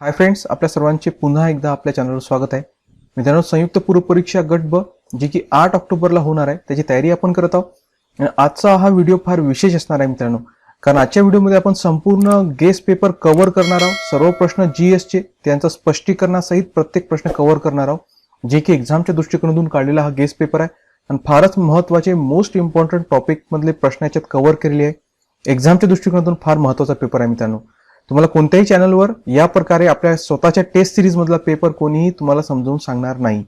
Hi friends, आपल्या सर्वांचे पुन्हा एकदा आपल्या चॅनलवर स्वागत आहे. मित्रांनो, संयुक्त पूर्व परीक्षा गट ब जी की 8 ऑक्टोबरला होणार आहे त्याची तयारी आपण करत आहोत. आणि आजचा हा व्हिडिओ फार विशेष असणार आहे मित्रांनो, कारण आजच्या व्हिडिओमध्ये आपण संपूर्ण गेस पेपर कव्हर करणार आहोत. सर्व प्रश्न GS चे त्यांचं स्पष्टीकरणासहित प्रत्येक प्रश्न कव्हर करणार आहोत, जे की एक्झामच्या दृष्टिकोनातून काढलेला हा गेस पेपर आहे. आणि फारच महत्त्वाचे मोस्ट इम्पॉर्टंट टॉपिक मधले प्रश्न याच्यात कव्हर केलेले आहे. एक्झामच्या दृष्टिकोनातून फार महत्त्वाचा पेपर आहे मित्रांनो. तुम्हाला कोणत्याही चॅनलवर या प्रकारे आपल्या स्वतःच्या टेस्ट सिरीज मधला पेपर कोणीही तुम्हाला समजावून सांगणार नाही.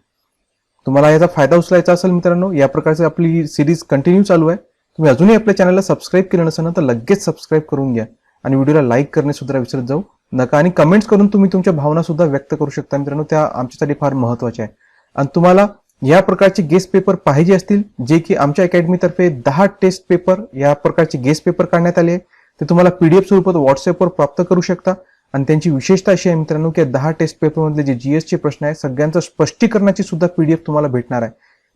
तुम्हाला याचा फायदा उचलायचा असेल मित्रांनो, या प्रकारची आपली सिरीज कंटिन्यू चालू आहे. तुम्ही अजूनही आपल्या चॅनलला सबस्क्राईब केलं नसेल तर लगेच सबस्क्राईब करून घ्या आणि व्हिडिओला लाईक करणे सुद्धा विसरत जाऊ नका. आणि कमेंट्स करून तुम्ही तुमच्या भावना सुद्धा व्यक्त करू शकता मित्रांनो, त्या आमच्यासाठी फार महत्त्वाच्या आहे. आणि तुम्हाला या प्रकारचे गेस्ट पेपर पाहिजे असतील, जे की आमच्या अकॅडमीतर्फे 10 टेस्ट पेपर या प्रकारचे गेस्ट पेपर काढण्यात आले आहे, ते तुम्हाला PDF स्वरूपात व्हॉट्सअपवर प्राप्त करू शकता. आणि त्यांची विशेषता अशी आहे मित्रांनो की 10 टेस्ट पेपर मधले जे GS चे प्रश्न आहेत सगळ्यांचं स्पष्टीकरणाची सुद्धा PDF तुम्हाला भेटणार आहे.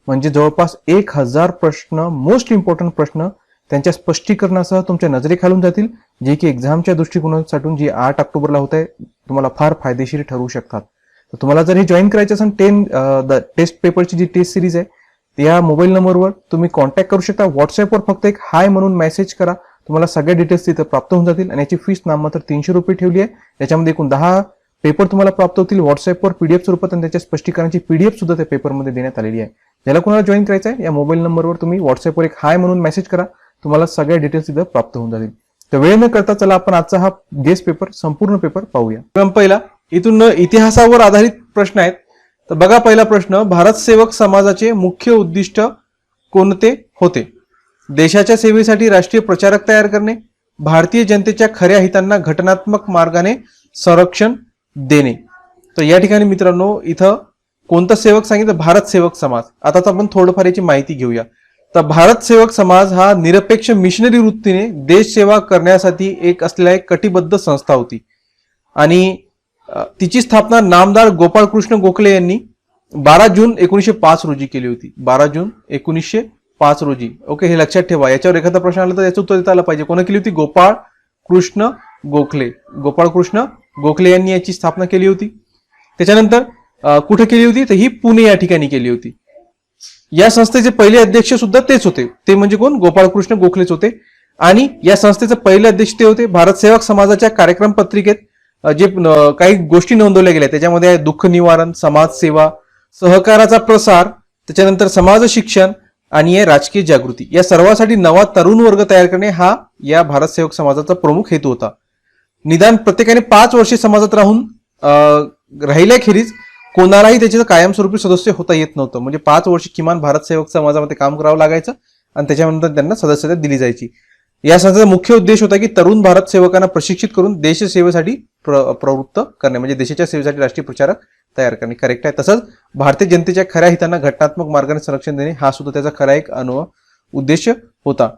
म्हणजे जवळपास 1000 प्रश्न, मोस्ट इम्पॉर्टंट प्रश्न त्यांच्या स्पष्टीकरणासह तुमच्या नजरेखालून जातील, जे की एक्झामच्या दृष्टिकोनातून जी 8 ऑक्टोबरला होत आहे तुम्हाला फार फायदेशीर ठरू शकतात. तर तुम्हाला जर हे जॉईन करायचं असेल 10 टेस्ट पेपरची जी टेस्ट सिरीज आहे, या मोबाईल नंबरवर तुम्ही कॉन्टॅक्ट करू शकता. व्हॉट्सअपवर फक्त एक हाय म्हणून मेसेज करा, तुम्हाला सगळ्या डिटेल्स तिथे प्राप्त होऊन जातील. आणि याची फीस नाममात्र 300 रुपये ठेवली आहे. याच्यामध्ये एकूण 10 पेपर तुम्हाला प्राप्त होतील व्हॉट्सअपवर PDF स्वरूपात, आणि त्याच्या स्पष्टीकरणाची PDF सुद्धा त्या पेपरमध्ये देण्यात आलेली आहे. ज्याला कोणाला जॉईन करायचं आहे या मोबाईल नंबरवर तुम्ही व्हॉट्सअपवर एक हाय म्हणून मेसेज करा, तुम्हाला सगळ्या डिटेल्स तिथे प्राप्त होऊन जातील. तर वेळ न करता चला आपण आजचा हा गेस्ट पेपर, संपूर्ण पेपर पाहूया. पहिला इथून इतिहासावर आधारित प्रश्न आहेत. तर बघा, पहिला प्रश्न, भारत सेवक समाजाचे मुख्य उद्दिष्ट कोणते होते? देशाच्या सेवेसाठी राष्ट्रीय प्रचारक तयार करणे, भारतीय जनतेच्या खऱ्या हितांना घटनात्मक मार्गाने संरक्षण देणे. तर या ठिकाणी मित्रांनो इथं कोणता सेवक सांगितलं? भारत सेवक समाज. आताच आपण थोडंफार याची माहिती घेऊया. तर भारत सेवक समाज हा निरपेक्ष मिशनरी वृत्तीने देश सेवा करण्यासाठी असलेला एक कटिबद्ध संस्था होती. आणि तिची स्थापना नामदार गोपाळकृष्ण गोखले यांनी 12 जून 1905 रोजी केली होती. 12 जून 1905 रोजी. ओके, हे लक्षात ठेवा. याच्यावर एखादा प्रश्न आला तर याचं उत्तर देता आलं पाहिजे. कोणी केली होती? गोपाळकृष्ण गोखले. गोपाळकृष्ण गोखले यांनी याची स्थापना केली होती. त्याच्यानंतर कुठे केली होती? तर ही पुणे या ठिकाणी केली होती. या संस्थेचे पहिले अध्यक्ष सुद्धा तेच होते. ते म्हणजे कोण? गोपाळकृष्ण गोखलेच होते. आणि या संस्थेचे पहिले अध्यक्ष ते होते. भारत सेवक समाजाच्या कार्यक्रम पत्रिकेत जे काही गोष्टी नोंदवल्या गेल्या त्याच्यामध्ये दुःख निवारण, समाजसेवा, सहकाराचा प्रसार, त्याच्यानंतर समाज शिक्षण आणि राजकीय जागृती, या सर्वांसाठी नवा तरुण वर्ग तयार करणे हा या भारत सेवक समाजाचा प्रमुख हेतू होता. निदान प्रत्येकाने 5 वर्षे समाजात राहून राहिल्याखेरीज कोणालाही त्याचे कायमस्वरूपी सदस्य होता येत नव्हतं. म्हणजे 5 वर्ष किमान भारत सेवक समाजामध्ये काम करावं लागायचं आणि त्याच्यानंतर त्यांना सदस्यता दिली जायची. या संस्थेचा मुख्य उद्देश होता की तरुण भारत सेवकांना प्रशिक्षित करून देशसेवेसाठी प्रवृत्त करणे, म्हणजे देशाच्या सेवेसाठी राष्ट्रीय प्रचारक तयार करणे. करेक्ट आहे. तसंच भारतीय जनतेच्या खऱ्या हितांना घटनात्मक मार्गाने संरक्षण देणे हा सुद्धा त्याचा खरा एक उद्देश होता.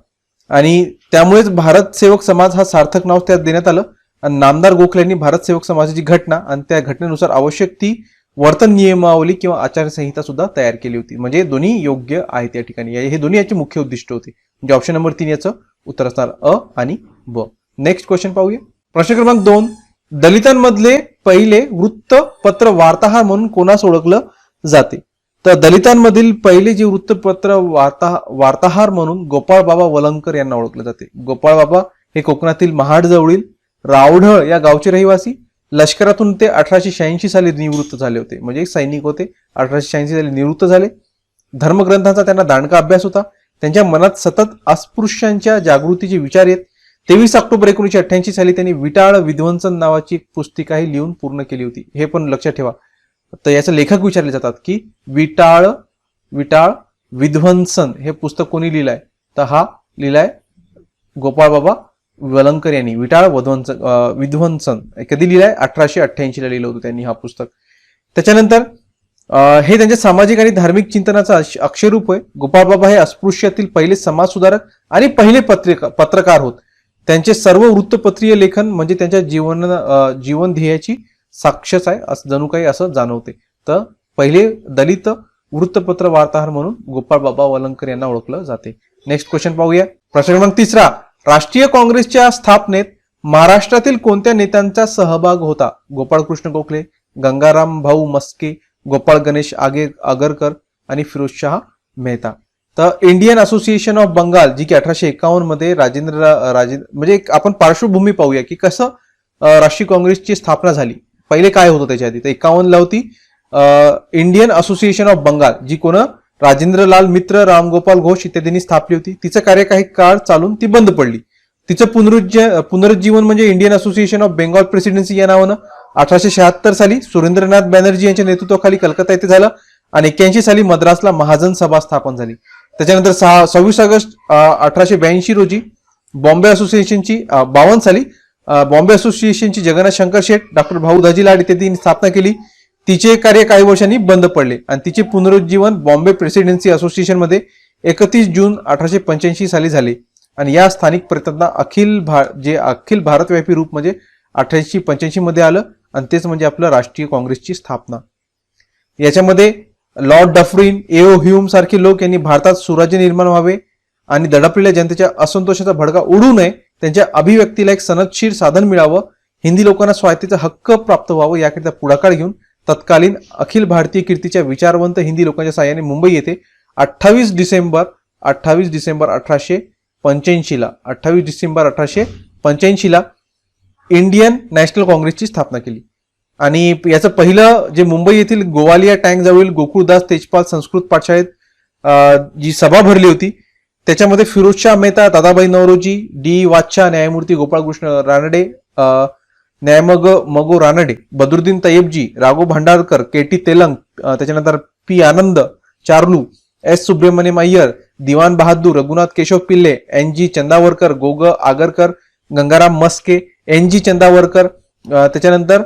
आणि त्यामुळेच भारत सेवक समाज हा सार्थक नाव त्यात देण्यात आलं. आणि नामदार गोखले यांनी भारत सेवक समाजाची घटना आणि त्या घटनेनुसार आवश्यक ती वर्तन नियमावली किंवा आचारसंहिता सुद्धा तयार केली होती. म्हणजे दोन्ही योग्य आहेत या ठिकाणी. हे दोन्ही याचे मुख्य उद्दिष्ट होते. म्हणजे ऑप्शन नंबर 3 याचं उत्तर असणार अ आणि ब. नेक्स्ट क्वेश्चन पाहूया. प्रश्न क्रमांक 2, दलितांमधले पहिले वृत्तपत्र वार्ताहर म्हणून कोणास ओळखलं जाते? तर दलितांमधील पहिले जे वृत्तपत्र वार्ताहर म्हणून गोपाळबाबा वलंकर यांना ओळखलं जाते. गोपाळबाबा हे कोकणातील महाड जवळील रावढळ या गावचे रहिवासी. लष्करातून ते 1886 साली निवृत्त झाले होते. म्हणजे सैनिक होते. 1886 साली निवृत्त झाले. धर्मग्रंथांचा त्यांना दांडका अभ्यास होता. त्यांच्या मनात सतत अस्पृश्यांच्या जागृतीचे विचार येत. 23 ऑक्टोबर 1988 साली त्यांनी विटाळ विध्वंसन नावाची एक पुस्तिकाही लिहून पूर्ण केली होती. हे पण लक्षात ठेवा. तर याचे लेखक विचारले जातात की विटाळ विध्वंसन हे पुस्तक कोणी लिहिलंय? तर हा लिहिलाय गोपाळबाबा वलंकर यांनी. विटाळ विध्वंसन कधी लिहिलाय? 1888 ला लिहिलं होतं त्यांनी हा पुस्तक. त्याच्यानंतर हे त्यांच्या सामाजिक आणि धार्मिक चिंतनाचा अक्षरूप आहे. गोपाळबाबा हे अस्पृश्यातील पहिले समाज सुधारक आणि पहिले पत्रकार होत. त्यांचे सर्व वृत्तपत्रीय लेखन म्हणजे त्यांच्या जीवन ध्येयाची साक्षच आहे असं जणू काही असं जाणवते. तर पहिले दलित वृत्तपत्र वार्ताहर म्हणून गोपाळबाबा वलंकर यांना ओळखलं जाते. नेक्स्ट क्वेश्चन पाहूया. प्रश्न क्रमांक 3, राष्ट्रीय काँग्रेसच्या स्थापनेत महाराष्ट्रातील कोणत्या नेत्यांचा सहभाग होता? गोपाळकृष्ण गोखले, गंगाराम भाऊ मस्के, गोपाळ गणेश आगरकर आणि फिरोजशाह मेहता. तर इंडियन असोसिएशन ऑफ बंगाल जी की 1851 मध्ये म्हणजे आपण पार्श्वभूमी पाहूया की कसं राष्ट्रीय काँग्रेसची स्थापना झाली. पहिले काय होतं त्याच्या आधी? तर 51 ला होती इंडियन असोसिएशन ऑफ बंगाल, जी कोण राजेंद्रलाल मित्र, रामगोपाल घोष इत्यादींनी स्थापली होती. तिचं कार्य काही काळ चालून ती बंद पडली. तिचं पुनरुज्जीवन म्हणजे Indian association of Bengal presidency या नावानं 1876 साली सुरेंद्रनाथ बॅनर्जी यांच्या नेतृत्वाखाली कलकत्ता येथे झालं आणि 81 साली मद्रासला महाजन सभा स्थापन झाली. त्याच्यानंतर 26 ऑगस्ट 1882 रोजी बॉम्बे असोसिएशनची 52 साली बॉम्बे असोसिएशनची जगन्नाथ शंकर शेठ, डॉक्टर भाऊ दाजी लाड इत्यादींनी स्थापना केली. तिचे कार्य काही वर्षांनी बंद पडले आणि तिचे पुनरुज्जीवन बॉम्बे प्रेसिडेन्सी असोसिएशन मध्ये 31 जून 1885 साली झाले. आणि या स्थानिक प्रयत्नांना अखिल भारतव्यापी रूप म्हणजे 1885 मध्ये आलं आणि तेच म्हणजे आपलं राष्ट्रीय काँग्रेसची स्थापना. याच्यामध्ये लॉर्ड डफरिन, एओ ह्यूम सारखे लोक यांनी भारतात सुराज्य निर्माण व्हावे आणि दडपलेल्या जनतेच्या असंतोषाचा भडका उडू नये, त्यांच्या अभिव्यक्तीला एक सनदशीर साधन मिळावं, हिंदी लोकांना स्वायत्तेचा हक्क प्राप्त व्हावं याकरिता पुढाकार घेऊन तत्कालीन अखिल भारतीय कीर्तीच्या विचारवंत हिंदी लोकांच्या साहाय्याने मुंबई येथे 28 डिसेंबर 1885 ला इंडियन नॅशनल काँग्रेसची स्थापना केली. आणि याचं पहिलं जे मुंबई येथील गोवालिया टँक जवळील गोकुळदास तेजपाल संस्कृत पाठशाळेत जी सभा भरली होती त्याच्यामध्ये फिरोजशाह मेहता, दादाबाई नौरोजी, डी वाच्छा, न्यायमूर्ती गोपाळकृष्ण रानडे, मगो रानडे, बदरुद्दीन तय्यबजी, राघव भांडारकर, केटी तेलंग, त्याच्यानंतर P Anand, Charlu, S Subramaniam Iyer, Dewan Bahadur, Raghunath Keshav Pillai, N G Chandavarkar, गोग आगरकर, गंगाराम मस्के, एन जी चंदावरकर, त्याच्यानंतर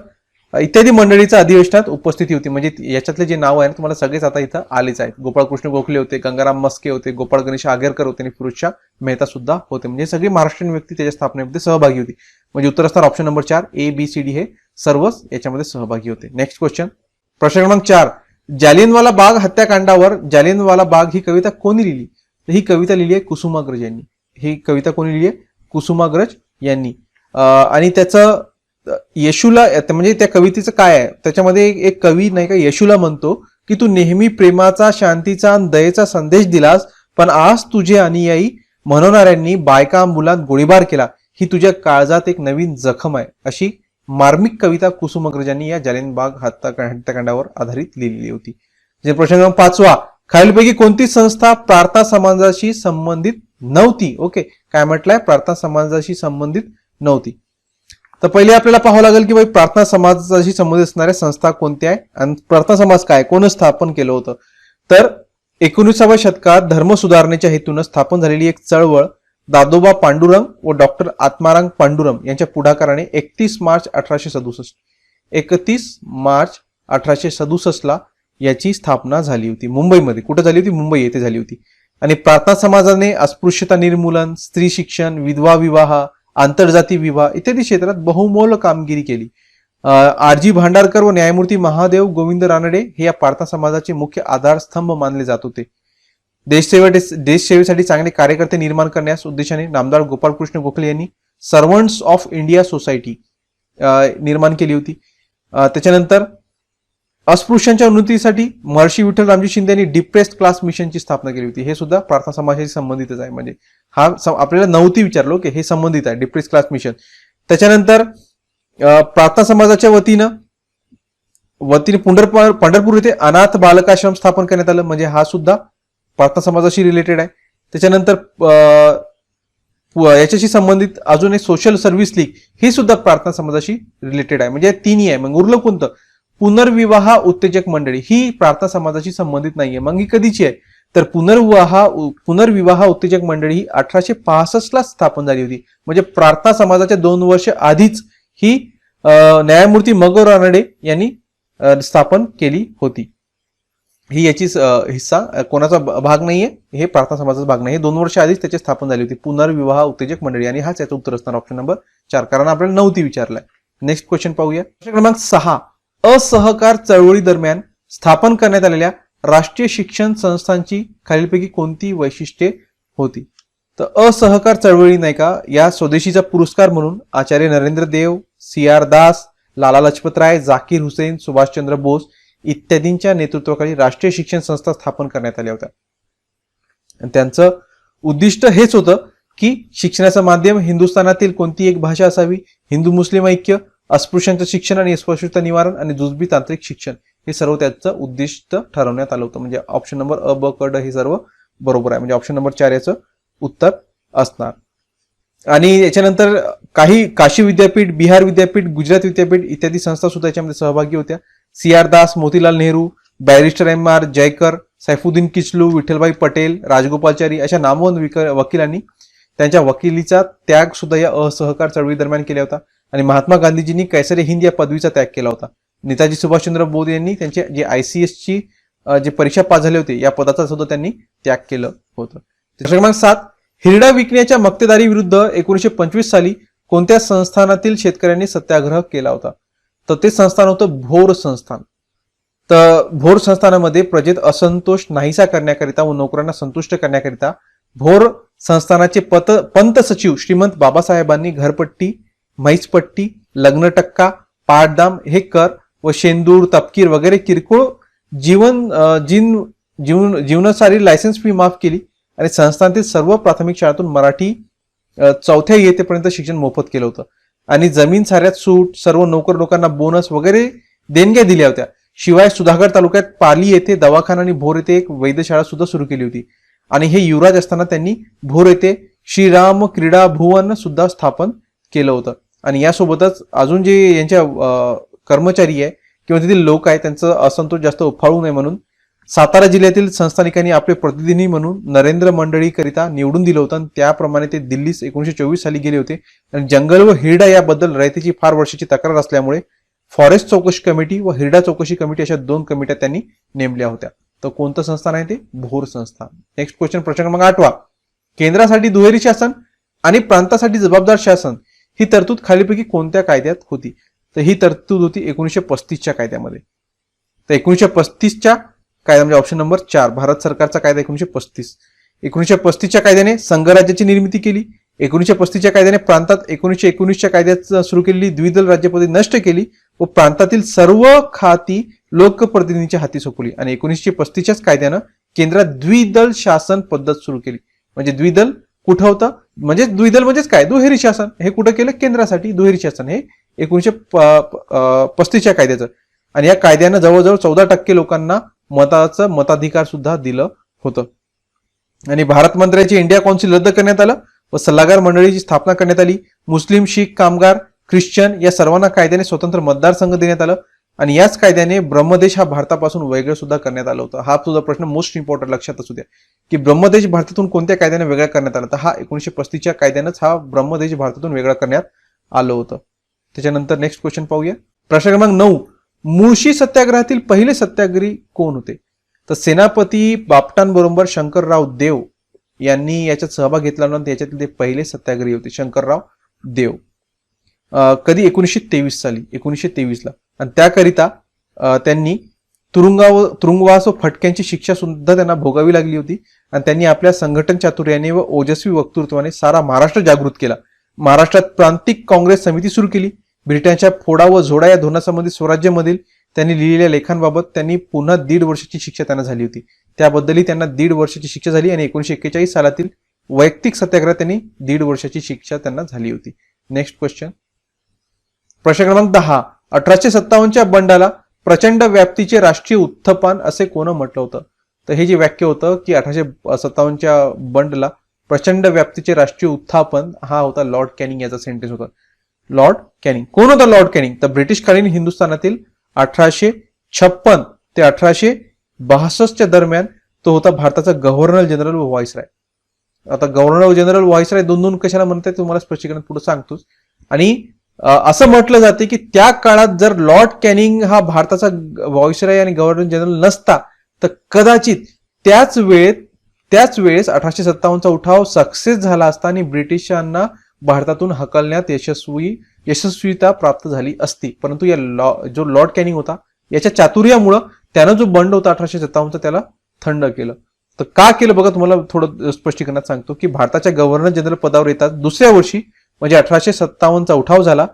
इत्यादी मंडळीच्या अधिवेशनात उपस्थिती होती. म्हणजे याच्यातले जे नाव आहे तुम्हाला सगळेच आता इथं आलेच आहेत. गोपाळकृष्ण गोखले होते, गंगाराम मस्के होते, गोपाळ गणेश आगरकर होते आणि फिरोजशाह मेहता सुद्धा होते. म्हणजे सगळी महाराष्ट्रीयन व्यक्ती त्याच्या स्थापनेमध्ये सहभागी होती. म्हणजे उत्तर असणार ऑप्शन नंबर 4 ABCD हे सर्वच याच्यामध्ये सहभागी होते. नेक्स्ट क्वेश्चन, प्रश्न क्रमांक 4, जालियनवाला बाग हत्याकांडावर जालियनवाला बाग ही कविता कोणी लिहिली? ही कविता लिहिली आहे कुसुमाग्रज यांनी. ही कविता कोणी लिहिली आहे? कुसुमाग्रज यांनी. आणि त्याचं येशूला म्हणजे त्या कवितेचं काय आहे त्याच्यामध्ये एक कवी नाही का येशूला म्हणतो की तू नेहमी प्रेमाचा, शांतीचा आणि दयेचा संदेश दिलास, पण आज तुझे अनुयायी म्हणवणाऱ्यांनी बायका मुलांत गोळीबार केला, ही तुझ्या काळजात एक नवीन जखम आहे. अशी मार्मिक कविता कुसुमाग्रजांनी या जालियन बाग हत्याकांडावर आधारित लिहिलेली होती. प्रश्न क्रमांक 5, खालीलपैकी कोणती संस्था प्रार्थना समाजाशी संबंधित नव्हती? ओके, काय म्हटलंय? प्रार्थना समाजाशी संबंधित नव्हती. तर पहिले आपल्याला पाहावं लागेल की प्रार्थना समाजाशी संबंधित असणाऱ्या संस्था कोणत्या आहे आणि प्रार्थना समाज काय, कोण स्थापन केलं होतं? तर 19व्या शतकात धर्म सुधारणेच्या हेतून स्थापन झालेली एक चळवळ दादोबा पांडुरंग व डॉक्टर आत्माराम पांडुरंग यांच्या पुढाकाराने 31 मार्च 1867 ला याची स्थापना झाली होती. मुंबईमध्ये. कुठं झाली होती? मुंबई येथे झाली होती. आणि प्रार्थना समाजाने अस्पृश्यता निर्मूलन, स्त्री शिक्षण, विधवा विवाह, आंतरजाती विवाह इत्यादी क्षेत्रात बहुमोल कामगिरी केली. RG भांडारकर व न्यायमूर्ती महादेव गोविंद रानडे हे या प्रार्थना समाजाचे मुख्य आधारस्तंभ मानले जात होते. देशसेवेसाठी चांगले कार्यकर्ते निर्माण करण्यास उद्देशाने नामदार गोपाळकृष्ण गोखले यांनी सर्वंट्स ऑफ इंडिया सोसायटी निर्माण केली होती. त्याच्यानंतर अस्पृश्यांच्या उन्नतीसाठी महर्षी विठ्ठल रामजी शिंदे यांनी डिप्रेस्ड क्लास मिशनची स्थापना केली होती. हे सुद्धा प्रार्थना समाजाशी संबंधितच आहे. म्हणजे हा आपल्याला नव्हती विचारलो की हे संबंधित आहे डिप्रेस्ड क्लास मिशन. त्याच्यानंतर प्रार्थना समाजाच्या वतीने पंढरपूर येथे अनाथ बालकाश्रम स्थापन करण्यात आलं. म्हणजे हा सुद्धा प्रार्थना समाजाशी रिलेटेड आहे. त्याच्यानंतर याच्याशी संबंधित अजून एक सोशल सर्व्हिस लीग हे सुद्धा प्रार्थना समाजाशी रिलेटेड आहे. म्हणजे तिन्ही आहे. मग उरलं कोणतं? पुनर्विवाह उत्तेजक मंडळी ही प्रार्थना समाजाशी संबंधित नाहीये. मग ही कधीची आहे? तर पुनर्विवाह उत्तेजक मंडळी ही 1865 ला स्थापन झाली होती. म्हणजे प्रार्थना समाजाच्या 2 वर्ष आधीच ही न्यायमूर्ती मगो रानडे यांनी स्थापन केली होती. ही याची हिस्सा कोणाचा भाग नाहीये, हे प्रार्थना समाजाचा भाग नाही. 2 वर्ष आधीच त्याची स्थापन झाली होती पुनर्विवाह उत्तेजक मंडळी. आणि हाच याचं उत्तर असणार ऑप्शन नंबर 4, कारण आपल्याला नव्हती विचारलाय. नेक्स्ट क्वेश्चन पाहूया. प्रश्न क्रमांक 6, असहकार चळवळी दरम्यान स्थापन करण्यात आलेल्या राष्ट्रीय शिक्षण संस्थांची खालीलपैकी कोणती वैशिष्ट्ये होती? तर असहकार चळवळी नाही का या स्वदेशीचा पुरस्कार म्हणून आचार्य नरेंद्र देव, CR दास, लाला लजपत राय, जाकीर हुसेन, सुभाषचंद्र बोस इत्यादींच्या नेतृत्वाखाली राष्ट्रीय शिक्षण संस्था स्थापन करण्यात आल्या होत्या. आणि त्यांचं उद्दिष्ट हेच होतं की शिक्षणाचं माध्यम हिंदुस्थानातील कोणती एक भाषा असावी, हिंदू मुस्लिम ऐक्य, अस्पृश्यांचं शिक्षण आणि अस्पृश्यता निवारण आणि जुजबी तांत्रिक शिक्षण हे सर्व त्याचं उद्दिष्ट ठरवण्यात आलं होतं. म्हणजे ऑप्शन नंबर अ, ब, क, ड हे सर्व बरोबर आहे. म्हणजे ऑप्शन नंबर 4 याचं उत्तर असणार. आणि याच्यानंतर काही काशी विद्यापीठ, बिहार विद्यापीठ, गुजरात विद्यापीठ इत्यादी संस्था सुद्धा याच्यामध्ये सहभागी होत्या. CR Das, Motilal Nehru, barrister MR Jayakar, Saifuddin Kitchlew, Vithalbhai Patel, Rajagopalachari अशा नामवंत वकिलांनी त्यांच्या वकिलीचा त्याग सुद्धा या असहकार चळवळी दरम्यान केला होता. आणि महात्मा गांधीजींनी कैसर हिंद या पदवीचा त्याग केला होता. नेताजी सुभाषचंद्र बोस यांनी त्यांचे जे ICS ची जे परीक्षा पास झाले होते या पदाचा सुद्धा त्यांनी त्याग केलं होतं. क्रमांक 7, हिरडा विकण्याच्या मक्तेदारी विरुद्ध 1925 साली कोणत्या संस्थानातील शेतकऱ्यांनी सत्याग्रह केला होता? तर ते संस्थान होतं भोर संस्थान. तर भोर संस्थानामध्ये प्रजेत असंतोष नाहीसा करण्याकरिता व नोकरांना संतुष्ट करण्याकरिता भोर संस्थानाचे पंत सचिव श्रीमंत बाबासाहेबांनी घरपट्टी, म्हैसपट्टी, लग्नटक्का, पाटदाम हे कर व शेंदूर, तपकीर वगैरे किरकोळ जीवनसारी लायसन्स फी माफ केली आणि संस्थानातील सर्व प्राथमिक शाळांतून मराठी 4थ्या इयत्तेपर्यंत शिक्षण मोफत केलं होतं. आणि जमीन साऱ्यात सूट, सर्व नोकर लोकांना बोनस वगैरे देणग्या दिल्या होत्या. शिवाय सुधागड तालुक्यात पाली येथे दवाखाना आणि भोर येथे एक वैद्यशाळा सुद्धा सुरू केली होती. आणि हे युवराज असताना त्यांनी भोर येथे श्रीराम क्रीडा भुवन सुद्धा स्थापन केलं होतं. आणि यासोबतच अजून जे यांच्या कर्मचारी आहे किंवा तेथील लोक आहे त्यांचं असंतोष जास्त उफाळू नये म्हणून सातारा जिल्ह्यातील संस्थानिकांनी आपले प्रतिनिधी म्हणून नरेंद्र मंडळीकरिता निवडून दिलं होतं. आणि त्याप्रमाणे ते दिल्लीस 1924 साली गेले होते. आणि जंगल व हिरडा याबद्दल रयतेची फार वर्षाची तक्रार असल्यामुळे फॉरेस्ट चौकशी कमिटी व हिरडा चौकशी कमिटी अशा 2 कमिट्या त्यांनी नेमल्या होत्या. तर कोणतं संस्थान आहे ते? भोर संस्थान. नेक्स्ट क्वेश्चन, प्रश्न क्रमांक 8. केंद्रासाठी दुहेरी शासन आणि प्रांतासाठी जबाबदार शासन ही तरतूद खालीपैकी कोणत्या कायद्यात होती? तर ही तरतूद होती 1935च्या कायद्यामध्ये. तर 1935च्या कायदा म्हणजे ऑप्शन नंबर 4 भारत सरकारचा कायदा 1935. 1935च्या कायद्याने संघराज्याची निर्मिती केली. 1935च्या कायद्याने प्रांतात 1919च्या कायद्यात सुरू केलेली द्विदल राज्यपद्धती नष्ट केली व प्रांतातील सर्व खाती लोकप्रतिनिधींच्या हाती सोपवली. आणि 1935च्याच कायद्यानं केंद्रात द्विदल शासन पद्धत सुरू केली. म्हणजे द्विदल कुठं होतं? म्हणजे द्विदल म्हणजेच काय? दुहेरी शासन. हे कुठं केलं? केंद्रासाठी दुहेरी शासन हे 1935च्या कायद्याचं. आणि या कायद्यानं जवळजवळ 14% लोकांना मताधिकार सुद्धा दिलं होतं. आणि भारत मंत्र्याची इंडिया कौन्सिल रद्द करण्यात आलं व सल्लागार मंडळीची स्थापना करण्यात आली. मुस्लिम, शीख, कामगार, ख्रिश्चन या सर्वांना कायद्याने स्वतंत्र मतदारसंघ देण्यात आलं. आणि याच कायद्याने ब्रह्मदेश हा भारतापासून वेगळं सुद्धा करण्यात आलं होतं. हा तुझा प्रश्न मोस्ट इम्पॉर्टंट लक्षात असू द्या की ब्रह्मदेश भारतातून कोणत्या कायद्याने वेगळा करण्यात आला? तर हा 1935च्या कायद्यानंच हा ब्रह्मदेश भारतातून वेगळा करण्यात आलं होतं. त्याच्यानंतर नेक्स्ट क्वेश्चन पाहूया. प्रश्न क्रमांक 9. मुळशी सत्याग्रहातील पहिले सत्याग्रही कोण होते? तर सेनापती बापटांबरोबर शंकरराव देव यांनी याच्यात सहभाग घेतला नंतर याच्यातील ते पहिले सत्याग्रही होते शंकरराव देव. कधी? 1923 साली, 1923ला. आणि त्याकरिता त्यांनी तुरुंगवास व फटक्यांची शिक्षा सुद्धा त्यांना भोगावी लागली होती. आणि त्यांनी आपल्या संघटन चातुर्याने व ओजस्वी वक्तृत्वाने सारा महाराष्ट्र जागृत केला. महाराष्ट्रात प्रांतिक काँग्रेस समिती सुरू केली. ब्रिटनच्या फोडा व झोडा या धोरणासंबंधी स्वराज्यमधील त्यांनी लिहिलेल्या लेखांबाबत त्यांनी पुन्हा 1.5 वर्षाची शिक्षा त्यांना झाली होती. त्याबद्दलही त्यांना 1.5 वर्षाची शिक्षा झाली. आणि 1941 सालातील वैयक्तिक सत्याग्रह त्यांनी 1.5 वर्षाची शिक्षा त्यांना झाली होती. नेक्स्ट क्वेश्चन, प्रश्न क्रमांक 10. 1857च्या बंडाला प्रचंड व्याप्तीचे राष्ट्रीय उत्थान असे कोण म्हटलं होतं? तर हे जे वाक्य होतं की 1857च्या बंडला प्रचंड व्याप्तीचे राष्ट्रीय उत्थापन हा होता लॉर्ड कॅनिंग याचा सेंटेन्स होता. Lord Canning. कोण होता लॉर्ड कॅनिंग? तर ब्रिटिशकालीन हिंदुस्थानातील 1856 ते 1862च्या दरम्यान तो होता भारताचा गव्हर्नर जनरल व व्हाईसराय. आता गव्हर्नर जनरल व्हाईसराय दोन कशाला म्हणतात तुम्हाला स्पष्टीकरण पुढे सांगतोच. आणि असं म्हटलं जाते की त्या काळात जर लॉर्ड कॅनिंग हा भारताचा व्हाईसराय आणि गव्हर्नर जनरल नसता तर कदाचित त्याच वेळेस 1857चा उठाव सक्सेस झाला असता आणि ब्रिटिशांना भारतातून हकलण्यात यशस्वीता प्राप्त झाली असती. परंतु जो लॉर्ड कॅनिंग होता याच्या चातुर्यामुळं त्यानं जो बंड होता 1857चा त्याला थंड केलं. तर का केलं बघा, तुम्हाला थोडं स्पष्टीकरणात सांगतो की भारताच्या गव्हर्नर जनरल पदावर येतात दुसऱ्या वर्षी म्हणजे 1857चा उठाव झाला.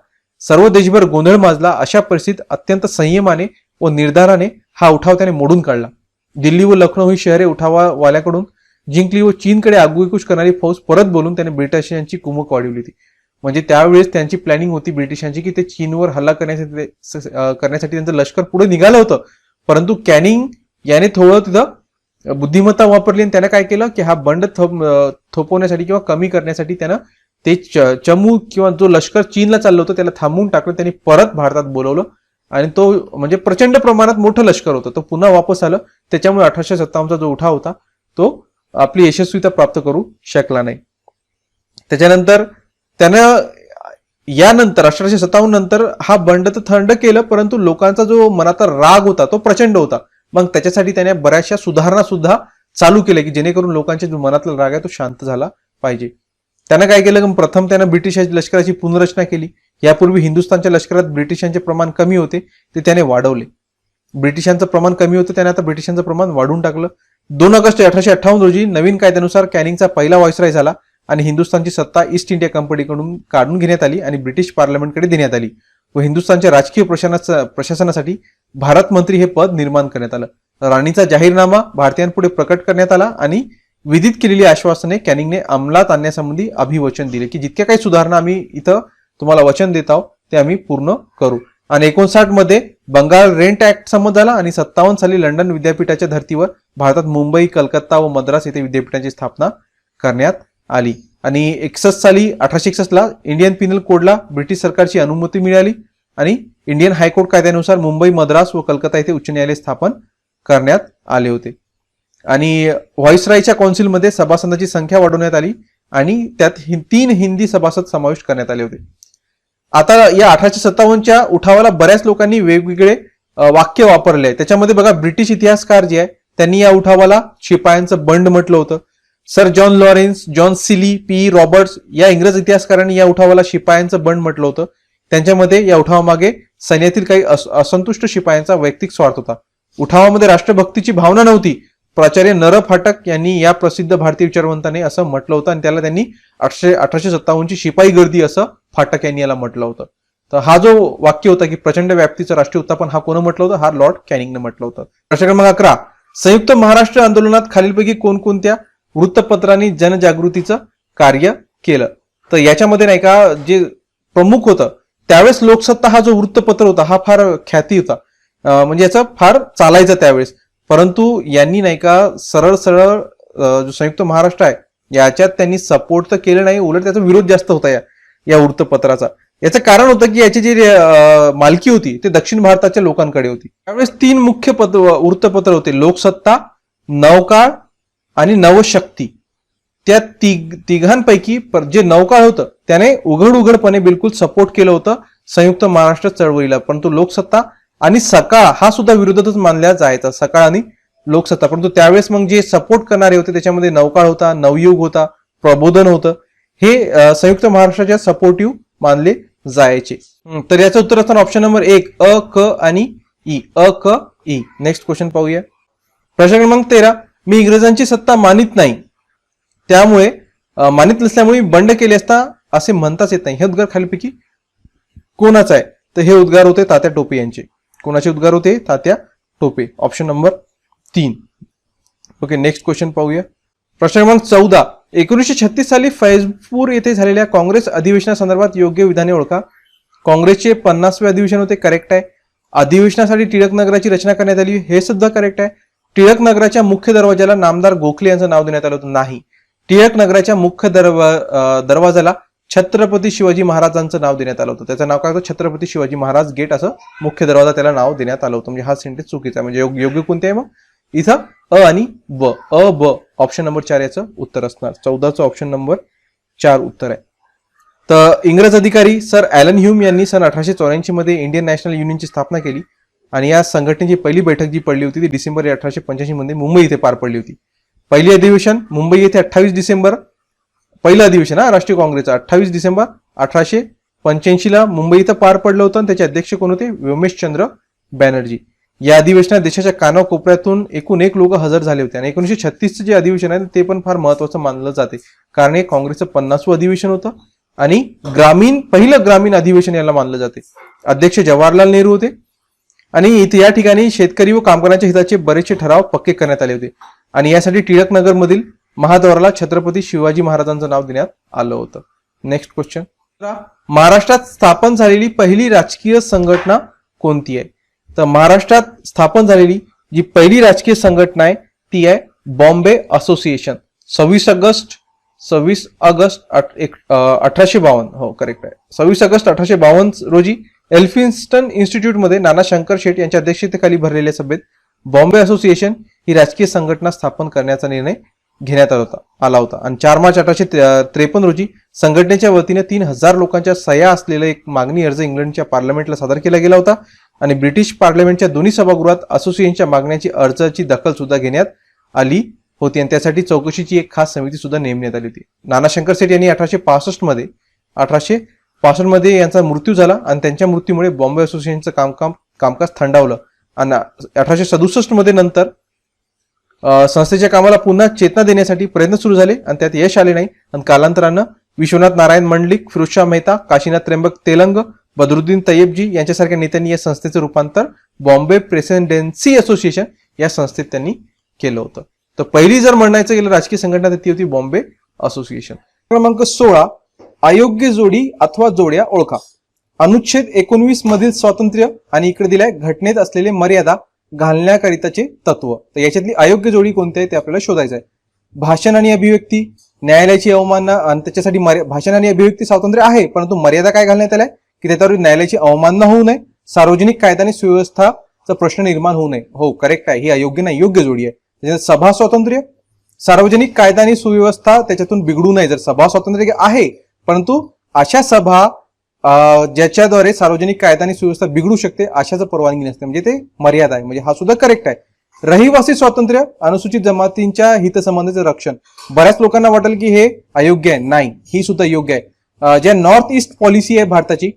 सर्व देशभर गोंधळ माजला. अशा परिस्थितीत अत्यंत संयमाने व निर्धाराने हा उठाव त्याने मोडून काढला. दिल्ली व लखनौ ही शहरे उठावावाल्याकडून जिंकली व चीनकडे आगुईकूच करणारी फौज परत बोलून त्याने ब्रिटिशांची कुमक वाढवली होती. म्हणजे त्यावेळेस त्यांची प्लॅनिंग होती ब्रिटिशांची की ते चीनवर हल्ला करण्यासाठी त्यांचं लष्कर पुढे निघालं होतं. परंतु कॅनिंग याने थोडं तिथं बुद्धिमत्ता वापरली आणि त्यानं काय केलं की हा बंड थोपवण्यासाठी किंवा कमी करण्यासाठी त्यानं ते चमू किंवा जो लष्कर चीनला चाललं होतं त्याला थांबवून टाकलं. त्यांनी परत भारतात बोलवलं आणि तो म्हणजे प्रचंड प्रमाणात मोठं लष्कर होतं, तो पुन्हा वापस आलं. त्याच्यामुळे 1857चा जो उठाव होता तो आपली यशस्वीता प्राप्त करू शकला नाही. त्याच्यानंतर त्यानं यानंतर 1857 नंतर हा बंड तर थंड केलं, परंतु लोकांचा जो मनाचा राग होता तो प्रचंड होता. मग त्याच्यासाठी त्याने बऱ्याचशा सुधारणा सुद्धा चालू केल्या की जेणेकरून लोकांच्या जो मनातला राग आहे तो शांत झाला पाहिजे. त्यानं काय केलं, प्रथम त्यानं ब्रिटिश लष्कराची पुनर्रचना केली. यापूर्वी हिंदुस्थानच्या लष्करात ब्रिटिशांचे प्रमाण कमी होते ते त्याने वाढवले. ब्रिटिशांचं प्रमाण कमी होतं त्याने आता ब्रिटिशांचं प्रमाण वाढवून टाकलं. 2 ऑगस्ट 1858 रोजी नवीन कायद्यानुसार कॅनिंगचा पहिला व्हाईसरॉय झाला आणि हिंदुस्थानची सत्ता ईस्ट इंडिया कंपनीकडून काढून घेण्यात आली आणि ब्रिटिश पार्लमेंटकडे देण्यात आली व हिंदुस्थानच्या राजकीय प्रशासनासाठी भारत मंत्री हे पद निर्माण करण्यात आलं. राणीचा जाहीरनामा भारतीयांपुढे प्रकट करण्यात आला आणि विधित केलेली आश्वासने कॅनिंगने अंमलात आणण्यासंबंधी अभिवचन दिले की जितक्या काही सुधारणा आम्ही इथं तुम्हाला वचन देत आहोत ते आम्ही पूर्ण करू. आणि 59 मध्ये बंगाल रेंट ऍक्ट संमत झाला आणि 57 साली लंडन विद्यापीठाच्या धर्तीवर भारतात मुंबई, कलकत्ता व मद्रास येथे विद्यापीठांची स्थापना करण्यात आली. आणि 1861 ला इंडियन पिनल कोडला ब्रिटिश सरकारची अनुमती मिळाली आणि इंडियन हायकोर्ट कायद्यानुसार मुंबई, मद्रास व कलकत्ता येथे उच्च न्यायालय स्थापन करण्यात आले होते. आणि व्हाईसरायच्या कौन्सिलमध्ये सभासदांची संख्या वाढवण्यात आली आणि त्यात 3 हिंदी सभासद समाविष्ट करण्यात आले होते. आता या 1857च्या उठावाला बऱ्याच लोकांनी वेगवेगळे वाक्य वापरले आहे. त्याच्यामध्ये बघा ब्रिटिश इतिहासकार जे आहे त्यांनी या उठावाला शिपायांचं बंड म्हटलं होतं. Sir John Lawrence, John silly, P Roberts या इंग्रज इतिहासकारांनी या उठावाला शिपायांचं बंड म्हटलं होतं. त्यांच्यामध्ये या उठावामागे सैन्यातील काही असंतुष्ट शिपायांचा वैयक्तिक स्वार्थ होता. उठावामध्ये राष्ट्रभक्तीची भावना नव्हती. प्राचार्य नर फाटक यांनी या प्रसिद्ध भारतीय विचारवंताने असं म्हटलं होतं आणि त्याला त्यांनी 1857ची शिपाई गर्दी असं फाटक यांनी याला म्हटलं होतं. तर हा जो वाक्य होता की प्रचंड व्याप्तीचं राष्ट्रीय उत्थापन हा कोण म्हटलं होतं, हा लॉर्ड कॅनिंगने म्हटलं होतं. प्रश्न क्रमांक 11, संयुक्त महाराष्ट्र आंदोलनात खालीलपैकी कोणकोणत्या वृत्तपत्रांनी जनजागृतीचं कार्य केलं. तर याच्यामध्ये नाही का जे प्रमुख होतं त्यावेळेस लोकसत्ता हा जो वृत्तपत्र होता हा फार ख्याती होता, म्हणजे याचा फार चालायचं त्यावेळेस. परंतु यांनी नाही का सरळ सरळ जो संयुक्त महाराष्ट्र आहे याच्यात त्यांनी सपोर्ट तर केलं नाही, उलट त्याचा विरोध जास्त होता या वृत्तपत्राचा. याचं कारण होतं की याची जी मालकी होती ते दक्षिण भारताच्या लोकांकडे होती. त्यावेळेस 3 मुख्य वृत्तपत्र होते, लोकसत्ता, नवकाळ आणि नवशक्ती. त्या तिघांपैकी जे नवकाळ होतं त्याने उघडपणे बिलकुल सपोर्ट केलं होतं संयुक्त महाराष्ट्र चळवळीला. परंतु लोकसत्ता आणि सकाळ हा सुद्धा विरोधातच मानला जायचा, सकाळ आणि लोकसत्ता. परंतु त्यावेळेस मग जे सपोर्ट करणारे होते त्याच्यामध्ये नवकाळ होता, नवयुग होता, प्रबोधन होतं. हे संयुक्त महाराष्ट्राच्या सपोर्टिव्ह मानले जायचे. तर याचं उत्तर असताना ऑप्शन नंबर 1 अ, क आणि ई. अ, क, ई. नेक्स्ट क्वेश्चन पाहूया. प्रश्न क्रमांक 13, मी इंग्रजांची सत्ता मानित नाही त्यामुळे मानित नसल्यामुळे बंड केले असता असे म्हणताच येत नाही. हे उद्गार खालीपैकी कोणाचा आहे? तर हे उद्गार होते तात्या टोपे यांचे. कोणाचे उद्गार होते? Tatya Tope. Option number 3. Okay, next question पाहूया. प्रश्न क्रमांक 14, 1936 साली फैजपूर येथे झालेल्या काँग्रेस अधिवेशनासंदर्भात योग्य विधाने ओळखा. काँग्रेसचे 50वे अधिवेशन होते, करेक्ट आहे. अधिवेशनासाठी टिळक नगराची रचना करण्यात आली, हे सुद्धा करेक्ट आहे. टिळक नगराच्या मुख्य दरवाजाला नामदार गोखले यांचं नाव देण्यात आलं होतं, नाही. टिळक नगराच्या मुख्य दरवाजाला छत्रपती शिवाजी महाराजांचं नाव देण्यात आलं होतं. त्याचं नाव काय होतं? छत्रपती शिवाजी महाराज गेट असं मुख्य दरवाजा त्याला नाव देण्यात आलं होतं. म्हणजे हा सेंटेन्स चुकीचा आहे. म्हणजे योग्य कोणते आहे मग इथं? अ आणि ब. अ, ब. ऑप्शन नंबर 4 याचं उत्तर असणार. 14चं ऑप्शन नंबर 4 उत्तर आहे. तर इंग्रज अधिकारी सर ॲलन ह्यूम यांनी सन 1884 मध्ये इंडियन नॅशनल युनियनची स्थापना केली आणि या संघटनेची पहिली बैठक जी पडली होती ती डिसेंबर 1885 मध्ये मुंबई येथे पार पडली होती. पहिली अधिवेशन मुंबई येथे 28 डिसेंबर, पहिलं अधिवेशन राष्ट्रीय काँग्रेसचं 28 डिसेंबर 1885 ला मुंबई इथं पार पडलं होतं आणि त्याचे अध्यक्ष कोण होते? व्योमेशचंद्र बॅनर्जी. या अधिवेशनात देशाच्या कानाकोपऱ्यातून एकूण एक लोक हजर झाले होते आणि 1936चं जे अधिवेशन आहे ते पण फार महत्वाचं मानलं जाते, कारण हे काँग्रेसचं 50वं अधिवेशन होतं आणि पहिलं ग्रामीण अधिवेशन याला मानलं जाते. अध्यक्ष जवाहरलाल नेहरू होते आणि इथे या ठिकाणी शेतकरी व कामगारांच्या हिताचे बरेचसे ठराव पक्के करण्यात आले होते आणि यासाठी टिळकनगर मधील महाद्वाराला छत्रपती शिवाजी महाराजांचं नाव देण्यात आलं होतं. नेक्स्ट क्वेश्चन, महाराष्ट्रात स्थापन झालेली पहिली राजकीय संघटना कोणती आहे? तर महाराष्ट्रात स्थापन झालेली जी पहिली राजकीय संघटना आहे ती आहे बॉम्बे असोसिएशन. 26 ऑगस्ट 1852, हो करेक्ट आहे, 26 ऑगस्ट 1852 रोजी एल्फिन्स्टन इन्स्टिट्यूटमध्ये नाना शंकर शेठ यांच्या अध्यक्षतेखाली भरलेल्या सभेत बॉम्बे असोसिएशन ही राजकीय संघटना स्थापन करण्याचा निर्णय घेण्यात आला होता आणि 4 मार्च 1853 रोजी संघटनेच्या वतीने 3000 लोकांच्या सह्या असलेला एक मागणी अर्ज इंग्लंडच्या पार्लमेंटला सादर केला गेला होता आणि ब्रिटिश पार्लमेंटच्या दोन्ही सभागृहात असोसिएशनच्या मागण्याची अर्जाची दखल सुद्धा घेण्यात आली होती आणि त्यासाठी चौकशीची एक खास समिती सुद्धा नेमण्यात आली होती. नाना शंकर शेठ यांनी 1865 मध्ये यांचा मृत्यू झाला आणि त्यांच्या मृत्यूमुळे बॉम्बे असोसिएशनचं कामकाज थंडावलं आणि 1867 मध्ये नंतर संस्थेच्या कामाला पुन्हा चेतना देण्यासाठी प्रयत्न सुरू झाले आणि त्यात यश आले नाही आणि कालांतरानं विश्वनाथ नारायण मंडलिक, फिरोजशाह मेहता, काशीनाथ त्र्यंबक तेलंग, बदरुद्दीन तय्यबजी यांच्यासारख्या नेत्यांनी या संस्थेचं रूपांतर बॉम्बे प्रेसिडेन्सी असोसिएशन या संस्थेत त्यांनी केलं होतं. तर पहिली जर म्हणायचं गेलं राजकीय संघटना तर ती होती बॉम्बे असोसिएशन. क्रमांक 16, अयोग्य जोडी अथवा जोड्या ओळखा. अनुच्छेद 19 मधील स्वातंत्र्य आणि इकडे दिलाय घटनेत असलेले मर्यादा घालण्याकरिताचे तत्व. तर याच्यातली अयोग्य जोडी कोणती आहे ते आपल्याला शोधायचं आहे. भाषण आणि अभिव्यक्ती, न्यायालयाची अवमानना आणि त्याच्यासाठी भाषण आणि अभिव्यक्ती स्वातंत्र्य आहे, परंतु मर्यादा काय घालण्यात आलाय की त्याच्यावर न्यायालयाची अवमानना होऊ नये, सार्वजनिक कायदा आणि सुव्यवस्थाचा प्रश्न निर्माण होऊ नये. हो करेक्ट आहे, ही अयोग्य नाही, योग्य जोडी आहे. त्याच्यात सभा स्वातंत्र्य, सार्वजनिक कायदा आणि सुव्यवस्था त्याच्यातून बिघडू नये. जर सभा स्वातंत्र्य आहे परंतु अशा सभा ज्याच्याद्वारे सार्वजनिक कायदा आणि सुव्यवस्था बिघडू शकते अशाच परवानगी नसते, म्हणजे ते मर्यादा आहे, म्हणजे हा सुद्धा करेक्ट आहे. रहिवासी स्वातंत्र्य, अनुसूचित जमातींच्या हितसंबंधाचे रक्षण. बऱ्याच लोकांना वाटेल की हे अयोग्य आहे, नाही, ही सुद्धा योग्य आहे. ज्या नॉर्थ ईस्ट पॉलिसी आहे भारताची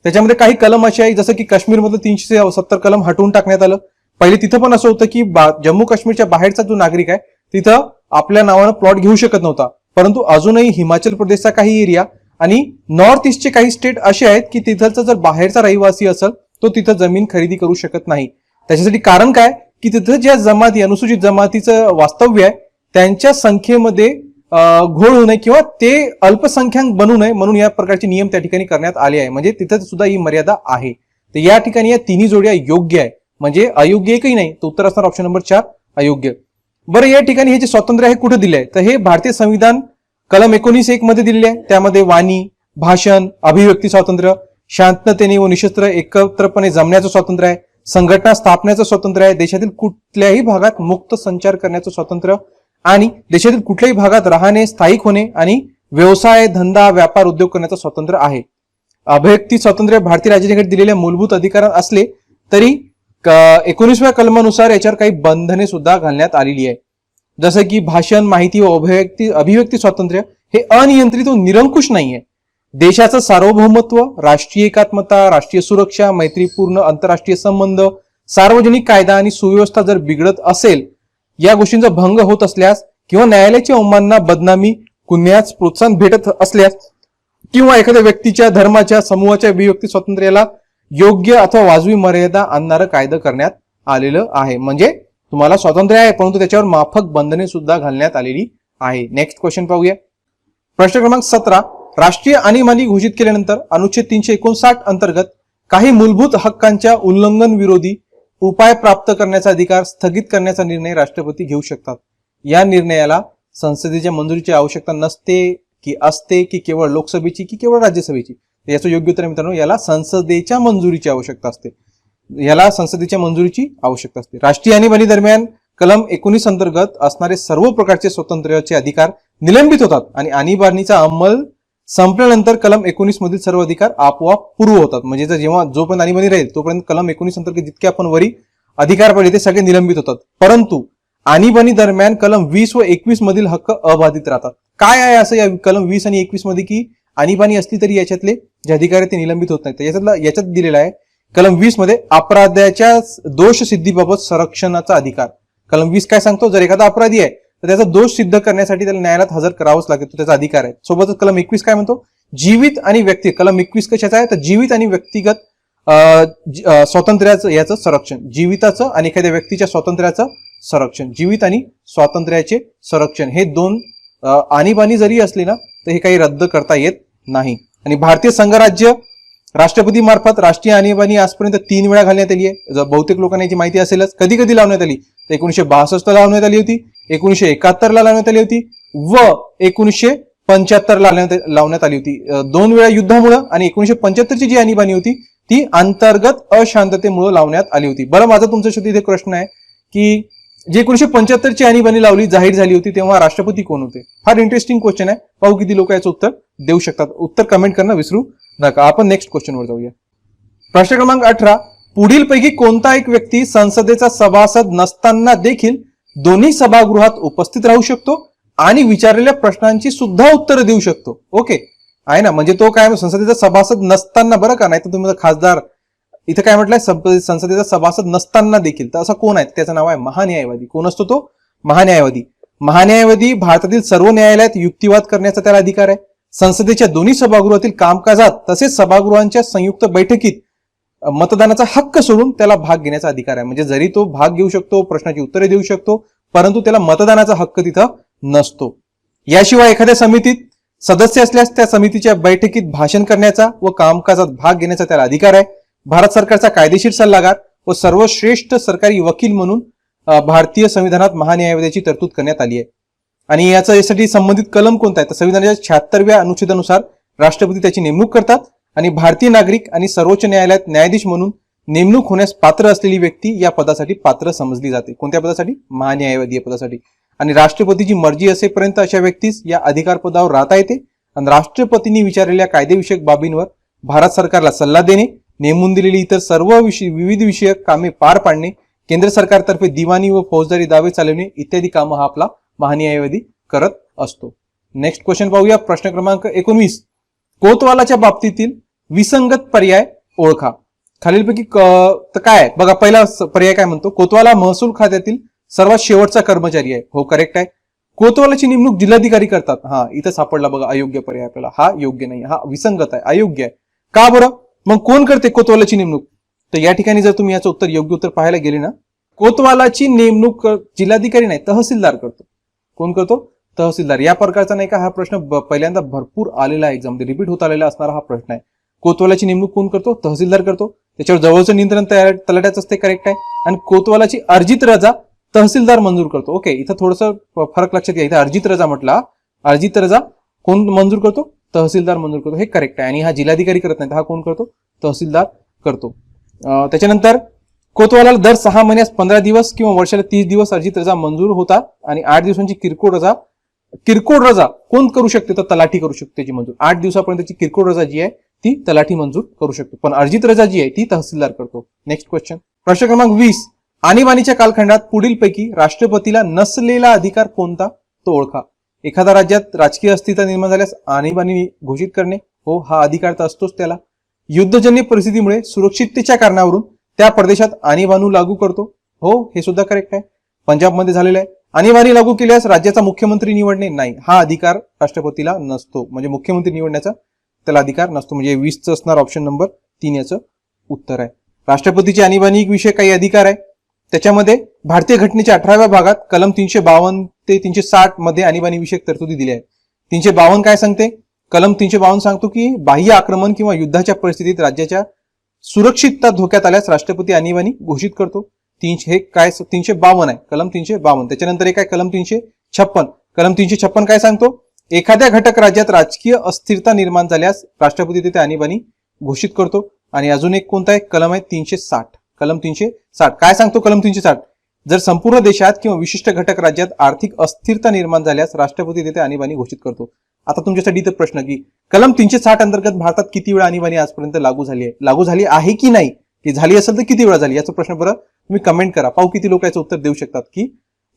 त्याच्यामध्ये काही कलम असे आहे जसं की काश्मीरमधलं 370 कलम हटवून टाकण्यात आलं. पहिले तिथं पण असं होतं की जम्मू काश्मीरच्या बाहेरचा जो नागरिक आहे तिथं आपल्या नावानं प्लॉट घेऊ शकत नव्हता, परंतु अजूनही हिमाचल प्रदेशचा काही एरिया आणि नॉर्थ ईस्टचे काही स्टेट असे आहेत की तिथलचा जर बाहेरचा रहिवासी असेल तो तिथं जमीन खरेदी करू शकत नाही. त्याच्यासाठी कारण काय की तिथं ज्या जमाती अनुसूचित जमातीचं वास्तव्य आहे त्यांच्या संख्येमध्ये घोळ होऊ नये किंवा ते अल्पसंख्याक बनू नये म्हणून या प्रकारचे नियम त्या ठिकाणी करण्यात आले आहे, म्हणजे तिथं सुद्धा ही मर्यादा आहे. तर या ठिकाणी या तिन्ही जोड्या योग्य आहे, म्हणजे अयोग्य एकही नाही. तर उत्तर असणार ऑप्शन नंबर 4 अयोग्य. बरं, या ठिकाणी हे जे स्वातंत्र्य आहे कुठे दिले आहे तर हे भारतीय संविधान कलम 19(1) मध्ये दिलेले आहे. त्यामध्ये वाणी, भाषण, अभिव्यक्ती स्वातंत्र्य, शांततेने व निशस्त्र एकत्रपणे जमण्याचं स्वातंत्र्य आहे, संघटना स्थापण्याचं स्वातंत्र्य आहे, देशातील कुठल्याही भागात मुक्त संचार करण्याचं स्वातंत्र्य आणि देशातील कुठल्याही भागात राहणे, स्थायिक होणे आणि व्यवसाय, धंदा, व्यापार, उद्योग करण्याचं स्वातंत्र्य आहे. अभिव्यक्ती स्वातंत्र्य भारतीय राज्यघटनेत दिलेल्या मूलभूत अधिकार असले तरी 19व्या कलमानुसार याच्यावर काही बंधने सुद्धा घालण्यात आलेली आहे. जसं की भाषण, माहिती व अभिव्यक्ती स्वातंत्र्य हे अनियंत्रित व निरंकुश नाहीये. देशाचं सार्वभौमत्व, राष्ट्रीय एकात्मता, राष्ट्रीय सुरक्षा, मैत्रीपूर्ण आंतरराष्ट्रीय संबंध, सार्वजनिक कायदा आणि सुव्यवस्था जर बिघडत असेल, या गोष्टींचा भंग होत असल्यास किंवा न्यायालयाची अवमानना, बदनामी, गुन्ह्यास प्रोत्साहन भेटत असल्यास किंवा एखाद्या व्यक्तीच्या, धर्माच्या, समूहाच्या अभिव्यक्ती स्वातंत्र्याला योग्य अथवा वाजवी मर्यादा आणणारं कायदा करण्यात आलेलं आहे. म्हणजे तुम्हाला स्वातंत्र्य आहे परंतु त्याच्यावर माफक बंधने सुद्धा घालण्यात आलेली आहे. नेक्स्ट क्वेश्चन पाहूया. प्रश्न क्रमांक 17, राष्ट्रीय आणीबाणी घोषित केल्यानंतर अनुच्छेद 359 अंतर्गत काही मूलभूत हक्कांच्या उल्लंघन विरोधी उपाय प्राप्त करण्याचा अधिकार स्थगित करण्याचा निर्णय राष्ट्रपती घेऊ शकतात. या निर्णयाला संसदेच्या मंजुरीची आवश्यकता नसते की असते की केवळ लोकसभेची की केवळ राज्यसभेची? याचं योग्य उत्तर मित्रांनो, याला संसदेच्या मंजुरीची आवश्यकता असते. याला संसदेच्या मंजुरीची आवश्यकता असते. राष्ट्रीय आणीबाणी दरम्यान कलम 19 अंतर्गत असणारे सर्व प्रकारचे स्वातंत्र्याचे अधिकार निलंबित होतात आणि आणीबाणीचा अंमल संपल्यानंतर कलम 19 मधील सर्व अधिकार आपोआप पूर्व होतात. म्हणजे जेव्हा जोपर्यंत आणीबाणी राहील तोपर्यंत कलम 19 अंतर्गत जितके आपण वरी अधिकार पडले ते सगळे निलंबित होतात. परंतु आणीबाणी दरम्यान कलम 20 व 21 मधील हक्क अबाधित राहतात. काय आहे असं या कलम 20 आणि 21 मध्ये की आणीबाणी असली तरी याच्यातले जे अधिकार आहेत ते निलंबित होत नाहीत. याच्यात दिलेलं आहे कलम 20 मध्ये अपराधाच्या दोष सिद्धीबाबत संरक्षणाचा अधिकार. कलम 20 काय सांगतो, जर एखादा अपराधी आहे तर त्याचा दोष सिद्ध करण्यासाठी त्याला न्यायालयात हजर करावंच लागेल, तो त्याचा अधिकार आहे. सोबतच कलम 21 काय म्हणतो, जीवित आणि व्यक्ती, कलम 21 कशाचा आहे तर जीवित आणि व्यक्तिगत स्वातंत्र्याचं याचं संरक्षण, जीविताचं आणि एखाद्या व्यक्तीच्या स्वातंत्र्याचं संरक्षण, जीवित आणि स्वातंत्र्याचे संरक्षण हे दोन आणीबाणी जरी असली ना तर हे काही रद्द करता येत नाही. आणि भारतीय संघराज्य राष्ट्रपती मार्फत राष्ट्रीय आणीबाणी आजपर्यंत 3 वेळा घालण्यात आली आहे. बहुतेक लोकांना याची माहिती असेलच. कधी कधी लावण्यात आली तर 1962 ला लावण्यात आली होती, 1971 ला लावण्यात आली होती व 1975 ला लावण्यात आली होती. 2 वेळा युद्धामुळे आणि 1975 ची जी आणीबाणी होती ती अंतर्गत अशांततेमुळे लावण्यात आली होती. बरं, माझा तुमच्यासाठी इथे प्रश्न आहे की जे 1975 ची आणीबाणी लावली जाहीर झाली होती तेव्हा राष्ट्रपती कोण होते? फार इंटरेस्टिंग क्वेश्चन आहे. पाहू किती लोक याचं उत्तर देऊ शकतात. उत्तर कमेंट करणं विसरू नका. आपण नेक्स्ट क्वेश्चन वर जाऊया. प्रश्न क्रमांक 18, पुढील पैकी कोणता एक व्यक्ती संसदेचा सभासद नसताना देखील दोन्ही सभागृहात उपस्थित राहू शकतो आणि विचारलेल्या प्रश्नांची सुद्धा उत्तर देऊ शकतो? ओके आहे ना, म्हणजे तो काय संसदेचा सभासद नसताना, बरं का, नाही तर तुम्ही खासदार, इथं काय म्हटलंय संसदेचा सभासद नसताना देखील. तर असं कोण आहे? त्याचं नाव आहे महान्यायवादी. कोण असतो तो? महान्यायवादी. महान्यायवादी भारतातील सर्व न्यायालयात युक्तिवाद करण्याचा त्याला अधिकार आहे. संसदेच्या दोन्ही सभागृहातील कामकाजात तसेच सभागृहांच्या संयुक्त बैठकीत मतदानाचा हक्क सोडून त्याला भाग घेण्याचा अधिकार आहे. म्हणजे जरी तो भाग घेऊ शकतो, प्रश्नाची उत्तरे देऊ शकतो, परंतु त्याला मतदानाचा हक्क तिथं नसतो. याशिवाय एखाद्या समितीत सदस्य असल्यास त्या समितीच्या बैठकीत भाषण करण्याचा व कामकाजात भाग घेण्याचा त्याला अधिकार आहे. भारत सरकारचा कायदेशीर सल्लागार व सर्वश्रेष्ठ सरकारी वकील म्हणून भारतीय संविधानात महान्यायवाद्याची तरतूद करण्यात आली आहे. आणि यासाठी संबंधित कलम कोणता आहे तर संविधानाच्या 76व्या अनुच्छेदानुसार राष्ट्रपती त्याची नेमणूक करतात आणि भारतीय नागरिक आणि सर्वोच्च न्यायालयात न्यायाधीश म्हणून नेमणूक होण्यास पात्र असलेली व्यक्ती या पदासाठी पात्र समजली जाते. कोणत्या पदासाठी? महान्यायवादी या पदासाठी. आणि राष्ट्रपतीची मर्जी असेपर्यंत अशा व्यक्तीस या अधिकार पदावर राहता येते. आणि राष्ट्रपतींनी विचारलेल्या कायदेविषयक बाबींवर भारत सरकारला सल्ला देणे, नेमून दिलेली इतर सर्व विविध विषयक कामे पार पाडणे, केंद्र सरकारतर्फे दिवाणी व फौजदारी दावे चालवणे इत्यादी कामं हा आपला महान्यायवादी करत असतो. नेक्स्ट क्वेश्चन पाहूया. प्रश्न क्रमांक 19, कोतवालाच्या बाबतीतील विसंगत पर्याय ओळखा. खालीलपैकी तर काय आहे बघा. पहिला पर्याय काय म्हणतो, कोतवाला महसूल खात्यातील सर्वात शेवटचा कर्मचारी आहे. हो, करेक्ट आहे. कोतवालाची नेमणूक जिल्हाधिकारी करतात. हा, इथं सापडला बघा अयोग्य पर्याय आपल्याला. हा योग्य नाही, हा विसंगत आहे, अयोग्य आहे. का बरं? मग कोण करते कोतवालाची नेमणूक? तर या ठिकाणी जर तुम्ही याचं उत्तर योग्य उत्तर पाहायला गेले ना, कोतवालाची नेमणूक जिल्हाधिकारी नाही, तहसीलदार करतो. कोण करतो? तहसीलदार. या प्रकारचा नाही का हा प्रश्न पहिल्यांदा भरपूर आलेला आहे एक्झाम मध्ये, रिपीट होत आलेला असणारा हा प्रश्न आहे. कोतवालाची नेमणूक कोण करतो? तहसीलदार करतो. त्याच्यावर जवळचं नियंत्रण तलाठ्याचं असते, करेक्ट आहे. आणि कोतवालाची अर्जित रजा तहसीलदार मंजूर करतो. ओके, इथं थोडंसं फरक लक्षात घ्या. इथं अर्जित रजा म्हटला, अर्जित रजा कोण मंजूर करतो? तहसीलदार मंजूर करतो. हे करेक्ट आहे. आणि हा जिल्हाधिकारी करत नाही, हा कोण करतो? तहसीलदार करतो. त्याच्यानंतर कोतवालाला दर 6 महिन्यास 15 दिवस किंवा वर्षाला 30 दिवस अर्जित रजा मंजूर होतात. आणि 8 दिवसांची किरकोळ रजा कोण करू शकते तर तलाठी करू शकते त्याची मंजूर. 8 दिवसापर्यंतची किरकोळ रजा जी आहे ती तलाठी मंजूर करू शकतो, पण अर्जित रजा जी आहे ती तहसीलदार करतो. Next question. प्रश्न क्रमांक 20, आणीबाणीच्या कालखंडात पुढीलपैकी राष्ट्रपतीला नसलेला अधिकार कोणता तो ओळखा. एखाद्या राज्यात राजकीय अस्थिरता निर्माण झाल्यास आणीबाणी घोषित करणे. हो, हा अधिकार तर असतोच त्याला. युद्धजन्य परिस्थितीमुळे सुरक्षिततेच्या कारणावरून त्या प्रदेशात आणीबाणी लागू करतो. हो, हे सुद्धा करेक्ट आहे. पंजाबमध्ये झालेलं आहे. आणीबाणी लागू केल्यास राज्याचा मुख्यमंत्री निवडणे. नाही, हा अधिकार राष्ट्रपतीला नसतो. म्हणजे मुख्यमंत्री निवडण्याचा त्याला अधिकार नसतो. म्हणजे 20चं असणार ऑप्शन नंबर 3 याचं उत्तर आहे. राष्ट्रपतीचे आणीबाणी विषय काही अधिकार आहे. त्याच्यामध्ये भारतीय घटनेच्या 18व्या भागात कलम 352 ते 360 मध्ये आणीबाणी विषयक तरतुदी दिल्या आहेत. 352 काय सांगते? कलम 352 सांगतो की बाह्य आक्रमण किंवा युद्धाच्या परिस्थितीत राज्याच्या सुरक्षितता धोक्यात आल्यास राष्ट्रपती आणीबाणी घोषित करतो. हे काय 352 आहे, कलम 352. त्याच्यानंतर एक आहे कलम 356. कलम 356 काय सांगतो? एखाद्या घटक राज्यात राजकीय अस्थिरता निर्माण झाल्यास राष्ट्रपती तिथे आणीबाणी घोषित करतो. आणि अजून एक कोणता आहे? कलम आहे 360. कलम 360 काय सांगतो? कलम 360, जर संपूर्ण देशात किंवा विशिष्ट घटक राज्यात आर्थिक अस्थिरता निर्माण झाल्यास राष्ट्रपती तिथे आणीबाणी घोषित करतो. आता तुमच्यासाठी इतर प्रश्न की कलम 360 अंतर्गत भारतात किती वेळा आणीबाणी आजपर्यंत लागू झाली आहे? लागू झाली आहे की नाही? ती झाली असेल तर किती वेळा झाली? याचा प्रश्न बरं तुम्ही कमेंट करा. पाहू किती लोक याचं उत्तर देऊ शकतात की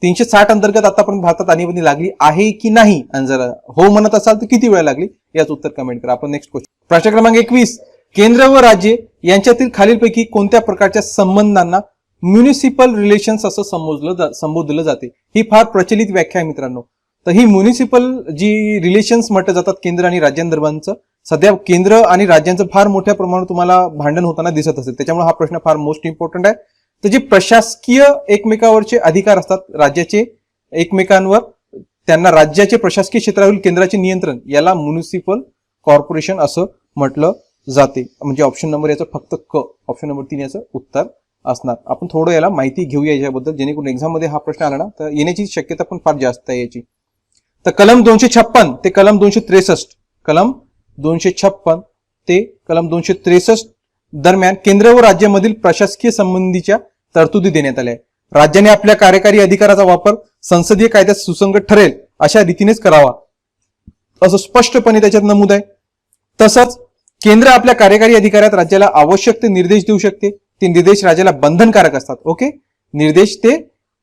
360 अंतर्गत आतापर्यंत भारतात आणीबाणी लागली आहे की नाही. आणि जर हो म्हणत असाल तर किती वेळा लागली याचं उत्तर कमेंट करा. आपण नेक्स्ट क्वेश्चन. प्रश्न क्रमांक 21, केंद्र व राज्ये यांच्यातील खालीलपैकी कोणत्या प्रकारच्या संबंधांना म्युनिसिपल रिलेशन्स असं संबोधलं जाते? ही फार प्रचलित व्याख्या आहे मित्रांनो. तर ही म्युनिसिपल जी रिलेशन्स म्हटलं जातात केंद्र आणि राज्यांदरम्यानचं, सध्या केंद्र आणि राज्यांचं फार मोठ्या प्रमाणात तुम्हाला भांडण होताना दिसत असेल, त्याच्यामुळे हा प्रश्न फार मोस्ट इम्पॉर्टंट आहे. तर जे प्रशासकीय एकमेकावरचे अधिकार असतात राज्याचे एकमेकांवर, त्यांना राज्याचे प्रशासकीय क्षेत्रावरील केंद्राचे नियंत्रण, याला म्युनिसिपल कॉर्पोरेशन असं म्हटलं जाते. म्हणजे ऑप्शन नंबर याचं फक्त क, ऑप्शन नंबर 3 याचं उत्तर असणार. आपण थोडं याला माहिती घेऊया याच्याबद्दल, जेणेकरून एक्झाम मध्ये हा प्रश्न आला ना तर येण्याची शक्यता पण फार जास्त आहे याची. तर कलम 256 ते कलम 263, कलम 256 ते कलम 263 दरम्यान केंद्र व राज्यामधील प्रशासकीय संबंधीच्या तरतुदी देण्यात आल्या. राज्याने आपल्या कार्यकारी अधिकाराचा वापर संसदीय कायद्यात सुसंगत ठरेल अशा रीतीनेच करावा असं स्पष्टपणे त्याच्यात नमूद आहे. तसंच केंद्र आपल्या कार्यकारी अधिकारात राज्याला आवश्यक ते निर्देश देऊ शकते. ते निर्देश राज्याला बंधनकारक असतात. ओके, निर्देश ते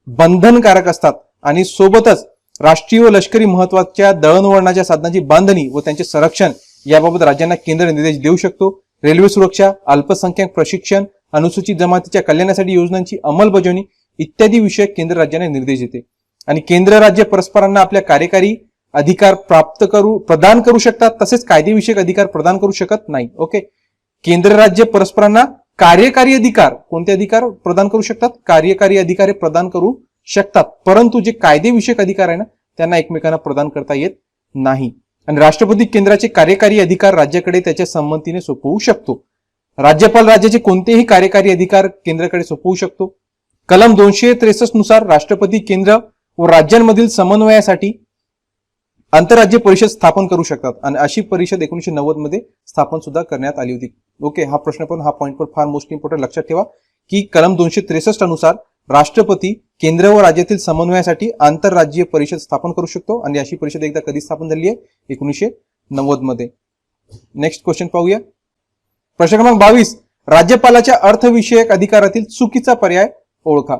बंधनकारक असतात. आणि सोबतच राष्ट्रीय व लष्करी महत्वाच्या दळणवळणाच्या साधनांची बांधणी व त्यांचे संरक्षण याबाबत राज्यांना केंद्र निर्देश देऊ शकतो. रेल्वे सुरक्षा, अल्पसंख्याक प्रशिक्षण, अनुसूचित जमातीच्या कल्याणासाठी योजनांची अंमलबजावणी इत्यादी विषय केंद्र राज्यांना निर्देश देते. आणि केंद्र राज्य परस्परांना आपल्या कार्यकारी अधिकार प्रदान करू शकतात, तसेच कायदेविषयक अधिकार प्रदान करू शकत नाही. ओके, केंद्र राज्य परस्परांना कार्यकारी अधिकार, कोणते अधिकार प्रदान करू शकतात? कार्यकारी अधिकार प्रदान करू शकतात, परंतु जे कायदेविषयक अधिकार आहे ना त्यांना एकमेकांना प्रदान करता येत नाही. आणि राष्ट्रपती केंद्राचे कार्यकारी अधिकार राज्याकडे त्याच्या संमतीने सोपवू शकतो. राज्यपाल राज्याचे कोणतेही कार्यकारी अधिकार केंद्राकडे सोपवू शकतो. कलम 263 नुसार राष्ट्रपती केंद्र व राज्यांमधील समन्वयासाठी आंतरराज्य परिषद स्थापन करू शकतात. आणि अशी परिषद 1990 मध्ये स्थापन सुद्धा करण्यात आली होती. ओके, हा प्रश्न पण, हा पॉईंट पण फार मोस्ट इम्पॉर्टंट लक्षात ठेवा की कलम 263 अनुसार राष्ट्रपती केंद्र व राज्यातील समन्वयासाठी आंतरराज्यीय परिषद स्थापन करू शकतो. आणि अशी परिषद एकदा कधी स्थापन झाली आहे? 1990 मध्ये. नेक्स्ट क्वेश्चन पाहूया. प्रश्न क्रमांक 22, राज्यपालाच्या अर्थविषयक अधिकारातील चुकीचा पर्याय ओळखा.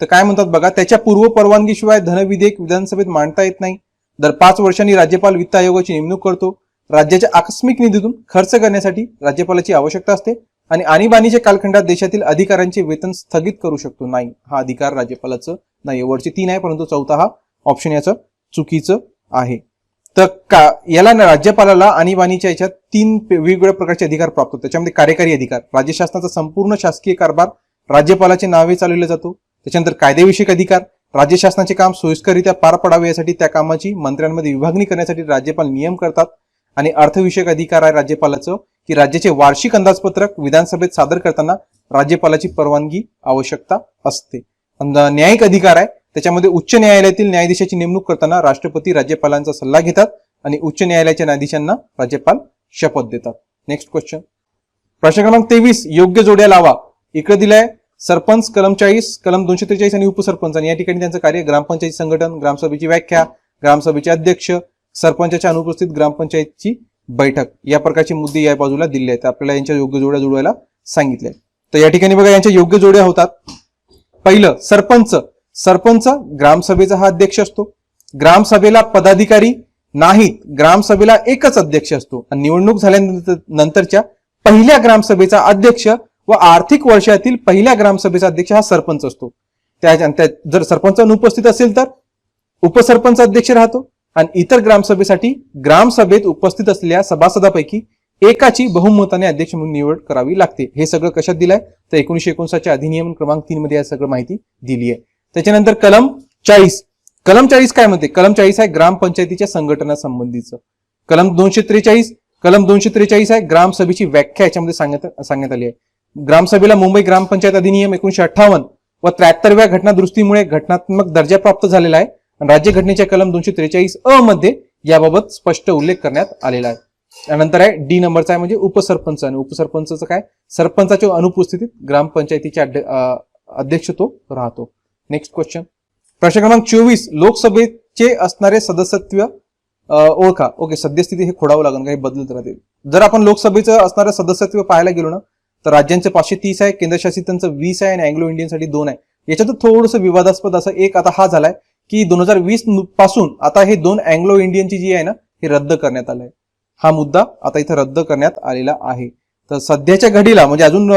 तर काय म्हणतात बघा, त्याच्या पूर्व परवानगीशिवाय धनविधेयक विधानसभेत मांडता येत नाही. दर 5 वर्षांनी राज्यपाल वित्त आयोगाची नेमणूक करतो. राज्याच्या आकस्मिक निधीतून खर्च करण्यासाठी राज्यपालाची आवश्यकता असते. आणि आणीबाणीच्या कालखंडात देशातील अधिकाऱ्यांचे वेतन स्थगित करू शकतो. नाही, हा अधिकार राज्यपालाचं नाही. वरचे 3 आहे, परंतु चौथा हा ऑप्शन याचं चुकीचं आहे. तर याला राज्यपालाला आणीबाणीच्या याच्यात 3 वेगवेगळ्या प्रकारचे अधिकार प्राप्त होतात. त्याच्यामध्ये कार्यकारी अधिकार, राज्य शासनाचा संपूर्ण शासकीय कारभार राज्यपालाचे नावे चालवले जातो. त्याच्यानंतर कायदेविषयक अधिकार, राज्य शासनाचे काम सोयीस्कररित्या पार पडावे यासाठी त्या कामाची मंत्र्यांमध्ये विभागणी करण्यासाठी राज्यपाल नियम करतात. आणि अर्थविषयक अधिकार आहे राज्यपालाचं की राज्याचे वार्षिक अंदाजपत्रक विधानसभेत सादर करताना राज्यपालाची परवानगी आवश्यकता असते. न्यायिक अधिकार आहे, त्याच्यामध्ये उच्च न्यायालयातील न्यायाधीशाची नेमणूक करताना राष्ट्रपती राज्यपालांचा सल्ला घेतात आणि उच्च न्यायालयाच्या न्यायाधीशांना राज्यपाल शपथ देतात. नेक्स्ट क्वेश्चन, प्रश्न क्रमांक 23, योग्य जोड्या लावा. इकडे दिलाय सरपंच कलम 40, कलम 243 आणि उपसरपंच. आणि या ठिकाणी त्यांचं कार्य ग्रामपंचायत संघटन, ग्रामसभेची व्याख्या, ग्रामसभेचे अध्यक्ष, सरपंचाच्या अनुपस्थित ग्रामपंचायतची बैठक, या प्रकारचे मुद्दे या बाजूला दिले आहेत. आपल्याला यांच्या योग्य जोड्या जुळवायला सांगितले. तर या ठिकाणी बघा यांच्या योग्य जोड्या होतात. पहिलं सरपंच. सरपंच ग्रामसभेचा हा अध्यक्ष असतो. ग्रामसभेला पदाधिकारी नाहीत, ग्रामसभेला एकच अध्यक्ष असतो. आणि निवडणूक झाल्यानंतरच्या पहिल्या ग्रामसभेचा अध्यक्ष व आर्थिक वर्षातील पहिल्या ग्रामसभेचा अध्यक्ष हा सरपंच असतो. जर सरपंच अनुपस्थित असेल तर उपसरपंच अध्यक्ष राहतो. आणि इतर ग्रामसभेसाठी ग्रामसभेत उपस्थित असलेल्या सभासदापैकी एकाची बहुमताने अध्यक्ष म्हणून निवड करावी लागते. हे सगळं कशात दिलंय तर 1959 च्या अधिनियम क्रमांक 3 मध्ये या सगळं माहिती दिली आहे. त्याच्यानंतर कलम 40. कलम 40 काय म्हणते? कलम 40 आहे ग्रामपंचायतीच्या संघटना संबंधीचं. कलम 243 आहे ग्रामसभेची व्याख्या याच्यामध्ये सांगण्यात आली आहे. ग्रामसभेला मुंबई ग्रामपंचायत अधिनियम 1958 व 73व्या घटना दुरुस्तीमुळे घटनात्मक दर्जा प्राप्त झालेला आहे. राज्यघटनेच्या कलम 243 अ मध्ये याबाबत स्पष्ट उल्लेख करण्यात आलेला आहे. त्यानंतर आहे डी नंबरचा आहे म्हणजे उपसरपंच. आणि उपसरपंचचं काय? सरपंचाच्या अनुपस्थितीत ग्रामपंचायतीचे अध्यक्ष तो राहतो. नेक्स्ट क्वेश्चन, प्रश्न क्रमांक 24, लोकसभेचे असणारे सदस्यत्व ओळखा. ओके, सद्यस्थिती हे खोडावं लागेल, काही बदलत राहते. जर आपण लोकसभेचं असणारं सदस्यत्व पाहायला गेलो ना तर राज्यांचं 530 आहे, केंद्रशासितांचं 20 आहे आणि अँग्लो इंडियनसाठी 2 आहे. याच्यात थोडंसं विवादास्पद असं एक आता हा झालाय की 2020 पासून आता हे 2 अँग्लो इंडियनची जी आहे ना हे रद्द करण्यात आलंय. हा मुद्दा आता इथं रद्द करण्यात आलेला आहे. तर सध्याच्या घडीला म्हणजे अजून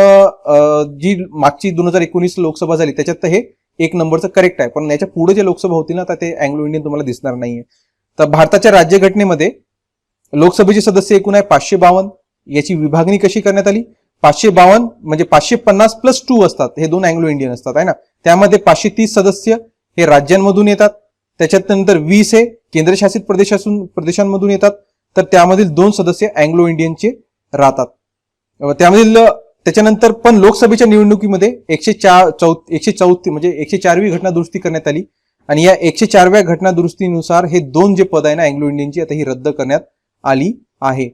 जी मागची 2019 लोकसभा झाली त्याच्यात तर हे 1 नंबरचं करेक्ट आहे, पण याच्या पुढे जे लोकसभा होती ना तर ते अँग्लो इंडियन तुम्हाला दिसणार नाहीये. तर भारताच्या राज्यघटनेमध्ये लोकसभेचे सदस्य एकूण आहे 552. याची विभागणी कशी करण्यात आली? 552 म्हणजे 550 प्लस 2 असतात, हे 2 अँग्लो इंडियन असतात आहे ना. त्यामध्ये 530 सदस्य हे राज्यांमधून येतात, त्याच्यात नंतर 20 हे केंद्रशासित प्रदेशांमधून येतात, तर त्यामधील 2 सदस्य अँग्लो इंडियनचे राहतात. त्यामधील त्याच्यानंतर पण लोकसभेच्या निवडणुकीमध्ये 134 म्हणजे 104वी घटना दुरुस्ती करण्यात आली आणि या 104व्या घटना दुरुस्तीनुसार हे 2 जे पद आहे ना अँग्लो इंडियनची आता ही रद्द करण्यात आली आहे.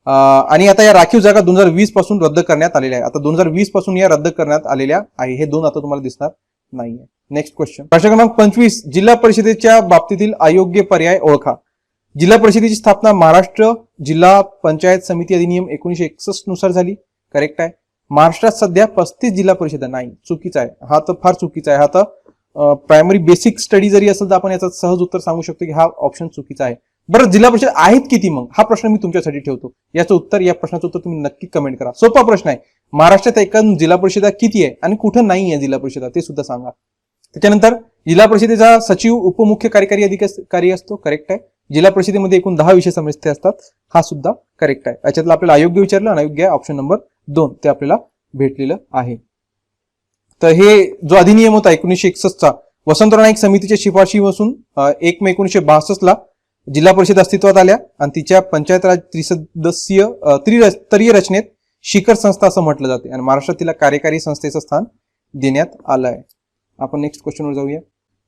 आणि आता या राखीव जागा 2020 पासून रद्द करण्यात आलेल्या आहे. आता 2020 पासून या रद्द करण्यात आलेल्या आहे. हे 2 आता तुम्हाला दिसणार नाहीये. नेक्स्ट क्वेश्चन, प्रश्न क्रमांक 25, जिल्हा परिषदेच्या बाबतीतील अयोग्य पर्याय ओळखा. जिल्हा परिषदेची स्थापना महाराष्ट्र जिल्हा पंचायत समिती अधिनियम 1961 नुसार झाली, करेक्ट आहे. महाराष्ट्रात सध्या 35 जिल्हा परिषद नाही, चुकीचा आहे. हा तर फार चुकीचा आहे. हा तर प्रायमरी बेसिक स्टडी जरी असेल तर आपण याचं सहज उत्तर सांगू शकतो की हा ऑप्शन चुकीचा आहे. बरं, जिल्हा परिषद आहेत किती मग? हा प्रश्न मी तुमच्यासाठी ठेवतो. याचं उत्तर, या प्रश्नाचं उत्तर तुम्ही नक्की कमेंट करा. सोपा प्रश्न आहे. महाराष्ट्रात एकूण जिल्हा परिषदा किती आहे आणि कुठं नाही आहे जिल्हा परिषदा ते सुद्धा सांगा. त्याच्यानंतर जिल्हा परिषदेचा सचिव उपमुख्य कार्यकारी अधिकारी असतो, करेक्ट आहे. जिल्हा परिषदेमध्ये एकूण 10 विषय समिती असतात, हा सुद्धा करेक्ट आहे. याच्यातलं आपल्याला अयोग्य विचारलं, अनयोग्य आहे ऑप्शन नंबर 2 ते आपल्याला भेटलेलं आहे. तर हे जो अधिनियम होता 1961 चा वसंतराव नाईक समितीच्या शिफारशीपासून 1 मे 1962 ला जिल्हा परिषद अस्तित्वात आल्या आणि तिच्या पंचायत राज त्रिस्तरीय रचनेत शिखर संस्था असं म्हटलं जाते आणि महाराष्ट्रात तिला कार्यकारी संस्थेचं स्थान देण्यात आलं आहे. आपण नेक्स्ट क्वेश्चनवर जाऊया.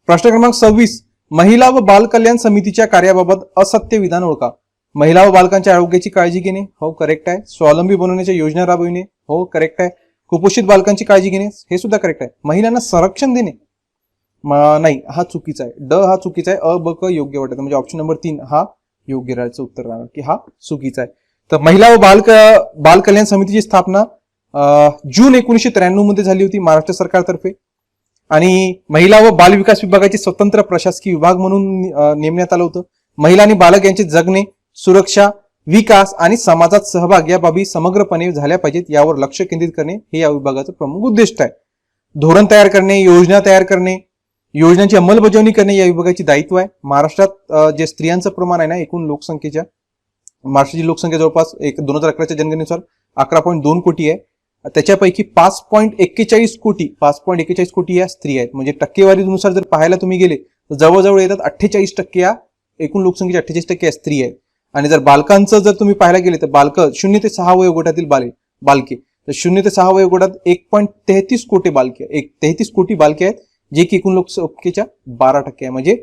प्रश्न क्रमांक 26, महिला व बाल कल्याण समितीच्या कार्याबाबत असत्य विधान ओळखा. महिला व बालकांच्या आरोग्याची काळजी घेणे, हो करेक्ट आहे. स्वावलंबी बनवण्याच्या योजना राबविणे, हो करेक्ट आहे. कुपोषित बालकांची काळजी घेणे, हे सुद्धा करेक्ट आहे. महिलांना संरक्षण देणे, नाही, हा चुकीचा आहे. ड हा चुकीचा आहे. अ ब क योग्य वाटत, म्हणजे ऑप्शन नंबर 3 हा योग्य राहायचं उत्तर राहणार की हा चुकीचा आहे. तर महिला व बाल कल्याण समितीची स्थापना जून 1993 मध्ये झाली होती महाराष्ट्र सरकारतर्फे आणि महिला व बाल विकास विभागाचे स्वतंत्र प्रशासकीय विभाग म्हणून नेमण्यात आलं होतं. महिला आणि बालक यांचे जगणे, सुरक्षा, विकास आणि समाजात सहभाग या बाबी समग्रपणे झाल्या पाहिजेत यावर लक्ष केंद्रित करणे हे या विभागाचं प्रमुख उद्दिष्ट आहे. धोरण तयार करणे, योजना तयार करणे, योजनांची अंमलबजावणी करणे या विभागाची दायित्व आहे. महाराष्ट्रात जे स्त्रियांचं प्रमाण आहे ना एकूण लोकसंख्येच्या, महाराष्ट्राची लोकसंख्या जवळपास 2011च्या जनगणनेनुसार 11.2 कोटी आहे. त्याच्यापैकी 5.41 कोटी या स्त्री आहेत. म्हणजे टक्केवारीनुसार जर पाहायला तुम्ही गेले तर जवळजवळ येतात 48% या एकूण लोकसंख्येच्या 48% या स्त्री आहेत. आणि जर बालकांचं जर तुम्ही पाहायला गेले तर बालकं 0 ते 6 वयोगटातील बालके, तर 0 ते 6 वयोगटात 1.33 कोटी बालके, 33 कोटी बालके आहेत, जे की एकूण लोकसंख्येच्या 12% आहे. म्हणजे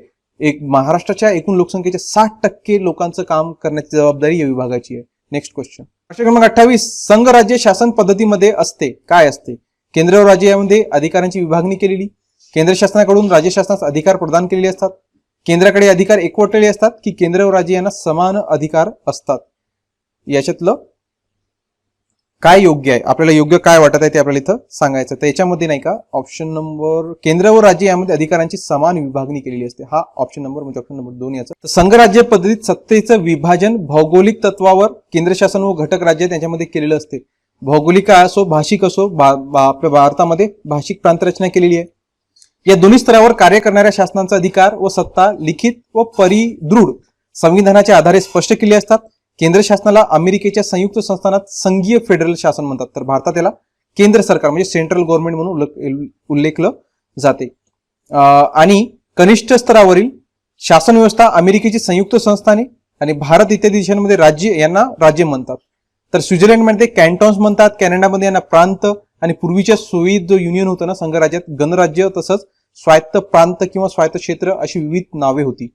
महाराष्ट्राच्या एकूण लोकसंख्येच्या 60% लोकांचं काम करण्याची जबाबदारी या विभागाची आहे. नेक्स्ट क्वेश्चन, प्रश्न क्रमांक 28, संघ राज्य शासन पद्धतीमध्ये असते, काय असते? केंद्र व राज्य यामध्ये अधिकारांची विभागणी केलेली, केंद्र शासनाकडून राज्य शासनास अधिकार प्रदान केलेले असतात, केंद्राकडे अधिकार एकवटलेले असतात की केंद्र व राज्य यांना समान अधिकार असतात. याच्यातलं काय योग्य आहे, आपल्याला योग्य काय वाटत आहे ते आपल्याला इथं सांगायचं. तर याच्यामध्ये नाही का ऑप्शन नंबर, केंद्र व राज्य यामध्ये अधिकारांची समान विभागणी केलेली असते, हा ऑप्शन नंबर म्हणजे ऑप्शन नंबर 2 याचा. तर संघ राज्य पद्धतीत सत्तेचं विभाजन भौगोलिक तत्वावर केंद्र शासन व घटक राज्य त्यांच्यामध्ये केलेलं असते. भौगोलिक असो, भाषिक असो, आपल्या भारतामध्ये भाषिक प्रांतरचना केलेली आहे. या दोन्ही स्तरावर कार्य करणाऱ्या शासनांचा अधिकार व सत्ता लिखित व परिदृढ संविधानाच्या आधारे स्पष्ट केले असतात. केंद्र शासनाला अमेरिकेच्या संयुक्त संस्थानात संघीय फेडरल शासन म्हणतात, तर भारतात याला केंद्र सरकार म्हणजे सेंट्रल गव्हर्नमेंट म्हणून उल्लेखलं जाते. आणि कनिष्ठ स्तरावरील शासन व्यवस्था अमेरिकेची संयुक्त संस्थाने आणि भारत इत्यादी देशांमध्ये राज्य यांना राज्य म्हणतात. तर स्वित्झर्लंडमध्ये कॅन्टॉन्स म्हणतात, कॅनडामध्ये यांना प्रांत आणि पूर्वीच्या सोव्हिएत जो युनियन होतं ना संघ राज्यात गणराज्य तसंच स्वायत्त प्रांत किंवा स्वायत्त क्षेत्र अशी विविध नावे होती.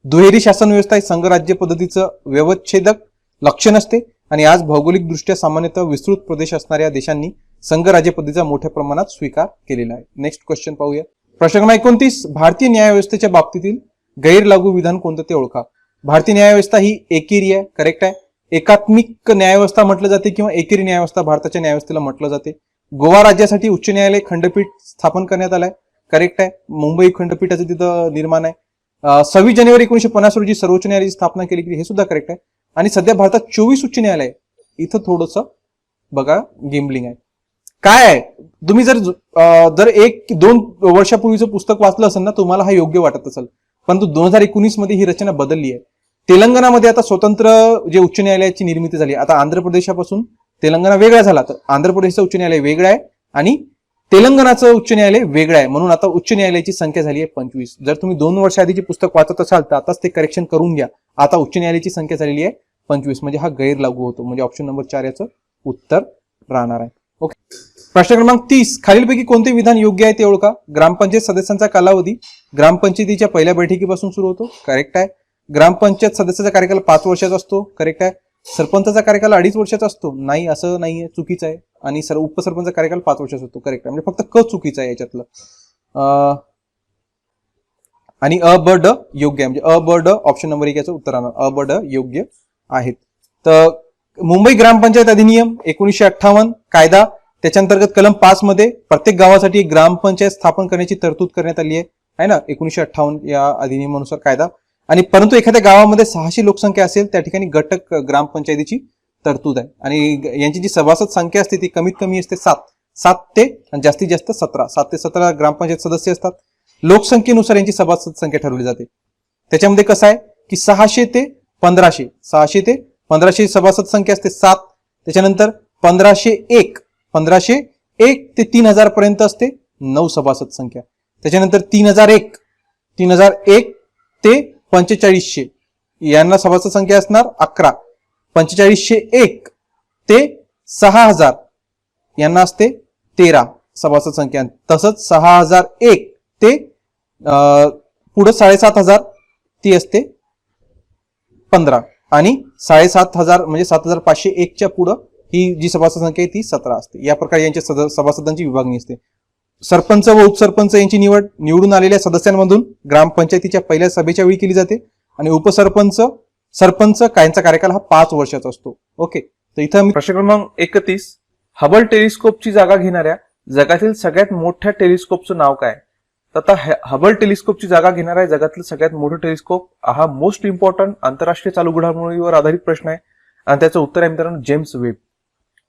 दुहेरी शासन व्यवस्था ही संघ राज्य पद्धतीचं व्यवच्छेदक लक्षण असते आणि आज भौगोलिक दृष्ट्या सामान्यतः विस्तृत प्रदेश असणाऱ्या देशांनी संघ राज्य पद्धतीचा मोठ्या प्रमाणात स्वीकार केलेला आहे. नेक्स्ट क्वेश्चन पाहूया. प्रश्न क्रमांक 29, भारतीय न्यायव्यवस्थेच्या बाबतीतील गैरलागू विधान कोणतं ते ओळखा. भारतीय न्यायव्यवस्था ही एकेरी आहे, करेक्ट आहे. एकात्मिक न्यायव्यवस्था म्हटलं जाते किंवा एकेरी न्यायव्यवस्था भारताच्या न्यायव्यवस्थेला म्हटलं जाते. गोवा राज्यासाठी उच्च न्यायालय खंडपीठ स्थापन करण्यात आलंय, करेक्ट आहे. मुंबई खंडपीठाचं तिथं निर्माण आहे. 26 जानेवारी 1950 रोजी सर्वोच्च न्यायालयाची स्थापना केली, हे सुद्धा करेक्ट आहे. आणि सध्या भारतात 24 उच्च न्यायालय, इथं थोडंसं बघा गिम्बलिंग आहे. काय आहे, तुम्ही जर 1-2 वर्षापूर्वीचं पुस्तक वाचलं असेल ना, तुम्हाला हा योग्य वाटत असेल. परंतु 2019 मध्ये ही रचना बदलली आहे. तेलंगणामध्ये आता स्वतंत्र जे उच्च न्यायालयाची निर्मिती झाली. आता आंध्र प्रदेशापासून तेलंगणा वेगळा झाला, तर आंध्र प्रदेशचं उच्च न्यायालय वेगळं आहे आणि तेलंगणाचं उच्च न्यायालय वेगळं आहे. म्हणून आता उच्च न्यायालयाची संख्या झाली आहे 25. जर तुम्ही 2 वर्ष आधीचे पुस्तक वाचत असाल तर आताच ते करेक्शन करून घ्या. आता उच्च न्यायालयाची संख्या झालेली आहे 25, म्हणजे हा गैर लागू होतो. म्हणजे ऑप्शन नंबर 4 याचं उत्तर राहणार आहे. ओके. प्रश्न क्रमांक 30, खालीलपैकी कोणते विधान योग्य आहे ते ओळखा. ग्रामपंचायत सदस्यांचा कालावधी ग्रामपंचायतीच्या पहिल्या बैठकीपासून सुरू होतो. करेक्ट आहे. ग्रामपंचायत सदस्याचा कार्यकाल 5 वर्षाचा असतो. करेक्ट आहे. सरपंचाचा कार्यकाल 2.5 वर्षाचा असतो. नाही, असं नाहीये, चुकीचं आहे. आणि उपसरपंच कार्यकाल 5 वर्षाचा होतो. करेक्ट आहे. म्हणजे फक्त क चुकीचं आहे याच्यातलं. आणि अ ब ड योग्य आहे. म्हणजे अ ब ड ऑप्शन नंबर 1 याचं उत्तर राहणार. अ ब ड योग्य आहेत. तर मुंबई ग्रामपंचायत अधिनियम 1958 कायदा, त्याच्या अंतर्गत कलम 5 मध्ये प्रत्येक गावासाठी एक ग्रामपंचायत स्थापन करण्याची तरतूद करण्यात आली आहे ना, 1958 या अधिनियमानुसार कायदा. आणि परंतु एखाद्या गावामध्ये 600 लोकसंख्या असेल त्या ठिकाणी गट ग्रामपंचायतीची तरतूद आहे. आणि यांची जी सभासद संख्या असते ती कमीत कमी असते 7 ते आणि जास्तीत जास्त 17. 7 ते 17 ग्रामपंचायत सदस्य असतात. लोकसंख्येनुसार यांची सभासद संख्या ठरवली जाते. त्याच्यामध्ये कसं आहे की 600 ते 1500 सभासद संख्या असते 7. त्याच्यानंतर 1501 ते 3000 पर्यंत असते 9 सभासद संख्या. त्याच्यानंतर 3001 ते 4500 यांना सभासद संख्या असणार 11. 4501 ते 6000 यांना असते 13 सभासद संख्या. तसंच 6001 ते पुढे 7500 ती असते 15. आणि 7500 म्हणजे 7501 च्या पुढं ही जी सभासद संख्या आहे ती 17 असते. या प्रकारे यांच्या सभासदांची विभागणी असते. सरपंच व उपसरपंच यांची निवड निवडून आलेल्या सदस्यांमधून ग्रामपंचायतीच्या पहिल्या सभेच्या वेळी केली जाते. आणि सरपंच यांचा कार्यकाल हा 5 वर्षाचा असतो. ओके. तर इथं प्रश्न क्रमांक 31, हबल टेलिस्कोपची जागा घेणाऱ्या जगातील सगळ्यात मोठ्या टेलिस्कोपचं नाव काय? तर आता हबल टेलिस्कोपची जागा घेणारा जगातील सगळ्यात मोठं टेलिस्कोप हा मोस्ट इम्पॉर्टंट आंतरराष्ट्रीय चालू घडामोडीवर आधारित प्रश्न आहे. आणि त्याचं उत्तर आहे मित्रांनो जेम्स वेब.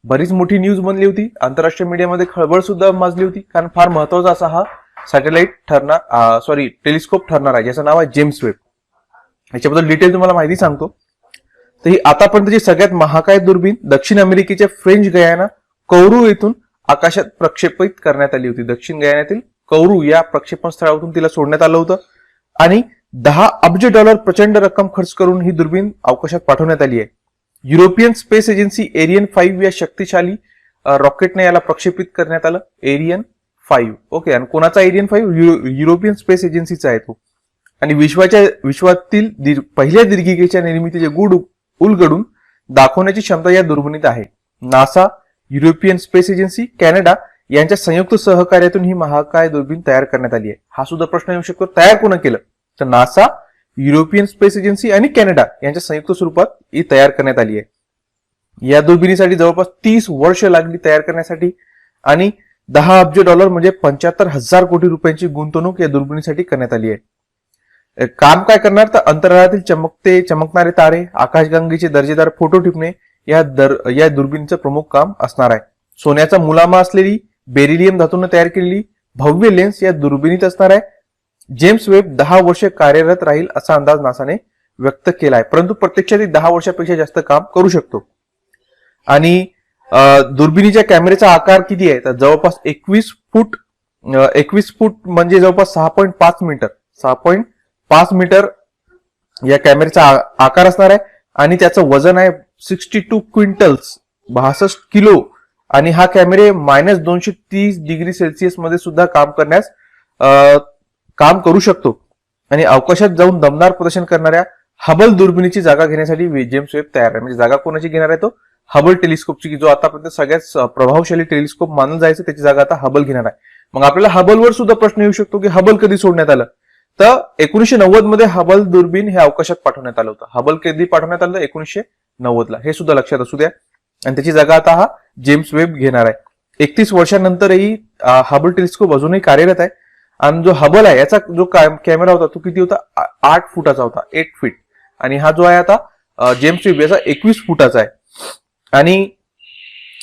बरीच मोठी न्यूज बनली होती, आंतरराष्ट्रीय मीडियामध्ये खळबळ सुद्धा माजली होती, कारण फार महत्वाचा असा हा टेलिस्कोप ठरणार आहे, ज्याचं नाव आहे जेम्स वेब. याच्याबद्दल डिटेल तुम्हाला माहिती सांगतो. तर ही आतापर्यंतची सगळ्यात महाकाय दुर्बीण दक्षिण अमेरिकेच्या फ्रेंच गयाना कौरू येथून आकाशात प्रक्षेपित करण्यात आली होती. दक्षिण गयानातील कौरू या प्रक्षेपण स्थळावरून तिला सोडण्यात आलं होतं. आणि $10 अब्ज प्रचंड रक्कम खर्च करून ही दुर्बीण अवकाशात पाठवण्यात आली आहे. युरोपियन स्पेस एजन्सी एरियन 5 या शक्तिशाली रॉकेटने याला प्रक्षेपित करण्यात आलं. एरियन 5. ओके. आणि कोणाचा एरियन 5? युरोपियन स्पेस एजन्सीचा आहे तो. आणि विश्वातील पहिल्या दीर्घिकेच्या निर्मितीचे गुड उलगडून दाखवण्याची क्षमता या दुर्बिणीत आहे. NASA, European space agency, Canada यांच्या संयुक्त सहकार्यातून ही महाकाय दुर्बीण तयार करण्यात आली आहे. हा सुद्धा प्रश्न येऊ शकतो, तयार कोण केलं? तर नासा, युरोपियन स्पेस एजन्सी आणि कॅनडा यांच्या संयुक्त स्वरूपात ही तयार करण्यात आली आहे. या दुर्बिणीसाठी जवळपास 30 वर्ष लागली तयार करण्यासाठी. आणि $10 अब्ज म्हणजे 75,000 कोटी रुपयांची गुंतवणूक या दुर्बिणीसाठी करण्यात आली आहे. काम काय करणार? तर अंतराळातील चमकणारे तारे, आकाशगंगेचे दर्जेदार फोटो टिपणे या दुर्बिणीचं प्रमुख काम असणार आहे. सोन्याचा मुलामा असलेली बेरिलियम धातूने तयार केलेली भव्य लेन्स या दुर्बिणीत असणार आहे. जेम्स वेब 10 वर्ष कार्यरत राहील असा अंदाज नासाने व्यक्त केला आहे, परंतु प्रत्यक्षात 10 वर्षापेक्षा जास्त काम करू शकतो. आणि दुर्बिणीच्या कॅमेऱ्याचा आकार किती आहे? तर जवळपास 21 फूट म्हणजे जवळपास 6.5 मीटर. 6.5 मीटर या कॅमेऱ्याचा आकार असणार आहे. आणि त्याचं वजन आहे 62 क्विंटल्स, 62 किलो. आणि हा कॅमेरे -230°C मध्ये सुद्धा काम करू शकतो. आणि अवकाशात जाऊन दमदार प्रदर्शन करणाऱ्या हबल दुर्बिणीची जागा घेण्यासाठी जेम्स वेब तयार आहे. म्हणजे जागा कोणाची घेणार आहे? तो हबल टेलिस्कोपची, जो आतापर्यंत सगळ्यात प्रभावशाली टेलिस्कोप मानलं जायचं, त्याची जागा आता हबल घेणार आहे. मग आपल्याला हबलवर सुद्धा प्रश्न येऊ शकतो की हबल कधी सोडण्यात आलं? तर 1990 मध्ये हबल दुर्बीण हे अवकाशात पाठवण्यात आलं होतं. हबल कधी पाठवण्यात आलं? 1990 ला. हे सुद्धा लक्षात असू द्या. आणि त्याची जागा आता हा जेम्स वेब घेणार आहे. 31 वर्षांनंतरही हबल टेलिस्कोप अजूनही कार्यरत आहे. आणि जो हबल आहे याचा जो कॅमेरा होता तो किती होता? 8 फुटाचा होता, 8 फीट. आणि हा जो आहे आता जेम्स वेब याचा 21 फुटाचा आहे. आणि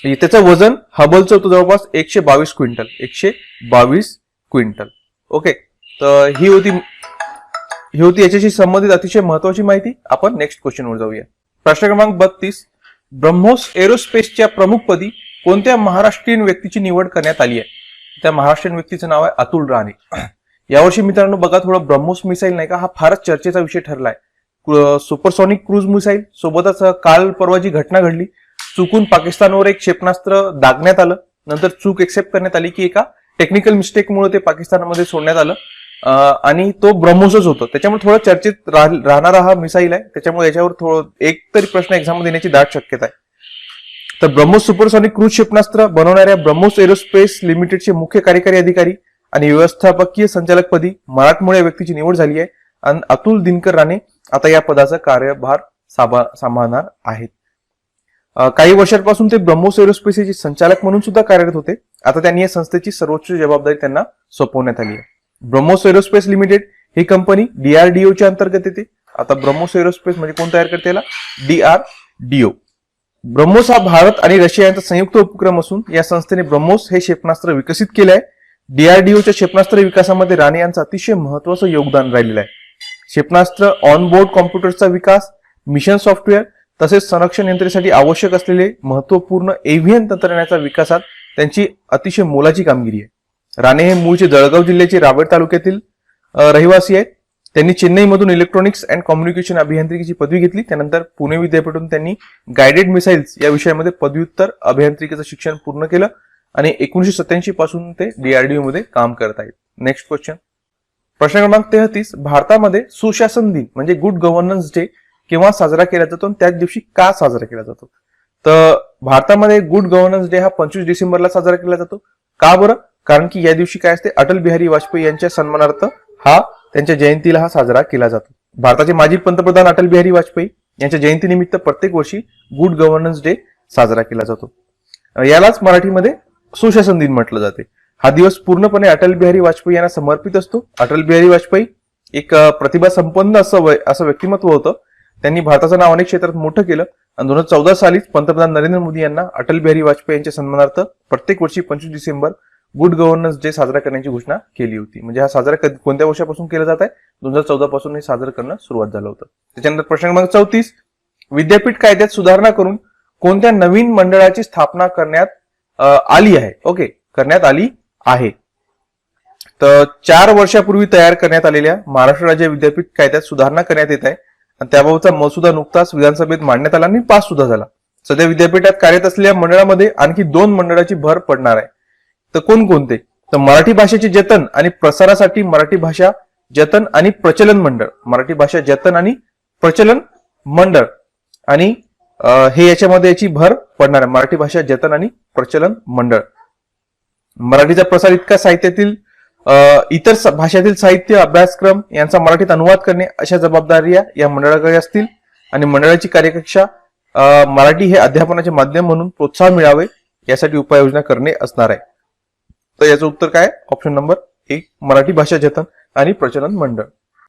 म्हणजे त्याचं वजन हबलचं होतं जवळपास 122 क्विंटल. 122 क्विंटल. ओके, तर ही होती याच्याशी संबंधित अतिशय महत्वाची माहिती. आपण नेक्स्ट क्वेश्चनवर जाऊया. प्रश्न क्रमांक 32. ब्रह्मोस एरोस्पेसच्या प्रमुखपदी कोणत्या महाराष्ट्रीयन व्यक्तीची निवड करण्यात आली आहे? त्या महाराष्ट्रीयन व्यक्तीचं नाव आहे अतुल राणे. यावर्षी मित्रांनो बघा, थोडं ब्रह्मोस मिसाईल नाही का, हा फारच चर्चेचा विषय ठरलाय. सुपरसॉनिक क्रूज मिसाईल सोबतच काल परवा जी घटना घडली, चुकून पाकिस्तानवर एक क्षेपणास्त्र दागण्यात आलं, नंतर चूक एक्सेप्ट करण्यात आली की एका टेक्निकल मिस्टेकमुळे ते पाकिस्तानमध्ये सोडण्यात आलं आणि तो ब्रह्मोसच होतं. त्याच्यामुळे थोडं चर्चेत राहणारा हा मिसाईल आहे. त्याच्यामुळे याच्यावर थोडं एक तरी प्रश्न एक्झाम मध्ये येण्याची दाट शक्यता आहे. तर ब्रह्मोस सुपरसॉनिक क्रूज क्षेपणास्त्र बनवणाऱ्या ब्रह्मोस एरोस्पेस लिमिटेडचे मुख्य कार्यकारी अधिकारी आणि व्यवस्थापकीय संचालकपदी मराठमोळ्या व्यक्तीची निवड झाली आहे आणि अतुल दिनकर राणे आता या पदाचा कार्यभार सांभाळणार आहेत. काही वर्षांपासून ते ब्रह्मोस एरोस्पेसचे संचालक म्हणून सुद्धा कार्यरत होते. आता त्यांनी या संस्थेची सर्वोच्च जबाबदारी त्यांना सोपवण्यात आली आहे. ब्रह्मोस एरोस्पेस लिमिटेड ही कंपनी DRDOच्या अंतर्गत येते. आता ब्रह्मोस एरोस्पेस म्हणजे कोण तयार करते याला? DRDO. ब्रह्मोस हा भारत आणि रशिया यांचा संयुक्त उपक्रम असून या संस्थेने ब्रह्मोस हे क्षेपणास्त्र विकसित केले आहे. DRDOच्या क्षेपणास्त्र विकासामध्ये राणे यांचं अतिशय महत्वाचं योगदान राहिलेलं आहे. क्षेपणास्त्र ऑनबोर्ड कॉम्प्युटरचा विकास, मिशन सॉफ्टवेअर तसेच संरक्षण यंत्रणेसाठी आवश्यक असलेले महत्वपूर्ण एव्हियन तंत्रज्ञानाच्या विकासात त्यांची अतिशय मोलाची कामगिरी आहे. राणे हे मूळचे जळगाव जिल्ह्याचे रावेर तालुक्यातील रहिवासी आहेत. त्यांनी चेन्नईमधून इलेक्ट्रॉनिक्स अँड कम्युनिकेशन अभियांत्रिकीची पदवी घेतली. त्यानंतर पुणे विद्यापीठातून त्यांनी गायडेड मिसाइल्स या विषयामध्ये पदव्युत्तर अभियांत्रिकीचं शिक्षण पूर्ण केलं आणि 1987 पासून ते DRDO मध्ये काम करत आहेत. Next question. प्रश्न क्रमांक 33. भारतामध्ये सुशासन दिन म्हणजे गुड गव्हर्नन्स डे केव्हा साजरा केला जातो आणि त्याच दिवशी का साजरा केला जातो? तर भारतामध्ये गुड गव्हर्नन्स डे हा 25 डिसेंबरला साजरा केला जातो. का बरं? कारण की या दिवशी काय असते, अटल बिहारी वाजपेयी यांच्या सन्मानार्थ त्यांच्या जयंतीला हा साजरा केला जातो. भारताचे माजी पंतप्रधान अटल बिहारी वाजपेयी यांच्या जयंतीनिमित्त प्रत्येक वर्षी गुड गव्हर्नन्स डे साजरा केला जातो. यालाच मराठीमध्ये सुशासन दिन म्हटलं जाते. हा दिवस पूर्णपणे अटल बिहारी वाजपेयी यांना समर्पित असतो. अटल बिहारी वाजपेयी एक प्रतिभा संपन्न असं व्यक्तिमत्व होतं. त्यांनी भारताचं नाव अनेक क्षेत्रात मोठं केलं आणि 2014 सालीच पंतप्रधान नरेंद्र मोदी यांना अटल बिहारी वाजपेयी यांच्या सन्मानार्थ प्रत्येक वर्षी 25 डिसेंबर गुड गव्हर्नन्स डे साजरा करण्याची घोषणा केली होती. म्हणजे हा साजरा कोणत्या वर्षापासून केला जात आहे? 2014 पासून हे साजरा करणं सुरुवात झालं होतं. त्याच्यानंतर प्रश्न क्रमांक 34. विद्यापीठ कायद्यात सुधारणा करून कोणत्या नवीन मंडळाची स्थापना करण्यात आली आहे? ओके, करण्यात आली आहे. तर 4 वर्षापूर्वी तयार करण्यात आलेल्या महाराष्ट्र राज्य विद्यापीठ कायद्यात सुधारणा करण्यात येत आहे आणि त्याबाबतचा मसुदा नुकताच विधानसभेत मांडण्यात आला आणि पास सुद्धा झाला. सध्या विद्यापीठात कार्यरत असलेल्या मंडळामध्ये आणखी 2 मंडळाची भर पडणार आहे. तर कोणकोणते? तर मराठी भाषेचे जतन आणि प्रसारासाठी मराठी भाषा जतन आणि प्रचलन मंडळ, मराठी भाषा जतन आणि प्रचलन मंडळ आणि हे याच्यामध्ये याची भर पडणार आहे. मराठी भाषा जतन आणि प्रचलन मंडळ. मराठीचा प्रसार इतका साहित्यातील इतर भाषेतील साहित्य अभ्यासक्रम यांचा मराठीत अनुवाद करणे अशा जबाबदाऱ्या या मंडळाकडे असतील आणि मंडळाची कार्यकक्षा मराठी हे अध्यापनाचे माध्यम म्हणून प्रोत्साहन मिळावे यासाठी उपाययोजना करणे असणार आहे. तर याचं उत्तर काय? ऑप्शन नंबर 1 मराठी भाषा जतन आणि प्रचलन मंडळ.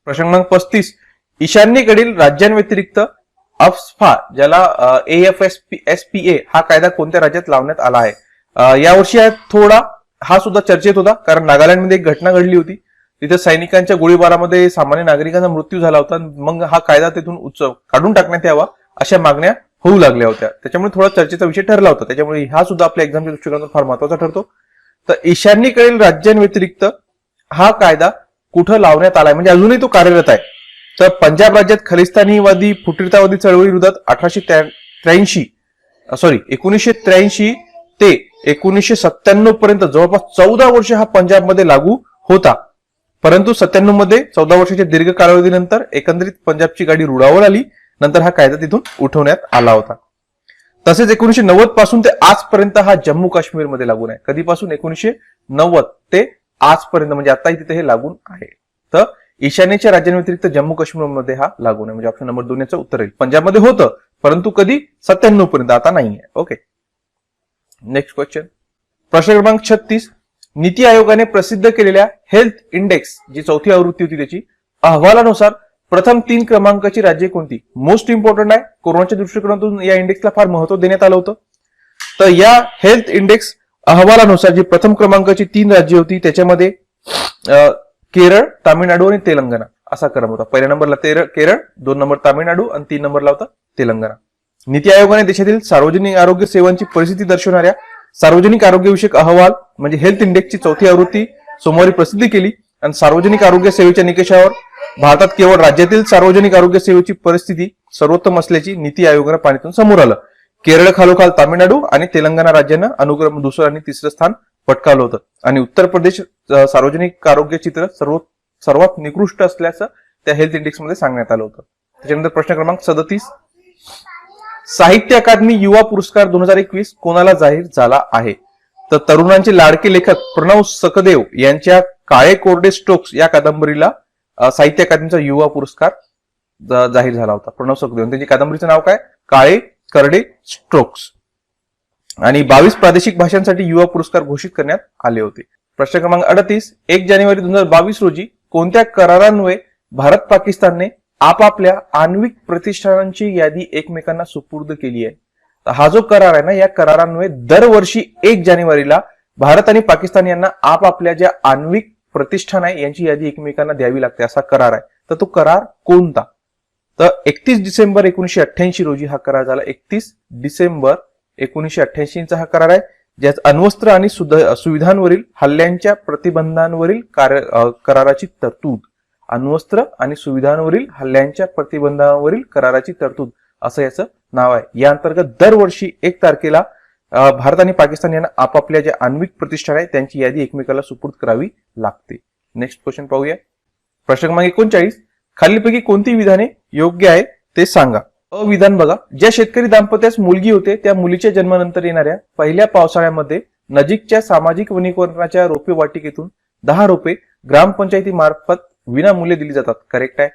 प्रश्न क्रमांक 35. ईशान्येकडील राज्यांव्यतिरिक्त अफस्पा ज्याला AFSPA हा कायदा कोणत्या राज्यात लावण्यात आला आहे? यावर्षी थोडा हा सुद्धा चर्चेत होता, कारण नागालँडमध्ये एक घटना घडली होती. तिथे सैनिकांच्या गोळीबारामध्ये सामान्य नागरिकांचा मृत्यू झाला होता. मग हा कायदा तिथून काढून टाकण्यात यावा अशा मागण्या होऊ लागल्या होत्या. त्याच्यामुळे थोडा चर्चेचा विषय ठरला होता. त्याच्यामुळे हा सुद्धा आपल्या एक्झामच्या दृष्टिकोनातून फार महत्वाचा ठरतो. तर ईशान्येकडील राज्यांव्यतिरिक्त हा कायदा कुठं लावण्यात आलाय म्हणजे अजूनही तो कार्यरत आहे. तर पंजाब राज्यात खलिस्तानीवादी फुटीरतावादी चळवळी विरोधात 1983 ते 1997 पर्यंत जवळपास 14 वर्ष हा पंजाबमध्ये लागू होता. परंतु 97 मध्ये 14 वर्षाच्या दीर्घ कालावधीनंतर एकंदरीत पंजाबची गाडी रुळावर आली. नंतर हा कायदा तिथून उठवण्यात आला होता. तसेच 1990 पासून ते आजपर्यंत हा जम्मू काश्मीरमध्ये लागून आहे. कधीपासून? 1990 ते आजपर्यंत, म्हणजे आताही तिथे हे लागून आहे. तर ईशान्येच्या राज्यांव्यतिरिक्त जम्मू काश्मीरमध्ये हा लागून आहे. म्हणजे ऑप्शन नंबर 2 याचं उत्तर येईल. पंजाबमध्ये होतं, परंतु कधी? 97 पर्यंत, आता नाहीये. Okay, next question. प्रश्न क्रमांक 36. नीती आयोगाने प्रसिद्ध केलेल्या हेल्थ इंडेक्स जी 4थी आवृत्ती होती त्याची अहवालानुसार प्रथम 3 क्रमांकाची राज्ये कोणती? मोस्ट इम्पॉर्टंट आहे. कोरोनाच्या दृष्टिकोनातून या इंडेक्सला फार महत्व देण्यात आलं होतं. तर या हेल्थ इंडेक्स अहवालानुसार जी प्रथम क्रमांकाची 3 राज्य होती त्याच्यामध्ये केरळ, तामिळनाडू आणि तेलंगणा असा क्रम होता. पहिल्या नंबरला केरळ, 2 नंबर तामिळनाडू आणि 3 नंबरला होता तेलंगणा. नीती आयोगाने देशातील सार्वजनिक आरोग्य सेवांची परिस्थिती दर्शवणाऱ्या सार्वजनिक आरोग्यविषयक अहवाल म्हणजे हेल्थ इंडेक्सची 4थी आवृत्ती सोमवारी प्रसिद्ध केली आणि सार्वजनिक आरोग्य सेवेच्या निकषावर भारतात केवळ राज्यातील सार्वजनिक आरोग्य सेवेची परिस्थिती सर्वोत्तम असल्याची नीती आयोगाने पाहणीतून समोर आलं. केरळ खालोखाल तामिळनाडू आणि तेलंगणा राज्यांना अनुक्रम 2रं आणि 3रं स्थान पटकावलं होतं आणि उत्तर प्रदेश सार्वजनिक आरोग्य चित्र सर्वात निकृष्ट असल्याचं त्या हेल्थ इंडेक्स मध्ये सांगण्यात आलं होतं. त्याच्यानंतर प्रश्न क्रमांक 37, साहित्य अकादमी युवा पुरस्कार 2021 कोणाला जाहीर झाला आहे? तर तरुणांचे लाडके लेखक प्रणव सकदेव यांच्या काळे कोरडे स्ट्रोक्स या कादंबरीला साहित्य अकादमीचा युवा पुरस्कार जाहीर झाला होता. प्रणव सकदेव त्यांची कादंबरीचं नाव काय? काळे करडे स्ट्रोक्स. आणि 22 प्रादेशिक भाषांसाठी युवा पुरस्कार घोषित करण्यात आले होते. प्रश्न क्रमांक 38, 1 जानेवारी 2022 रोजी कोणत्या करारान्वये भारत पाकिस्तानने आपापल्या आण्विक प्रतिष्ठानांची यादी एकमेकांना सुपूर्द केली आहे? तर हा जो करार आहे ना, या करारान्वये दरवर्षी 1 जानेवारीला भारत आणि पाकिस्तान यांना आपापल्या ज्या आण्विक प्रतिष्ठान आहे यांची यादी एकमेकांना द्यावी लागते असा करार आहे. तर तो करार कोणता? तर 31 डिसेंबर 1988 रोजी हा करार झाला. 31 डिसेंबर 1988 हा करार आहे, ज्यात अण्वस्त्र आणि सुविधांवरील हल्ल्यांच्या प्रतिबंधांवरील कराराची तरतूद, अण्वस्त्र आणि सुविधांवरील हल्ल्यांच्या प्रतिबंधांवरील कराराची तरतूद असं याचं नाव आहे. या अंतर्गत दरवर्षी 1 तारखेला भारत आणि पाकिस्तान यांना आपापल्या ज्या आण्विक प्रतिष्ठान आहे त्यांची यादी एकमेकाला सुपूर्द करावी लागते. नेक्स्ट क्वेश्चन पाहूया. प्रश्न क्रमांक 39, खालीलपैकी कोणती विधाने योग्य आहे ते सांगा. विधान बघा, ज्या शेतकरी दाम्पत्यास मुलगी होते त्या मुलीच्या जन्मानंतर येणाऱ्या पहिल्या पावसाळ्यामध्ये नजीकच्या सामाजिक वनीकरणाच्या रोपे वाटिकेतून 10 रोपे ग्रामपंचायतीमार्फत विनामूल्य दिली जातात. करेक्ट आहे.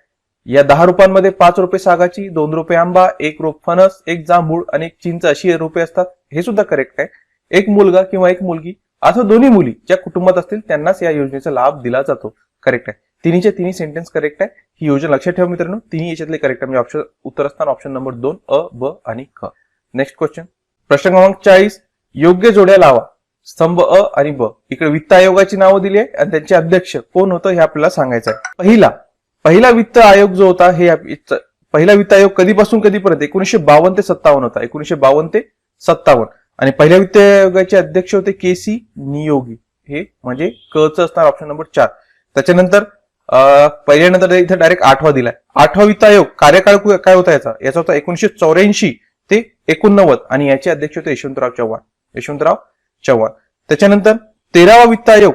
या 10 रोपांमध्ये 5 रोपे सागाची, 2 रोपे आंबा, 1 रोप फणस, 1 जांभूळ आणि 1 चिंच अशी रोपे असतात. हे सुद्धा करेक्ट आहे. 1 मुलगा किंवा 1 मुलगी अथवा दोन्ही मुली ज्या कुटुंबात असतील त्यांनाच या योजनेचा लाभ दिला जातो. करेक्ट आहे. तिन्हीचे तिन्ही सेंटेन्स करेक्ट आहे. ही योजना लक्षात ठेवा मित्रांनो, तिन्ही याच्यातले करेक्ट आहे. म्हणजे उत्तर असताना ऑप्शन नंबर 2 अ, ब आणि ख. नेक्स्ट क्वेश्चन, प्रश्न क्रमांक 40, योग्य जोड्या लावा. स्तंभ अ आणि ब. इकडे वित्त आयोगाची नावं दिली आहे आणि त्यांचे अध्यक्ष कोण होतं हे आपल्याला सांगायचं आहे. पहिला वित्त आयोग जो होता हे पहिला वित्त आयोग कधीपासून कधीपर्यंत? 1952 ते 57 होता. 1952 ते 57. आणि पहिल्या वित्त आयोगाचे अध्यक्ष होते के.सी. नियोगी. हे म्हणजे क च असणार ऑप्शन नंबर 4. त्याच्यानंतर पहिल्यानंतर इथे डायरेक्ट 8वा दिलाय. 8वा वित्त आयोग कार्यकाळ काय होता याचा होता 1984 ते 89 आणि याचे अध्यक्ष होते यशवंतराव चव्हाण. त्याच्यानंतर 13वा वित्त आयोग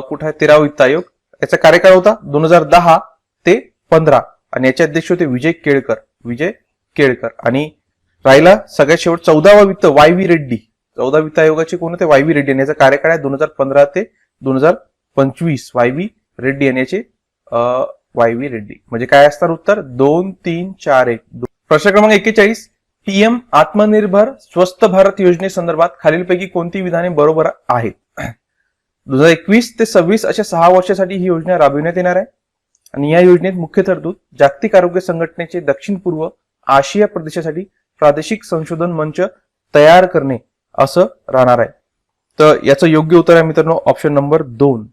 कुठे आहे? 13वा वित्त आयोग याचा कार्यकाळ होता 2010 ते 15 आणि याचे अध्यक्ष होते विजय केळकर. आणि राहिला सगळ्यात शेवट 14वा वित्त वाय व्ही रेड्डी. 14 वित्त आयोगाचे कोण होते? Y V Reddy. याचा कार्यकाळ आहे 2015 ते 2025. वाय व्ही रेड्डी आणि याचे वाय व्ही रेड्डी. म्हणजे काय असणार उत्तर? 2, 3, 4, 1. प्रश्न क्रमांक 41, पीएम आत्मनिर्भर स्वस्थ भारत योजनेसंदर्भात खालीलपैकी कोणती विधाने बरोबर आहेत? 2021 ते 26 अशा 6 वर्षासाठी ही योजना राबविण्यात येणार आहे आणि या योजनेत मुख्य तरतूद जागतिक आरोग्य संघटनेचे दक्षिण पूर्व आशिया प्रदेशासाठी प्रादेशिक संशोधन मंच तयार करणे असं राहणार आहे. तर याचं योग्य उत्तर आहे मित्रांनो ऑप्शन नंबर 2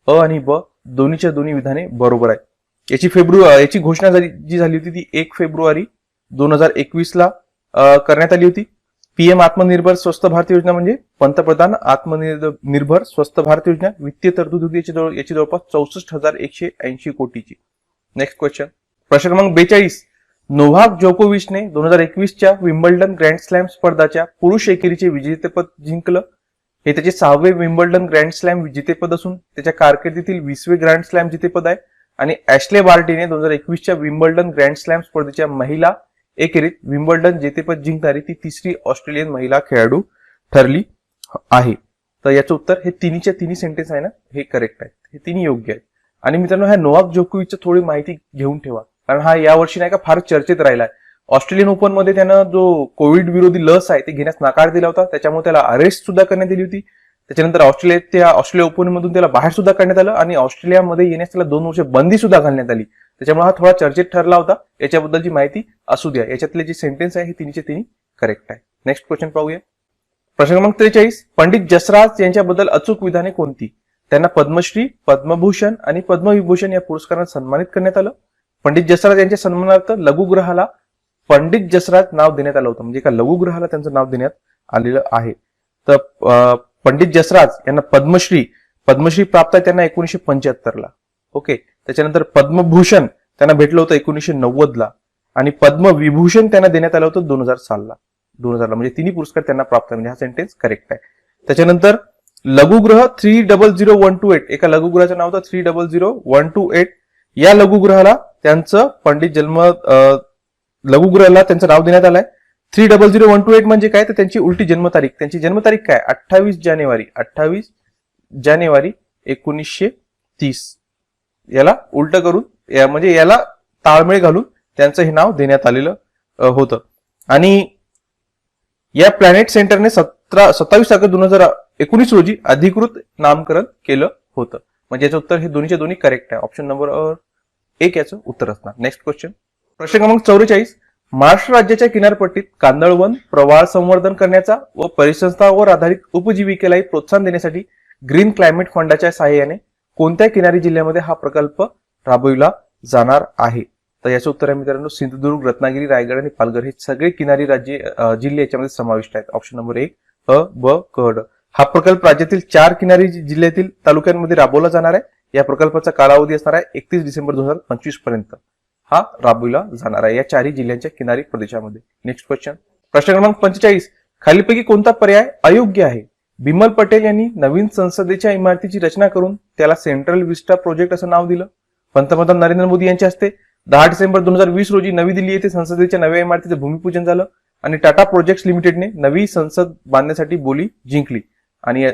अ आणि ब. दोन्हीच्या दोन्ही विधाने बरोबर आहे. याची घोषणा जी झाली होती ती 1 फेब्रुवारी 2021 ला करण्यात आली होती. पीएम आत्मनिर्भर स्वस्थ भारत योजना म्हणजे पंतप्रधान आत्मनिर्भर स्वस्थ भारत योजना. वित्तीय तरतूद होती याची जवळपास 64,180 कोटीची. नेक्स्ट क्वेश्चन, प्रश्न क्रमांक 42, नोव्हाक जोकोविचने 2021च्या विम्बल्डन ग्रँड स्लॅम स्पर्धाच्या पुरुष एकेरीचे विजेतेपद जिंकलं. हे त्याचे 6वे विम्बल्डन ग्रँड स्लॅम विजेतेपद असून त्याच्या कारकिर्दीतील 20वे ग्रँड स्लॅम जितेपद आहे. आणि ऍश्ले बार्टीने 2021च्या विम्बल्डन ग्रँड स्लॅम स्पर्धेच्या महिला एकेरीत विम्बल्डन जेतेपद जिंकणारी ती 3री ऑस्ट्रेलियन महिला खेळाडू ठरली आहे. तर याचं उत्तर हे तिन्हीच्या तिन्ही सेंटेन्स आहे ना, हे करेक्ट आहे. हे तिन्ही योग्य आहेत. आणि मित्रांनो, ह्या नोव्हाक जोकोविचची थोडी माहिती घेऊन ठेवा, कारण हा यावर्षी नाही का फार चर्चेत राहिलाय. ऑस्ट्रेलियन ओपन मध्ये त्यानं जो कोविड विरोधी लस आहे ते घेण्यास नकार दिला होता, त्याच्यामुळे त्याला अरेस्ट सुद्धा करण्यात आली होती. त्याच्यानंतर ऑस्ट्रेलिया ओपन मधून त्याला बाहेर सुद्धा काढण्यात आलं आणि ऑस्ट्रेलियामध्ये येण्यास त्याला 2 वर्ष बंदी सुद्धा घालण्यात आली. त्याच्यामुळे हा थोडा चर्चेत ठरला होता. याच्याबद्दलची माहिती असू द्या. याच्यातले जे सेंटेन्स आहे हे तिन्हीचे तिन्ही करेक्ट आहे. नेक्स्ट क्वेश्चन पाहूया. प्रश्न क्रमांक 43, पंडित जसराज यांच्याबद्दल अचूक विधाने कोणती? त्यांना पद्मश्री, पद्मभूषण आणि पद्मविभूषण या पुरस्काराने सन्मानित करण्यात आलं. पंडित जसराज यांच्या सन्मानार्थ लघुग्रहाला पंडित जसराज नाव देण्यात आलं होतं, म्हणजे एका लघुग्रहाला त्यांचं नाव देण्यात आलेलं आहे. तर पंडित जसराज यांना पद्मश्री प्राप्त आहे त्यांना 1975 ला. ओके. त्याच्यानंतर पद्मभूषण त्यांना भेटलं होतं 1990 ला आणि पद्मविभूषण त्यांना देण्यात आलं होतं 2000 सालला. म्हणजे तिन्ही पुरस्कार त्यांना प्राप्त आहे, म्हणजे हा सेंटेन्स करेक्ट आहे. त्याच्यानंतर लघुग्रह 300128, एका लघुग्रहाचं नाव होतं 300128. या लघुग्रहाला त्यांचं लघुग्रहाला त्यांचं नाव देण्यात आलंय. 300128 म्हणजे काय, तर त्यांची उलटी जन्मतारीख. त्यांची जन्मतारीख काय, 28 जानेवारी 1930. याला उलट करून म्हणजे याला ताळमेळ घालून त्यांचं हे नाव देण्यात आलेलं होतं. आणि या प्लॅनेट सेंटरने 27 ऑगस्ट 2019 रोजी अधिकृत नामकरण केलं होतं. म्हणजे याचं उत्तर हे दोन्हीचे दोन्ही करेक्ट आहे. ऑप्शन नंबर 1 याचं उत्तर असणार. नेक्स्ट क्वेश्चन, प्रश्न क्रमांक 44, महाराष्ट्र राज्याच्या किनारपट्टीत कांदळवन प्रवाळ संवर्धन करण्याचा व परिसंस्थांवर आधारित उपजीविकेलाही प्रोत्साहन देण्यासाठी ग्रीन क्लायमेट फंडाच्या सहाय्याने कोणत्या किनारी जिल्ह्यामध्ये हा प्रकल्प राबविला जाणार आहे? तर याचं उत्तर आहे मित्रांनो सिंधुदुर्ग, रत्नागिरी, रायगड आणि पालघर हे सगळे किनारी जिल्हे याच्यामध्ये समाविष्ट आहेत. ऑप्शन नंबर 1 अ, ब, क, ड. हा प्रकल्प राज्यातील 4 किनारी जिल्ह्यातील तालुक्यांमध्ये राबवला जाणार आहे. या प्रकल्पाचा कालावधी असणार आहे 31 डिसेंबर 2025 पर्यंत हा राबविला जाणार आहे या 4 जिल्ह्यांच्या किनारी प्रदेशामध्ये. नेक्स्ट क्वेश्चन, प्रश्न क्रमांक 45, खालीलपैकी कोणता पर्याय अयोग्य आहे? बिमल पटेल यांनी नवीन संसदेच्या इमारतीची रचना करून त्याला सेंट्रल विस्टा प्रोजेक्ट असं नाव दिलं. पंतप्रधान नरेंद्र मोदी यांच्या हस्ते 10 डिसेंबर 2020 रोजी नवी दिल्ली येथे संसदेच्या नव्या इमारतीचे भूमिपूजन झालं आणि टाटा प्रोजेक्ट्स लिमिटेडने नवी संसद बांधण्यासाठी बोली जिंकली. आणि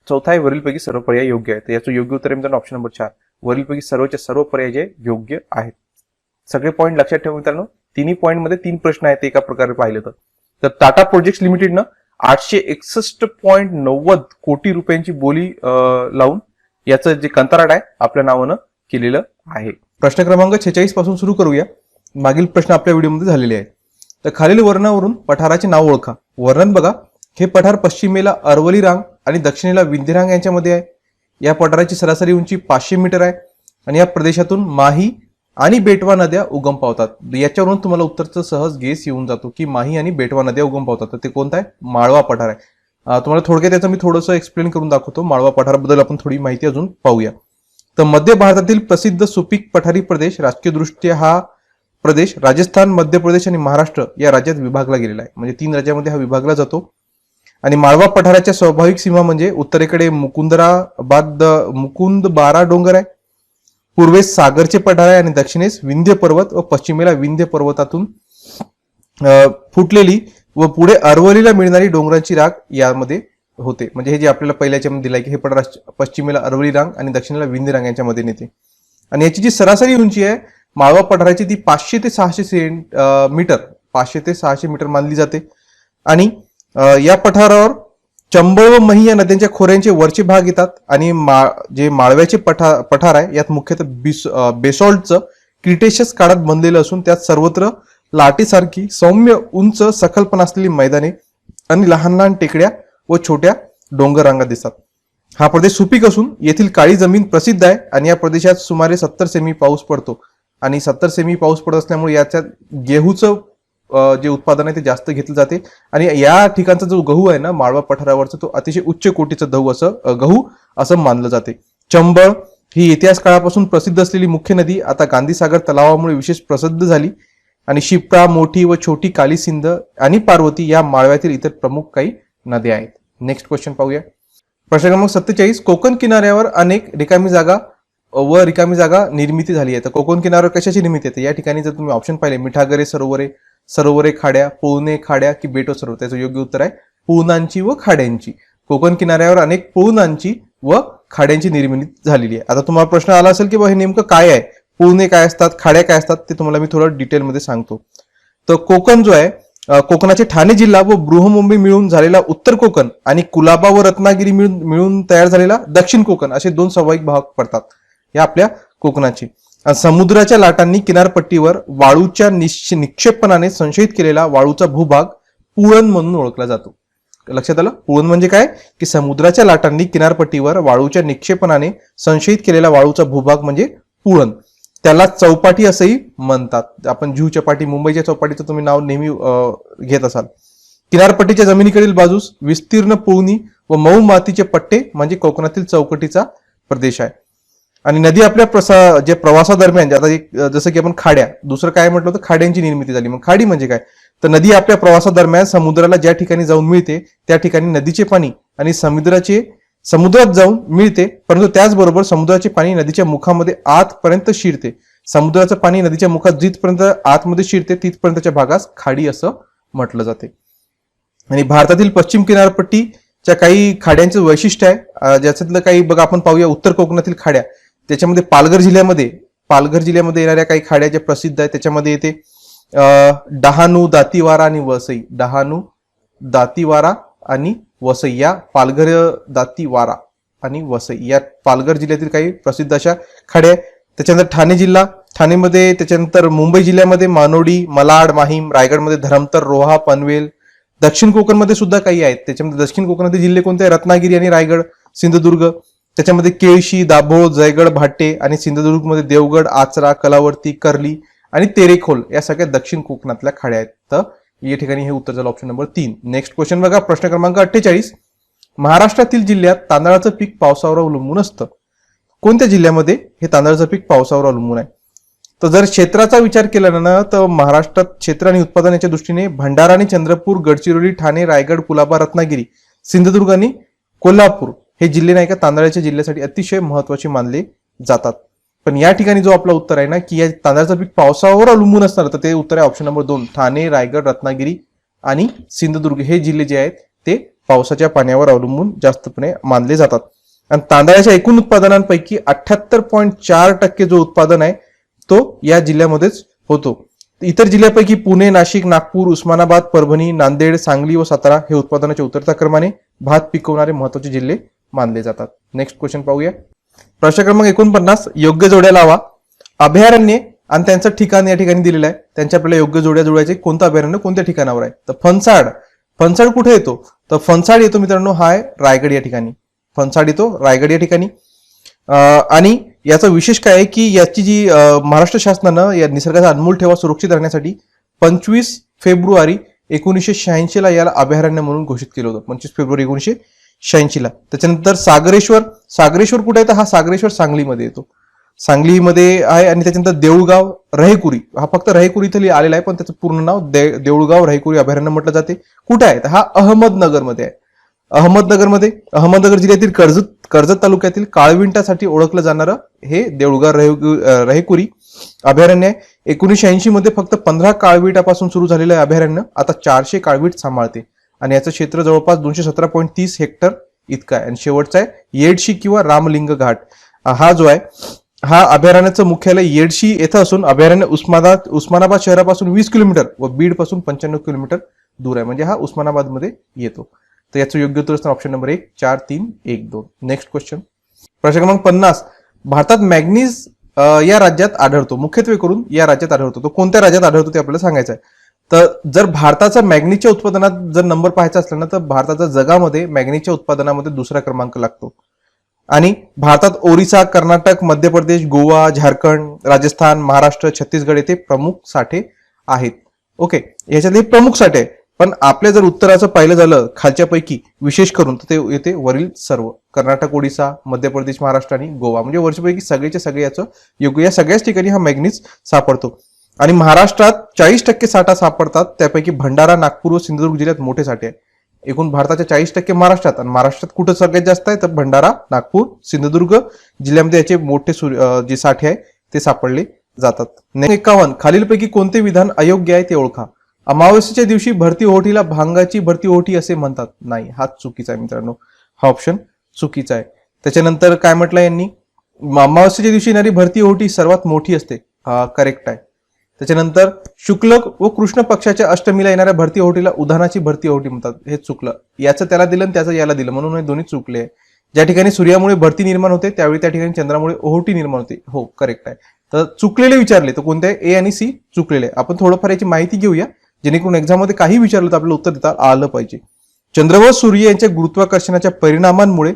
चौथा आहे वरीलपैकी सर्व पर्याय योग्य आहेत. याचं योग्य उत्तर आहे ऑप्शन नंबर 4. वरीलपैकी सर्वच्या सर्व पर्याय जे योग्य आहेत. सगळे पॉईंट लक्षात ठेवा मित्रांनो. तिन्ही पॉईंट मध्ये 3 प्रश्न आहेत एका प्रकारे पाहिलं तर टाटा प्रोजेक्ट्स लिमिटेडनं 861.90 कोटी रुपयांची बोली लावून याचं जे कंत्राट आहे आपल्या नावानं केलेलं आहे. प्रश्न क्रमांक 46 पासून सुरू करूया. मागील प्रश्न आपल्या व्हिडिओमध्ये झालेले आहेत. तर खालील वर्णावरून पठाराचे नाव ओळखा. वर्णन बघा, हे पठार पश्चिमेला अरवली रांग आणि दक्षिणेला विंध्य रांग यांच्यामध्ये आहे. या पठाराची सरासरी उंची 500 मीटर आहे आणि या प्रदेशातून माही आणि बेटवा नद्या उगम पावतात. याच्यावरून तुम्हाला उत्तरचं सहज गेस येऊन जातो की माही आणि बेटवा नद्या उगम पावतात. तर ते कोणता आहे? माळवा पठार आहे. तुम्हाला थोडक्यात त्याचं मी थोडंसं एक्सप्लेन करून दाखवतो. माळवा पठाराबद्दल आपण थोडी माहिती अजून पाहूया. तर मध्य भारतातील प्रसिद्ध सुपीक पठारी प्रदेश, राजकीय दृष्ट्या हा प्रदेश राजस्थान, मध्य प्रदेश आणि महाराष्ट्र या राज्यात विभागला गेलेला आहे. म्हणजे 3 राज्यामध्ये हा विभागला जातो. आणि माळवा पठाराच्या स्वाभाविक सीमा म्हणजे उत्तरेकडे मुकुंदबारा डोंगर आहे, पूर्वेस सागरचे पठार आहे आणि दक्षिणेस विंध्य पर्वत व पश्चिमेला विंध्य पर्वतातून फुटलेली व पुढे अरवलीला मिळणारी डोंगरांची राग यामध्ये होते. म्हणजे हे जे आपल्याला पहिल्याच्या मध्ये दिलंय की हे पठार पश्चिमेला अरवली रांग आणि दक्षिणेला विंध्य रांग यांच्यामध्ये नेते. आणि याची जी सरासरी उंची आहे माळवा पठाराची ती 500 ते 600 मीटर मानली जाते. आणि या पठारावर चंबळ व मही या नद्यांच्या खोऱ्यांचे वरचे भाग येतात. आणि जे माळव्याचे पठार आहे यात मुख्यतः बेसॉल्टचं क्रिटेशियस काळात बनलेलं असून त्यात सर्वत्र लाटेसारखी सौम्य उंच सखलपणा असलेली मैदाने आणि लहान लहान टेकड्या व छोट्या डोंगर रांगा दिसतात. हा प्रदेश सुपीक असून येथील काळी जमीन प्रसिद्ध आहे आणि या प्रदेशात सुमारे 70 सेमी पाऊस पडतो. आणि 70 सेमी पाऊस पडत असल्यामुळे याच्यात गेहूचं जे उत्पादन आहे ते जास्त घेतलं जाते. आणि या ठिकाणचा जो गहू आहे ना माळवा पठारावरचा तो अतिशय उच्च कोटीचा गहू असं मानलं जाते. चंबळ ही इतिहास काळापासून प्रसिद्ध असलेली मुख्य नदी आता गांधीसागर तलावामुळे विशेष प्रसिद्ध झाली. आणि शिप्रा, मोठी व छोटी काली सिंध आणि पार्वती या माळव्यातील इतर प्रमुख काही नद्या आहेत. नेक्स्ट क्वेश्चन पाहूया. प्रश्न क्रमांक 47, कोकण किनाऱ्यावर अनेक रिकामी जागा निर्मिती झाली आहे. तर कोकण किनाऱ्यावर कशाची निर्मिती आहे? या ठिकाणी जर तुम्ही ऑप्शन पाहिले मिठागरे सरोवरे खाड्या, पोहणे खाड्या की बेटो सरोवर, त्याचं योग्य उत्तर आहे पुळणांची व खाड्यांची. कोकण किनाऱ्यावर अनेक पुळणांची व खाड्यांची निर्मिती झालेली आहे. आता तुम्हाला प्रश्न आला असेल की हे नेमकं काय आहे, पुळणे काय असतात, खाड्या काय असतात, ते तुम्हाला मी थोडं डिटेलमध्ये सांगतो. तर कोकण जो आहे कोकणाचे ठाणे जिल्हा व बृहमुंबई मिळून झालेला उत्तर कोकण आणि कुलाबा व रत्नागिरी मिळून तयार झालेला दक्षिण कोकण असे 2 स्वाभाविक भाग पडतात या आपल्या कोकणाचे. समुद्राच्या लाटांनी किनारपट्टीवर वाळूच्या निक्षेपणाने संशयित केलेला वाळूचा भूभाग पुळण म्हणून ओळखला जातो. लक्षात आलं? पुळण म्हणजे काय की समुद्राच्या लाटांनी किनारपट्टीवर वाळूच्या निक्षेपणाने संशयित केलेला वाळूचा भूभाग म्हणजे पुळण. त्याला चौपाटी असंही म्हणतात. आपण जुहू चौपाटी, मुंबईच्या चौपाटीचं तुम्ही नाव नेहमी घेत असाल. किनारपट्टीच्या जमिनीकडील बाजूस विस्तीर्ण पुळणी व मऊ मातीचे पट्टे म्हणजे कोकणातील चौकटीचा प्रदेश आहे. आणि नदी आपल्या जे प्रवासादरम्यान आता जसं की आपण खाड्या, दुसरं काय म्हटलं होतं, खाड्यांची निर्मिती झाली. मग खाडी म्हणजे काय, तर नदी आपल्या प्रवासादरम्यान समुद्राला ज्या ठिकाणी जाऊन मिळते त्या ठिकाणी नदीचे पाणी आणि समुद्रात जाऊन मिळते, परंतु त्याचबरोबर समुद्राचे पाणी नदीच्या मुखामध्ये आतपर्यंत शिरते. समुद्राचं पाणी नदीच्या मुखात जिथपर्यंत आतमध्ये शिरते तिथपर्यंतच्या भागास खाडी असं म्हटलं जाते. आणि भारतातील पश्चिम किनारपट्टीच्या काही खाड्यांचं वैशिष्ट्य आहे, ज्याच्यातलं काही बघा आपण पाहूया. उत्तर कोकणातील खाड्या, त्याच्यामध्ये पालघर जिल्ह्यामध्ये येणाऱ्या काही खाड्या ज्या प्रसिद्ध आहेत त्याच्यामध्ये येते डहाणू, दातीवारा आणि वसई. डहाणू, दातीवारा आणि वसई या पालघर, दातीवारा आणि वसई या पालघर जिल्ह्यातील काही प्रसिद्ध अशा खाड्या आहेत. त्याच्यानंतर ठाणे जिल्हा, ठाणेमध्ये, त्याच्यानंतर मुंबई जिल्ह्यामध्ये मानोडी, malaड, माहीम, रायगडमध्ये धरमतर, रोहा, पनवेल. दक्षिण कोकणमध्ये सुद्धा काही आहेत. त्याच्यामध्ये दक्षिण कोकणातील जिल्हे कोणते आहेत, रत्नागिरी आणि रायगड, सिंधुदुर्ग. त्याच्यामध्ये केळशी, दाभोळ, जयगड, भाटे आणि सिंधुदुर्गमध्ये देवगड, आचरा, कलावर्ती, कर्ली आणि तेरेखोल या सगळ्या दक्षिण कोकणातल्या खाड्या आहेत. तर या ठिकाणी हे उत्तर झालं ऑप्शन नंबर 3. नेक्स्ट क्वेश्चन बघा, प्रश्न क्रमांक 48. महाराष्ट्रातील जिल्ह्यात तांदळाचं पीक पावसावर अवलंबून असतं. कोणत्या जिल्ह्यामध्ये हे तांदळाचं पीक पावसावर अवलंबून आहे? तर जर क्षेत्राचा विचार केला ना तर महाराष्ट्रात क्षेत्र आणि उत्पादनाच्या दृष्टीने भंडारा आणि चंद्रपूर, गडचिरोली, ठाणे, रायगड, कुलाबा, रत्नागिरी, सिंधुदुर्ग आणि कोल्हापूर हे जिल्हे नाही का तांदळाच्या जिल्ह्यासाठी अतिशय महत्वाचे मानले जातात. पण या ठिकाणी जो आपला उत्तर आहे ना की या तांदळाचं पीक पावसावर अवलंबून असणार, तर ते उत्तर आहे ऑप्शन नंबर 2. ठाणे, रायगड, रत्नागिरी आणि सिंधुदुर्ग हे जिल्हे जे आहेत ते पावसाच्या पाण्यावर अवलंबून जास्तपणे मानले जातात. आणि तांदळाच्या एकूण उत्पादनांपैकी 78.4% जो उत्पादन आहे तो या जिल्ह्यामध्येच होतो. इतर जिल्ह्यापैकी पुणे, नाशिक, नागपूर, उस्मानाबाद, परभणी, नांदेड, सांगली व सातारा हे उत्पादनाच्या उतरत्या क्रमाने भात पिकवणारे महत्वाचे जिल्हे मानले जातात. नेक्स्ट क्वेश्चन पाहूया. प्रश्न क्रमांक 49. योग्य जोड्या लावा. अभयारण्ये आणि त्यांचं ठिकाण या ठिकाणी दिलेलं आहे. त्यांच्या आपल्याला योग्य जोड्या जोडायचे. कोणतं अभयारण्य कोणत्या ठिकाणावर आहे? तर फणसाड कुठे येतो? तर फणसाड येतो मित्रांनो हा आहे रायगड या ठिकाणी. फणसाड येतो रायगड या ठिकाणी. आणि याचा विशेष काय आहे की याची जी महाराष्ट्र शासनानं या निसर्गाचा अनमोल ठेवा सुरक्षित राहण्यासाठी 25 फेब्रुवारी 1986 ला याला अभयारण्य म्हणून घोषित केलं होतं. 25 फेब्रुवारी 1986 ला. त्याच्यानंतर सागरेश्वर कुठे आहे? तर हा सागरेश्वर सांगलीमध्ये येतो. सांगलीमध्ये आहे. आणि त्याच्यानंतर देऊळगाव, रहेकुरी, हा फक्त रहेकुरी इथं आलेला आहे पण त्याचं पूर्ण नाव देऊळगाव रहेकुरी अभयारण्य म्हटलं जाते. कुठे आहे? तर हा अहमदनगरमध्ये आहे. अहमदनगर जिल्ह्यातील कर्जत तालुक्यातील काळविंटासाठी ओळखलं जाणारं हे देऊळगाव रहेकुरी अभयारण्य आहे. 1980 मध्ये फक्त 15 काळविटापासून सुरू झालेलं अभयारण्य आता 400 काळवीट सांभाळते आणि याचं क्षेत्र जवळपास 217.30 हेक्टर इतकं आहे. आणि शेवटचा आहे येडशी किंवा रामलिंग घाट. हा जो आहे हा अभयारण्याचं मुख्यालय येडशी येथे असून अभयारण्य उस्मानाबाद शहरापासून 20 किलोमीटर व बीड पासून 95 किलोमीटर दूर आहे. म्हणजे हा उस्मानाबाद मध्ये येतो. तर याचं योग्य उत्तर असणार ऑप्शन नंबर 1, 4, 3, 1, 2. Next question. प्रश्न क्रमांक 50. भारतात मॅग्नीज या राज्यात आढळतो. मुख्यत्वे करून या राज्यात आढळतो. तो कोणत्या राज्यात आढळतो ते आपल्याला सांगायचं आहे. तर जर भारताचा मॅग्नीजच्या उत्पादनात जर नंबर पाहायचा असला ना तर भारताचा जगामध्ये मॅग्नीजच्या उत्पादनामध्ये दुसरा क्रमांक लागतो. आणि भारतात ओरिसा, कर्नाटक, मध्य प्रदेश, गोवा, झारखंड, राजस्थान, महाराष्ट्र, छत्तीसगड येथे प्रमुख साठे आहेत. ओके, याच्यातले प्रमुख साठे आहे. पण आपल्या जर उत्तराचं पाहिलं झालं खालच्यापैकी विशेष करून तर ते येते वरील सर्व. कर्नाटक, ओडिसा, मध्य प्रदेश, महाराष्ट्र आणि गोवा म्हणजे वरच्यापैकी सगळेचे सगळे याचं योग्य. या सगळ्याच ठिकाणी हा मॅग्नीज सापडतो. आणि महाराष्ट्रात 40% साठा सापडतात. त्यापैकी भंडारा, नागपूर व सिंधुदुर्ग जिल्ह्यात मोठे साठे आहे. एकूण भारताच्या 40% महाराष्ट्रात. आणि महाराष्ट्रात कुठं सगळ्यात जास्त आहे तर भंडारा, नागपूर, सिंधुदुर्ग जिल्ह्यामध्ये याचे मोठे जे साठे आहे ते सापडले जातात. 51. खालीलपैकी कोणते विधान अयोग्य आहे ते ओळखा. अमावस्येच्या दिवशी भरती ओहोटीला भांगाची भरती ओहोटी असे म्हणतात. नाही, हा चुकीचा आहे मित्रांनो. हा ऑप्शन चुकीचा आहे. त्याच्यानंतर काय म्हटलं यांनी, अमावस्येच्या दिवशी येणारी भरती ओहोटी सर्वात मोठी असते. हा करेक्ट आहे. त्याच्यानंतर शुक्ल व कृष्ण पक्षाच्या अष्टमीला येणाऱ्या भरती ओहोटीला उधाणाची भरती ओहोटी म्हणतात. हे चुकलं. याचं त्याला दिलं आणि त्याचं याला दिलं म्हणून हे दोन्ही चुकले आहे. ज्या ठिकाणी सूर्यामुळे भरती निर्माण होते त्यावेळी त्या ठिकाणी चंद्रामुळे ओहोटी निर्माण होते. हो करेक्ट आहे. तर चुकलेले विचारले तर कोणते? ए आणि सी चुकलेले. आपण थोडंफार याची माहिती घेऊया जेणेकरून एक्झाम मध्ये काही विचारलं तर आपल्याला उत्तर देता आलं पाहिजे. चंद्र व सूर्य यांच्या गुरुत्वाकर्षणाच्या परिणामांमुळे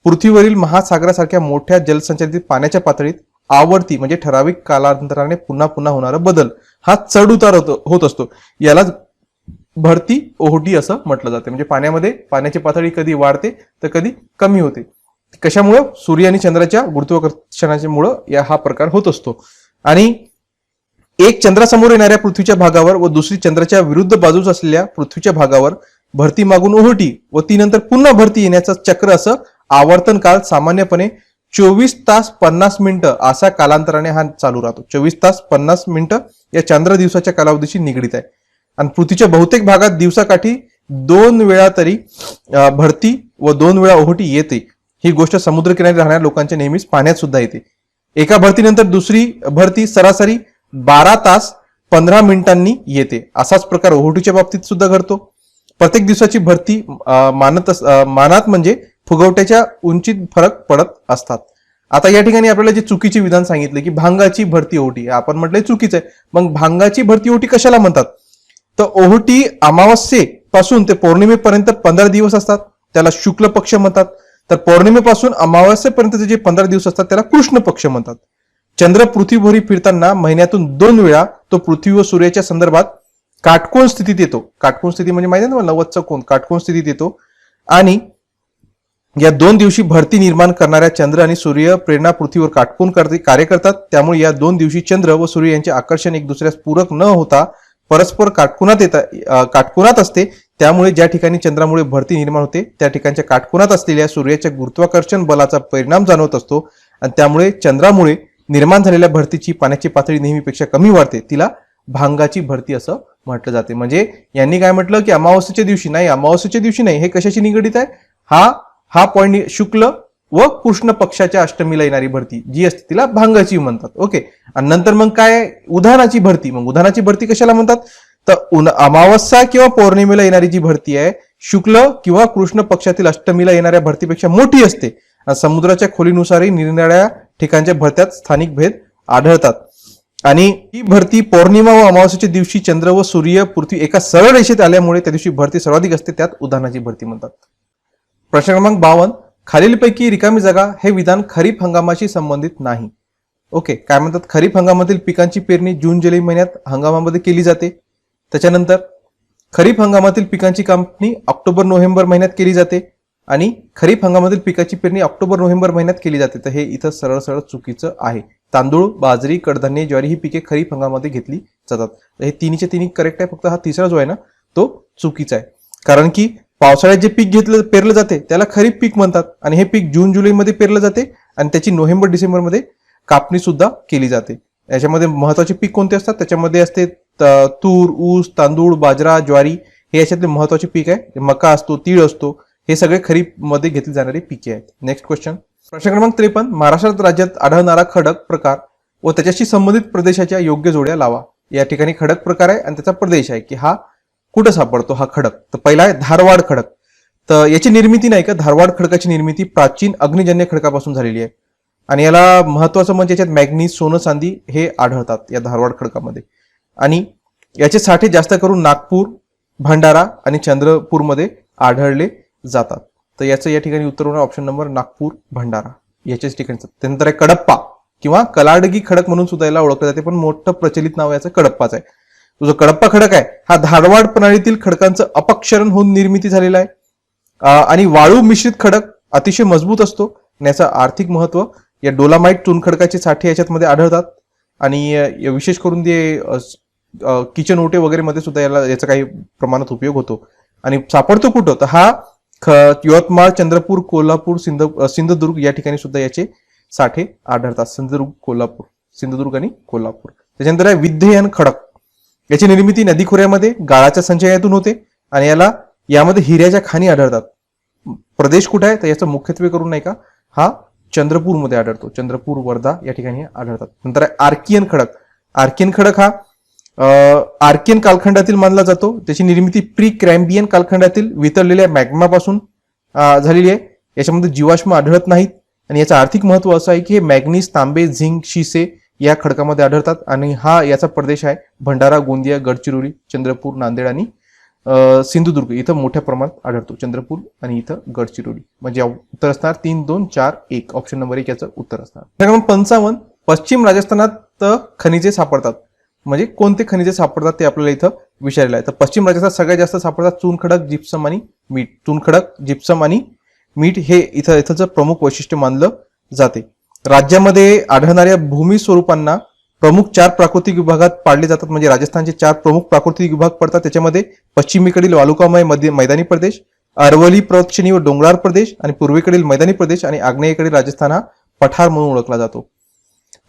पृथ्वीवरील महासागरासारख्या मोठ्या जलसंचयित पाण्याच्या पातळीत आवर्ती म्हणजे ठराविक कालांतराने पुन्हा पुन्हा होणारा बदल हा चढ उतार होत असतो. यालाच भरती ओहोटी असं म्हटलं जाते. म्हणजे पाण्यामध्ये पाण्याची पातळी कधी वाढते तर कधी कमी होते. कशामुळं? सूर्य आणि चंद्राच्या गुरुत्वाकर्षणामुळे हा प्रकार होत असतो. आणि एक चंद्रासमोर येणाऱ्या पृथ्वीच्या भागावर व दुसरी चंद्राच्या विरुद्ध बाजूस असलेल्या पृथ्वीच्या भागावर भरती मागून ओहोटी व ती नंतर पुन्हा भरती येण्याचं चक्र असं आवर्तन काळ सामान्यपणे 24 तास 50 मिनिटं असा कालांतराने हा चालू राहतो. 24 तास 50 मिनिटं या चंद्र दिवसाच्या कालावधीशी निगडीत आहे. आणि पृथ्वीच्या बहुतेक भागात दिवसाकाठी 2 वेळा तरी भरती व 2 वेळा ओहोटी येते. ही गोष्ट समुद्रकिनारी राहणाऱ्या लोकांच्या नेहमीच पाहण्यात सुद्धा येते. एका भरतीनंतर दुसरी भरती सरासरी 12 तास 15 मिनिटांनी येते. असाच प्रकार ओहोटीच्या बाबतीत सुद्धा घडतो. प्रत्येक दिवसाची भरती मानात म्हणजे फुगवट्याच्या उंचीत फरक पडत असतात. आता या ठिकाणी आपल्याला जे चुकीचे विधान सांगितले की भांगाची भरती ओहोटी, आपण म्हटलंय चुकीचं आहे. मग भांगाची भरती ओहोटी कशाला म्हणतात? तर ओहोटी अमावस्येपासून ते पौर्णिमेपर्यंत 15 दिवस असतात, त्याला शुक्ल पक्ष म्हणतात. तर पौर्णिमेपासून अमावस्येपर्यंतचे जे 15 दिवस असतात त्याला कृष्ण पक्ष म्हणतात. चंद्र पृथ्वीभोवती फिरताना महिन्यातून 2 वेळा तो पृथ्वी व सूर्याच्या संदर्भात काटकोन स्थितीत येतो. काटकोन स्थिती म्हणजे माहिती आहे ना, 90चा कोन, काटकोन स्थितीत येतो. आणि या 2 दिवशी भरती निर्माण करणाऱ्या चंद्र आणि सूर्य प्रेरणा पृथ्वीवर काटकोन कार्य करतात. त्यामुळे या 2 दिवशी चंद्र व सूर्य यांचे आकर्षण एक दुसऱ्यास पूरक न होता परस्पर काटकोनात असते. त्यामुळे ज्या ठिकाणी चंद्रामुळे भरती निर्माण होते त्या ठिकाणच्या काटकोनात असलेल्या सूर्याच्या गुरुत्वाकर्षण बलाचा परिणाम जाणवत असतो. आणि त्यामुळे चंद्रामुळे निर्माण झालेल्या भरतीची पाण्याची पातळी नेहमीपेक्षा कमी वाढते. तिला भांगाची भरती असं म्हटलं जाते. म्हणजे यांनी काय म्हटलं की अमावस्येच्या दिवशी नाही, अमावस्येच्या दिवशी नाही. हे कशाशी निगडीत आहे? हा पॉइंट शुक्ल व कृष्ण पक्षाच्या अष्टमीला येणारी भरती जी असते तिला भांगाची म्हणतात. ओके. आणि नंतर मग काय? उधाणाची भरती. मग उधाणाची भरती कशाला म्हणतात? तर अमावस्या किंवा पौर्णिमेला येणारी जी भरती आहे शुक्ल किंवा कृष्ण पक्षातील अष्टमीला येणाऱ्या भरतीपेक्षा मोठी असते. समुद्राच्या खोलीनुसारही निरनिराळ्या ठिकाणच्या भरत्यात स्थानिक भेद आढळतात. आणि ही भरती पौर्णिमा व अमावस्येच्या दिवशी चंद्र व सूर्य पृथ्वी एका सरळ रेषेत आल्यामुळे त्या दिवशी भरती सर्वाधिक असते, त्यात उधाणाची भरती म्हणतात. प्रश्न क्रमांक 52. खालीलपैकी रिकामी जागा हे विधान खरीप हंगामाशी संबंधित नाही. ओके. काय म्हणतात? खरीप हंगामातील पिकांची पेरणी जून जुलै महिन्यात हंगामामध्ये केली जाते. त्याच्यानंतर खरीप हंगामातील पिकांची कापणी ऑक्टोबर नोव्हेंबर महिन्यात केली जाते. आणि खरीप हंगामातील पिकाची पेरणी ऑक्टोबर नोव्हेंबर महिन्यात केली जाते. तर हे इथं सरळ सरळ चुकीचं आहे. तांदूळ, बाजरी, कडधान्य, ज्वारी ही पिके खरीप हंगामामध्ये घेतली जातात. तर हे तिन्हीचे तिन्ही करेक्ट आहे. फक्त हा तिसरा जो आहे ना तो चुकीचा आहे. कारण की पावसाळ्यात जे पीक पेरलं जाते त्याला खरीप पीक म्हणतात. आणि हे पीक जून जुलैमध्ये पेरलं जाते आणि त्याची नोव्हेंबर डिसेंबरमध्ये कापणी सुद्धा केली जाते. याच्यामध्ये महत्वाचे पीक कोणते असतात? त्याच्यामध्ये असते तूर, ऊस, तांदूळ, बाजरा, ज्वारी हे याच्यातले महत्वाचे पीक आहे. मका असतो, तीळ असतो. हे सगळे खरीप मध्ये घेतली जाणारी पिके आहेत. Next question. प्रश्न क्रमांक 53. महाराष्ट्र राज्यात आढळणारा खडक प्रकार व त्याच्याशी संबंधित प्रदेशाच्या योग्य जोड्या लावा. या ठिकाणी खडक प्रकार आहे आणि त्याचा प्रदेश आहे की हा कुठं सापडतो हा खडक. तर पहिला आहे धारवाड खडक. तर याची निर्मिती नाही का, धारवाड खडकाची निर्मिती प्राचीन अग्निजन्य खडकापासून झालेली आहे. आणि याला महत्वाचं म्हणजे याच्यात मॅग्नीज, सोनं, चांदी हे आढळतात या धारवाड खडकामध्ये. आणि याचे साठे जास्त करून नागपूर, भंडारा आणि चंद्रपूरमध्ये आढळले जातात. तर याचं या ठिकाणी उत्तर होणार ऑप्शन नंबर नागपूर, भंडारा याच्याच ठिकाणी. त्यानंतर आहे कडप्पा किंवा कलाडगी खडक म्हणून सुद्धा याला ओळखलं जाते, पण मोठं प्रचलित नाव याचं कडप्पाच आहे. जो कडप्पा खडक आहे हा धारवाड प्रणालीतील खडकांचं अपक्षरण होऊन निर्मिती झालेला आहे. आणि वाळू मिश्रित खडक अतिशय मजबूत असतो. याचं आर्थिक महत्व या डोलामाइट चुनखडकाचे साठे याच्यामध्ये आढळतात. आणि विशेष करून ते किचन ओटे वगैरे मध्ये सुद्धा याचा काही प्रमाणात उपयोग होतो. आणि सापडतो कुठं? तर हा यवतमाळ, चंद्रपूर, कोल्हापूर, सिंधुदुर्ग या ठिकाणी सुद्धा याचे साठे आढळतात. सिंधुदुर्ग आणि कोल्हापूर. त्याच्यानंतर आहे विध्ययन खडक. याची निर्मिती नदी खोऱ्यामध्ये गाळाच्या संचयातून होते आणि यामध्ये हिऱ्याच्या खाणी आढळतात. प्रदेश कुठे आहे? तर याचं मुख्यत्वे करून नाही का हा चंद्रपूरमध्ये आढळतो. चंद्रपूर, वर्धा या ठिकाणी आढळतात. नंतर आहे आर्कियन खडक. आर्कियन खडक हा आर्कियन कालखंडातील मानला जातो. त्याची निर्मिती प्री क्रॅम्बियन कालखंडातील वितळलेल्या मॅग्मापासून झालेली आहे. याच्यामध्ये जीवाश्म आढळत नाहीत. आणि याचं आर्थिक महत्व असं आहे की हे मॅग्नीज, तांबे, झिंक, शिसे या खडकामध्ये आढळतात. आणि हा याचा प्रदेश आहे भंडारा, गोंदिया, गडचिरोली, चंद्रपूर, नांदेड आणि सिंधुदुर्ग इथं मोठ्या प्रमाणात आढळतो. चंद्रपूर आणि इथं गडचिरोली. म्हणजे उत्तर असणार 3, 2, 4, 1. ऑप्शन नंबर 1 याचं उत्तर असणार. क्रमांक 55 पश्चिम राजस्थानात खनिजे सापडतात. म्हणजे कोणते खनिजे सापडतात ते आपल्याला इथं विचारलेलं आहे. तर पश्चिम राजस्थानात सगळ्यात जास्त सापडतात चुनखडक, जिप्सम आणि मीठ. चुनखडक, जिप्सम आणि मीठ हे इथंचं प्रमुख वैशिष्ट्य मानलं जाते. राज्यामध्ये आढळणाऱ्या भूमी स्वरूपांना प्रमुख 4 प्राकृतिक विभागात पाडले जातात. म्हणजे राजस्थानचे 4 प्रमुख प्राकृतिक विभाग पडतात. त्याच्यामध्ये पश्चिमेकडील वालुकामय मैदानी प्रदेश, अरवली प्रदक्षिणी व डोंगराळ प्रदेश आणि पूर्वेकडील मैदानी प्रदेश आणि आग्नेयेकडील राजस्थान हा पठार म्हणून ओळखला जातो.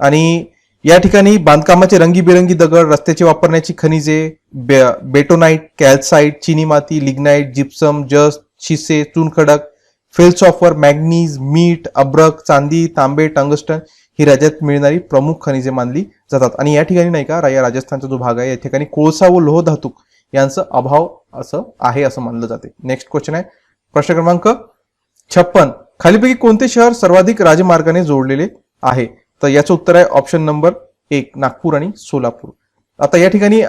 आणि या ठिकाणी बांधकामाचे रंगीबेरंगी दगड, रस्त्याची वापरण्याची खनिजे, बेटोनाइट, कॅल्साइट, चिनी माती, लिग्नाइट, जिप्सम, जस्त, शिसे, चुनखडक, फेल्सॉफर, मॅग्नीज, मीठ, अब्रक, चांदी, तांबे, टंगस्टन ही राज्यात मिळणारी प्रमुख खनिजे मानली जातात. आणि या ठिकाणी नाही का या राजस्थानचा जो भाग आहे या ठिकाणी कोळसा व लोह धातू यांचा अभाव असं आहे असं मानलं जाते. नेक्स्ट क्वेश्चन आहे प्रश्न क्रमांक 56. खालीपैकी कोणते शहर सर्वाधिक राजमार्गाने जोडलेले आहे? तर याचं उत्तर आहे ऑप्शन नंबर 1 नागपूर आणि सोलापूर. आता या ठिकाणी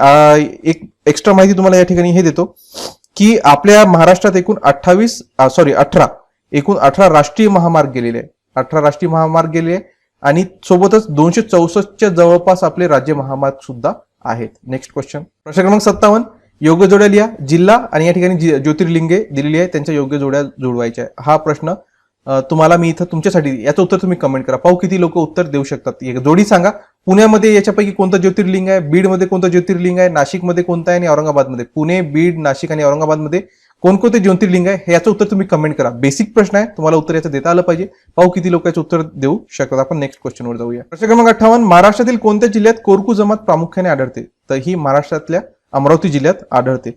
एक एक्स्ट्रा माहिती तुम्हाला या ठिकाणी हे देतो की आपल्या महाराष्ट्रात एकूण 18 राष्ट्रीय महामार्ग गेलेले आहे. 18 राष्ट्रीय महामार्ग गेले आणि सोबतच 264च्या जवळपास आपले राज्य महामार्ग सुद्धा आहेत. नेक्स्ट क्वेश्चन प्रश्न क्रमांक 57. योग्य जोड्या लिहा. जिल्हा आणि या ठिकाणी ज्योतिर्लिंगे दिलेली आहे त्यांच्या योग्य जोड्या जोडवायच्या आहे. हा प्रश्न तुम्हाला मी इथं तुमच्यासाठी याचं उत्तर तुम्ही कमेंट करा. पाहू किती लोक उत्तर देऊ शकतात. एक जोडी सांगा. पुण्यामध्ये याच्यापैकी कोणतं ज्योतिर्लिंग आहे, बीडमध्ये कोणतं ज्योतिर्लिंग आहे, नाशिकमध्ये कोणतं आहे आणि औरंगाबादमध्ये. पुणे, बीड, नाशिक आणि औरंगाबादमध्ये कोणकोणते ज्योतिर्लिंग आहे हे याचं उत्तर तुम्ही कमेंट करा. बेसिक प्रश्न आहे, तुम्हाला उत्तर याचं देता आलं पाहिजे. पाहू किती लोक याचं उत्तर देऊ शकतात. आपण नेक्स्ट क्वेश्चनवर जाऊया. प्रश्न क्रमांक 58. महाराष्ट्रातील कोणत्या जिल्ह्यात कोरकू जमात प्रामुख्याने आढळते? तर ही महाराष्ट्रातल्या अमरावती जिल्ह्यात आढळते.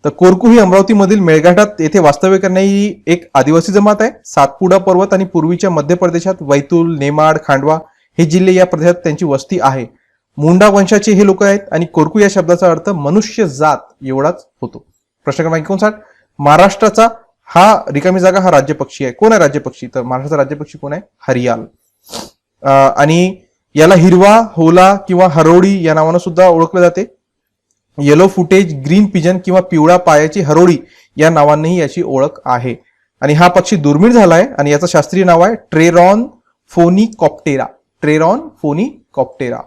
तर कोरकू ही अमरावतीमधील मेळघाटात येथे वास्तव्य करणारी एक आदिवासी जमात आहे. सातपुडा पर्वत आणि पूर्वीच्या मध्य प्रदेशात वैतूल, नेमाड, खांडवा हे जिल्हे या प्रदेशात त्यांची वस्ती आहे. मुंडा वंशाचे हे लोक आहेत आणि कोरकू या शब्दाचा अर्थ मनुष्य जात एवढाच होतो. प्रश्न क्रमांक 59. महाराष्ट्राचा हा रिकामी जागा हा राज्यपक्षी आहे. कोण आहे राज्यपक्षी? तर महाराष्ट्राचा राज्यपक्षी कोण आहे? हरियाल. आणि याला हिरवा होला किंवा हरोळी या नावानं सुद्धा ओळखलं जाते. येलो फुटेज, ग्रीन पिजन किंवा पिवळा पायाची हरोळी या नावांनीही याची ओळख आहे. आणि हा पक्षी दुर्मिळ झाला आहे आणि याचं शास्त्रीय नाव आहे ट्रेरॉन फोनिकॉप्टेरा. ट्रेरॉन फोनिकॉप्टेरा.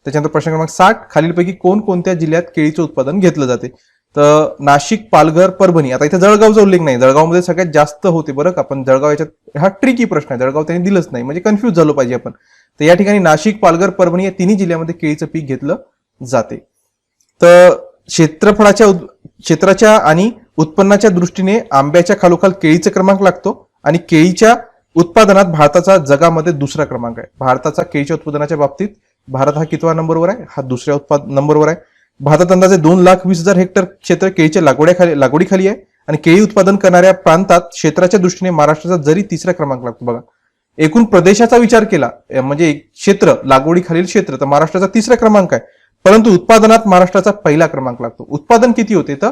त्याच्यानंतर प्रश्न क्रमांक 60. खालीलपैकी कोणत्या जिल्ह्यात केळीचं उत्पादन घेतलं जाते? तर नाशिक, पालघर, परभणी. आता इथे जळगावचा उल्लेख नाही. जळगावमध्ये सगळ्यात जास्त होते बरं का. पण जळगाव याच्यात हा ट्रिकी प्रश्न आहे. जळगाव त्यांनी दिलंच नाही म्हणजे कन्फ्युज झालो पाहिजे आपण. तर या ठिकाणी नाशिक, पालघर, परभणी या तिन्ही जिल्ह्यामध्ये केळीचं पीक घेतलं जाते. तर क्षेत्राच्या आणि उत्पन्नाच्या दृष्टीने आंब्याच्या खालोखाल केळीचा क्रमांक लागतो आणि केळीच्या उत्पादनात भारताचा जगामध्ये दुसरा क्रमांक आहे. भारताचा केळीच्या उत्पादनाच्या बाबतीत भारत हा कितवा नंबरवर आहे? हा दुसऱ्या नंबरवर आहे. भारतात अंदाजे 2,20,000 हेक्टर क्षेत्र केळीच्या लागवडीखाली आहे आणि केळी उत्पादन करणाऱ्या प्रांतात क्षेत्राच्या दृष्टीने महाराष्ट्राचा जरी तिसरा क्रमांक लागतो. बघा एकूण प्रदेशाचा विचार केला म्हणजे क्षेत्र लागवडीखालील क्षेत्र तर महाराष्ट्राचा तिसरा क्रमांक आहे. परंतु उत्पादनात महाराष्ट्राचा पहिला क्रमांक लागतो. उत्पादन किती होते? तर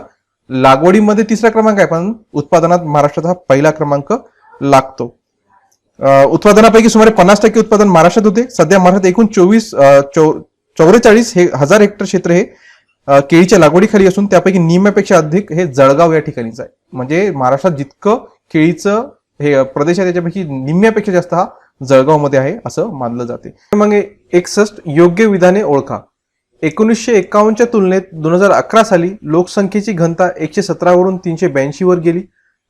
लागवडीमध्ये तिसरा क्रमांक आहे पण उत्पादनात महाराष्ट्राचा पहिला क्रमांक लागतो. उत्पादनापैकी सुमारे 50% उत्पादन महाराष्ट्रात होते. सध्या महाराष्ट्रात एकूण 44,000 हेक्टर क्षेत्र हे केळीच्या लागवडीखाली असून त्यापैकी निम्म्यापेक्षा अधिक हे जळगाव या ठिकाणीच आहे. म्हणजे महाराष्ट्रात जितकं केळीचं हे प्रदेश आहे त्याच्यापैकी निम्म्यापेक्षा जास्त हा जळगावमध्ये आहे असं मानलं जाते. मग 61 योग्य विधाने ओळखा. 1951च्या तुलनेत 2011 साली लोकसंख्येची घनता 117 वरून 382 वर गेली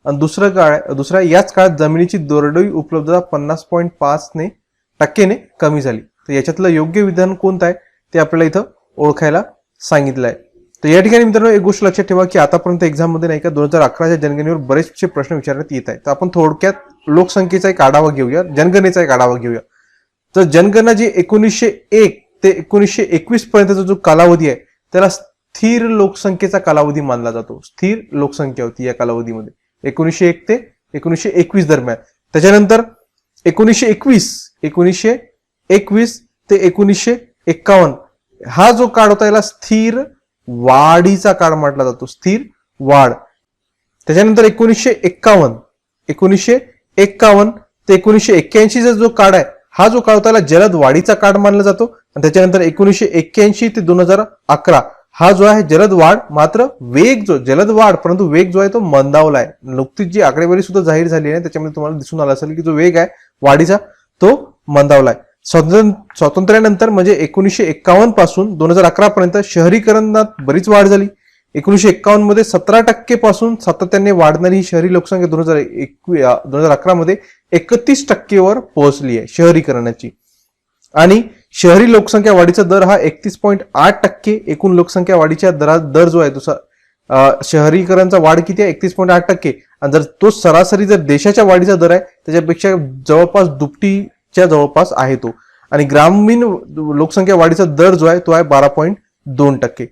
आणि दुसऱ्या याच काळात जमिनीची दरडोई उपलब्धता 50.5% कमी झाली. तर याच्यातलं योग्य विधान कोणतं आहे ते आपल्याला इथं ओळखायला सांगितलं आहे. तर या ठिकाणी मित्रांनो एक गोष्ट लक्षात ठेवा की आतापर्यंत एक्झाम मध्ये नाही का 2011च्या जनगणनेवर बरेचसे प्रश्न विचारण्यात येत आहेत. तर आपण थोडक्यात लोकसंख्येचा एक आढावा घेऊया, जनगणनेचा एक आढावा घेऊया. तर जनगणना जी 1901 ते 1921 पर्यंतचा जो कालावधी आहे त्याला स्थिर लोकसंख्येचा कालावधी मानला जातो. स्थिर लोकसंख्या होती या कालावधीमध्ये 1901 ते 1921 दरम्यान. त्याच्यानंतर 1921 ते 1951 हा जो काळ होता याला स्थिर वाढीचा काळ म्हटला जातो. स्थिर वाढ. त्याच्यानंतर 1951 ते 1981 जो काळ आहे हा जो काळ होता जलद वाढीचा काळ मानला जातो. आणि त्याच्यानंतर 1981 ते 2011 हा जो आहे जलद वाढ, मात्र वेग जो जलद वाढ परंतु वेग जो आहे तो मंदावला आहे. नुकतीच जी आकडेवारी सुद्धा जाहीर झाली आहे त्याच्यामध्ये तुम्हाला दिसून आलं असेल की जो वेग आहे वाढीचा तो मंदावला आहे. स्वातंत्र्यानंतर म्हणजे 1951 पासून 2011 पर्यंत शहरीकरणात बरीच वाढ झाली. 1951 मध्ये 17% पासून सातत्याने वाढणारी ही शहरी लोकसंख्या 2011 मध्ये 31% वर पोहोचली आहे शहरीकरणाची. आणि शहरी लोकसंख्या वाढीचा दर हा 31.8%. एकूण लोकसंख्या वाढीच्या दर जो आहे तो शहरीकरणाचा वाढ किती आहे 31.8%. आणि जर तो सरासरी जर देशाच्या वाढीचा दर आहे त्याच्यापेक्षा जवळपास दुपटीच्या जवळपास आहे तो. आणि ग्रामीण लोकसंख्या वाढीचा दर जो आहे तो आहे 12.2%.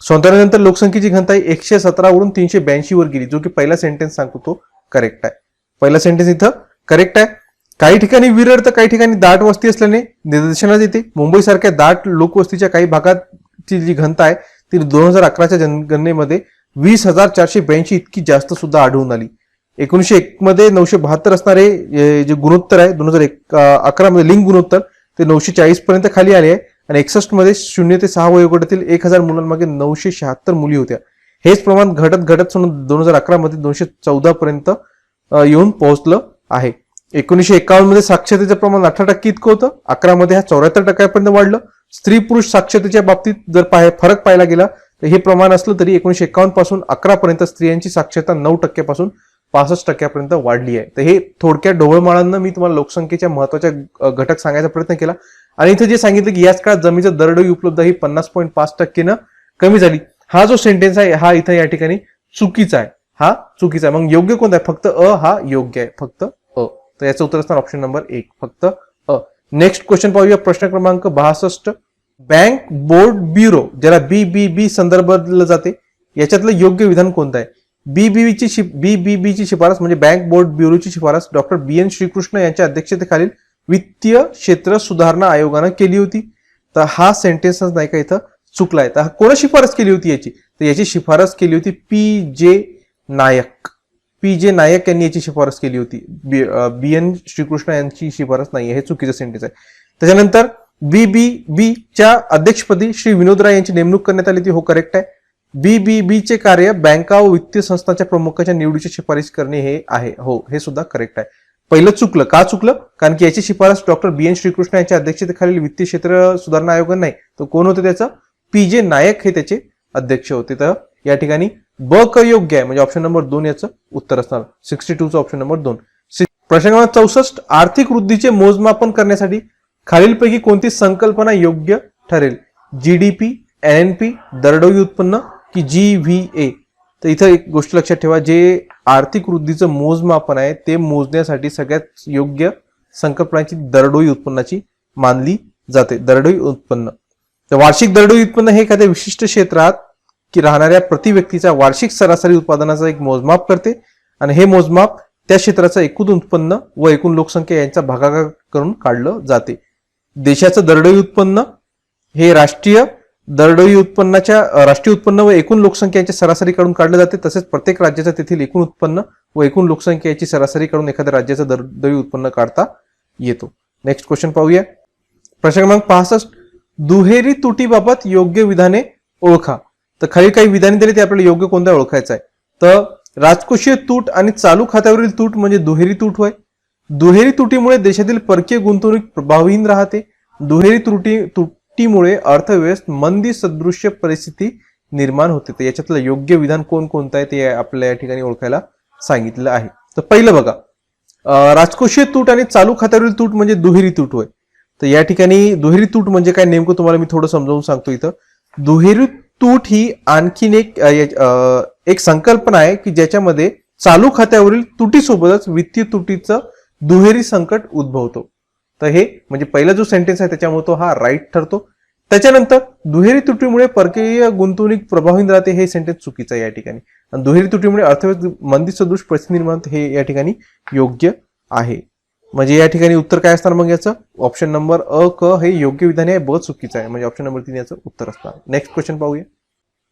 स्वातंत्र्यानंतर लोकसंख्येची घनताई 117 वरून 382 वर गेली, जो की पहिला सेंटेन्स सांगतो तो करेक्ट आहे. पहिला सेंटेन्स इथं करेक्ट आहे. काही ठिकाणी विरळ तर काही ठिकाणी दाट वस्ती असल्याने निदर्शनास येते. मुंबई सारख्या दाट लोकवस्तीच्या काही भागाची जी घनता आहे ती 2011च्या जनगणनेमध्ये 20,482 इतकी जास्त सुद्धा आढळून आली. 1901 मध्ये 972 असणारे जे गुणोत्तर आहे 2011 मध्ये लिंग गुणोत्तर ते 940 पर्यंत खाली आले आहे. आणि 61 मध्ये 0 ते 6 वयोगटातील 1000 मुलांमागे 976 मुली होत्या. हेच प्रमाण घटत 2011 मध्ये 214 पर्यंत येऊन पोहोचलं आहे. 1951 मध्ये साक्षरतेचं प्रमाण 18% इतकं होतं. 11 मध्ये हा 74% वाढलं. स्त्री पुरुष साक्षरतेच्या बाबतीत जर फरक पाहायला गेला तर हे प्रमाण असलं तरी 1951 पासून 11 पर्यंत स्त्रियांची साक्षरता 9% पासून 65% वाढली आहे. तर हे थोडक्यात ढोबळमाळांना मी तुम्हाला लोकसंख्येच्या महत्वाच्या घटक सांगायचा प्रयत्न केला. आणि इथे जे सांगितलं की याच काळात जमिनीचं दरडोई उपलब्ध ही 50.5% कमी झाली. हा जो सेंटेन्स आहे हा इथं या ठिकाणी चुकीचा आहे. हा चुकीचा आहे. मग योग्य कोणता आहे? फक्त अ हा योग्य आहे. फक्त अ. तर याचं उत्तर असणार ऑप्शन नंबर 1 फक्त अ. नेक्स्ट क्वेश्चन पाहूया. प्रश्न क्रमांक 62. बँक बोर्ड ब्युरो ज्याला BBB संदर्भातलं जाते याच्यातलं योग्य विधान कोणतं आहे? BBBची शिफारस म्हणजे बँक बोर्ड ब्युरोची शिफारस डॉक्टर BN श्रीकृष्ण यांच्या अध्यक्षतेखालील वित्तीय क्षेत्र सुधारणा आयोगानं केली होती. तर हा सेंटेन्सच नाही का इथं चुकलाय. तर कोणा शिफारस केली होती याची? तर याची शिफारस केली होती PJ नायक. PJ नायक यांनी याची शिफारस केली होती. BN श्रीकृष्ण यांची शिफारस नाही. हे चुकीचं सेंटेन्स आहे. त्याच्यानंतर BBBच्या अध्यक्षपदी श्री विनोद राय यांची नेमणूक करण्यात आली ती हो करेक्ट आहे. BBBचे कार्य बँका व वित्तीय संस्थांच्या प्रमुखाच्या निवडीची शिफारस करणे हे आहे. हो हे सुद्धा करेक्ट आहे. पहिलं चुकलं. का चुकलं? कारण की याची शिफारस डॉक्टर BN श्रीकृष्ण यांच्या अध्यक्षतेखालील वित्तीय क्षेत्र सुधारणा आयोग नाही. तर कोण होते त्याचं? PJ नायक हे त्याचे अध्यक्ष होते. तर या ठिकाणी ब क योग्य आहे म्हणजे ऑप्शन नंबर 2 याचं उत्तर असणार. 62 चं ऑप्शन नंबर 2. प्रश्न क्रमांक 64. आर्थिक वृद्धीचे मोजमापन करण्यासाठी खालीलपैकी कोणती संकल्पना योग्य ठरेल? GDP, NNP, दरडोई उत्पन्न की GVA? तर इथं एक गोष्ट लक्षात ठेवा, जे आर्थिक वृद्धीचं मोजमापन आहे ते मोजण्यासाठी सगळ्यात योग्य संकल्पनाची दरडोई उत्पन्नाची मानली जाते. दरडोई उत्पन्न. तर वार्षिक दरडोई उत्पन्न हे एखाद्या विशिष्ट क्षेत्रात की राहणाऱ्या प्रति व्यक्तीचा वार्षिक सरासरी उत्पादनाचा एक मोजमाप करते आणि हे मोजमाप त्या क्षेत्राचं एकूण उत्पन्न व एकूण लोकसंख्या यांचा भागाकार करून काढलं जाते. देशाचं दरडोई उत्पन्न हे राष्ट्रीय उत्पन्न व एकूण लोकसंख्या यांच्या सरासरी काढून काढलं जाते. तसेच प्रत्येक राज्याचं तेथील एकूण उत्पन्न व एकूण लोकसंख्या याची सरासरी काढून एखाद्या राज्याचं दरडोई उत्पन्न काढता येतो. नेक्स्ट क्वेश्चन पाहूया. प्रश्न क्रमांक 65. दुहेरी तुटीबाबत योग्य विधाने ओळखा. तर खाली काही विधाने दिली ते आपल्याला योग्य कोणत्या ओळखायचं आहे? तर राजकोषीय तूट आणि चालू खात्यावरील तूट म्हणजे दुहेरी तूट होय. दुहेरी तुटीमुळे देशातील परकीय गुंतवणूक प्रभावहीन राहते. दुहेरी तुटीमुळे अर्थव्यवस्थेत मंदी सदृश्य परिस्थिती निर्माण होते. तर याच्यातलं योग्य विधान कोणतं आहे ते आपल्याला या ठिकाणी ओळखायला सांगितलं आहे. तर पहिलं बघा, राजकोषीय तूट आणि चालू खात्यावरील तूट म्हणजे दुहेरी तूट होय. तर या ठिकाणी दुहेरी तूट म्हणजे काय नेमकं तुम्हाला मी थोडं समजावून सांगतो. इथं दुहेरी तूट ही आणखीन एक संकल्पना आहे की ज्याच्यामध्ये चालू खात्यावरील तुटीसोबतच वित्तीय तुटीचं दुहेरी संकट उद्भवतो. तर हे म्हणजे पहिला जो सेंटेन्स आहे त्याच्यामुळे तो हा राईट ठरतो. त्याच्यानंतर दुहेरी तुटीमुळे परकीय गुंतवणूक प्रभावहीन राहते हे सेंटेन्स चुकीचं आहे या ठिकाणी. आणि दुहेरी तुटीमुळे अर्थव्यवस्थेत मंदी सदृश परिस्थिती निर्माण हे या ठिकाणी योग्य आहे. म्हणजे या ठिकाणी उत्तर काय असणार मग याचं? ऑप्शन नंबर अ क हे योग्य विधान आहे. ब चुकीचं आहे म्हणजे ऑप्शन नंबर 3 याचं उत्तर असणार. नेक्स्ट क्वेश्चन पाहूया.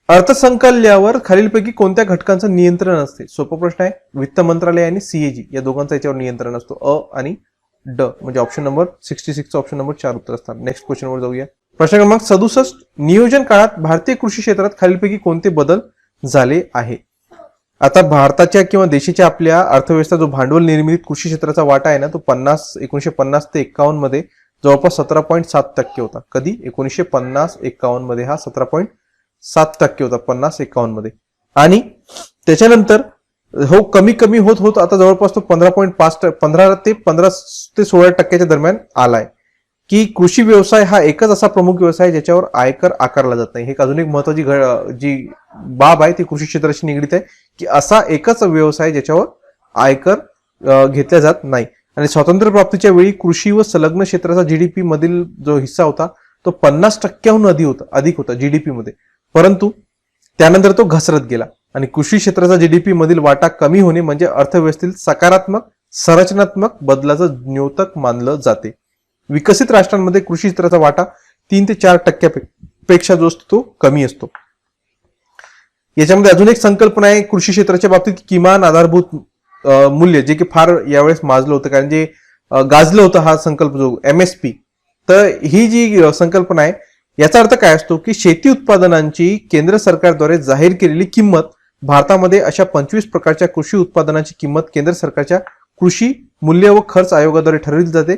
अर्थसंकल्पावर खालीलपैकी कोणत्या घटकांचं नियंत्रण असते? सोपा प्रश्न आहे. वित्त मंत्रालय आणि CAG या दोघांचं याच्यावर नियंत्रण असतो. अ आणि ड म्हणजे ऑप्शन नंबर 66 ऑप्शन नंबर 4 उत्तर असणार. नेक्स्ट क्वेश्चन वर जाऊया. प्रश्न क्रमांक 67, नियोजन काळात भारतीय कृषी क्षेत्रात खालीलपैकी कोणते बदल झाले आहे? आता भारताच्या किंवा देशाच्या आपल्या अर्थव्यवस्था जो भांडवल निर्मित कृषी क्षेत्राचा वाटा आहे ना, तो 1950 ते 51 मध्ये जवळपास 17.7% होता. कधी? 1950-51 मध्ये हा 17.7% होता 50-51 मध्ये. आणि त्याच्यानंतर हो कमी कमी होत होत आता जवळपास तो 15 ते 16% दरम्यान आलाय. की कृषी व्यवसाय हा एकच असा प्रमुख व्यवसाय ज्याच्यावर आयकर आकारला जात नाही. हे अजून एक महत्वाची जी बाब आहे ती कृषी क्षेत्राशी निगडीत आहे की असा एकच व्यवसाय ज्याच्यावर आयकर घेतला जात नाही. आणि स्वातंत्र्य प्राप्तीच्या वेळी कृषी व संलग्न क्षेत्राचा जीडीपी मधील जो हिस्सा होता तो 50%हून अधिक होता जीडीपी मध्ये. परंतु त्यानंतर तो घसरत गेला आणि कृषी क्षेत्राचा जीडीपी मधील वाटा कमी होणे म्हणजे अर्थव्यवस्थेतील सकारात्मक संरचनात्मक बदलाचं द्योतक मानलं जाते. विकसित राष्ट्रांमध्ये कृषी क्षेत्राचा वाटा 3 ते 4% पेक्षा जो असतो तो कमी असतो. याच्यामध्ये अजून एक संकल्पना आहे कृषी क्षेत्राच्या बाबतीत किमान आधारभूत मूल्य, जे की फार यावेळेस माजलं होतं कारण जे गाजलं होतं हा संकल्प जो MSP. तर ही जी संकल्पना आहे याचा अर्थ काय असतो की शेती उत्पादनांची केंद्र सरकारद्वारे जाहीर केलेली किंमत. भारतामध्ये अशा 25 प्रकारच्या कृषी उत्पादनांची किंमत केंद्र सरकारच्या कृषी मूल्य व खर्च आयोगाद्वारे ठरवली जाते.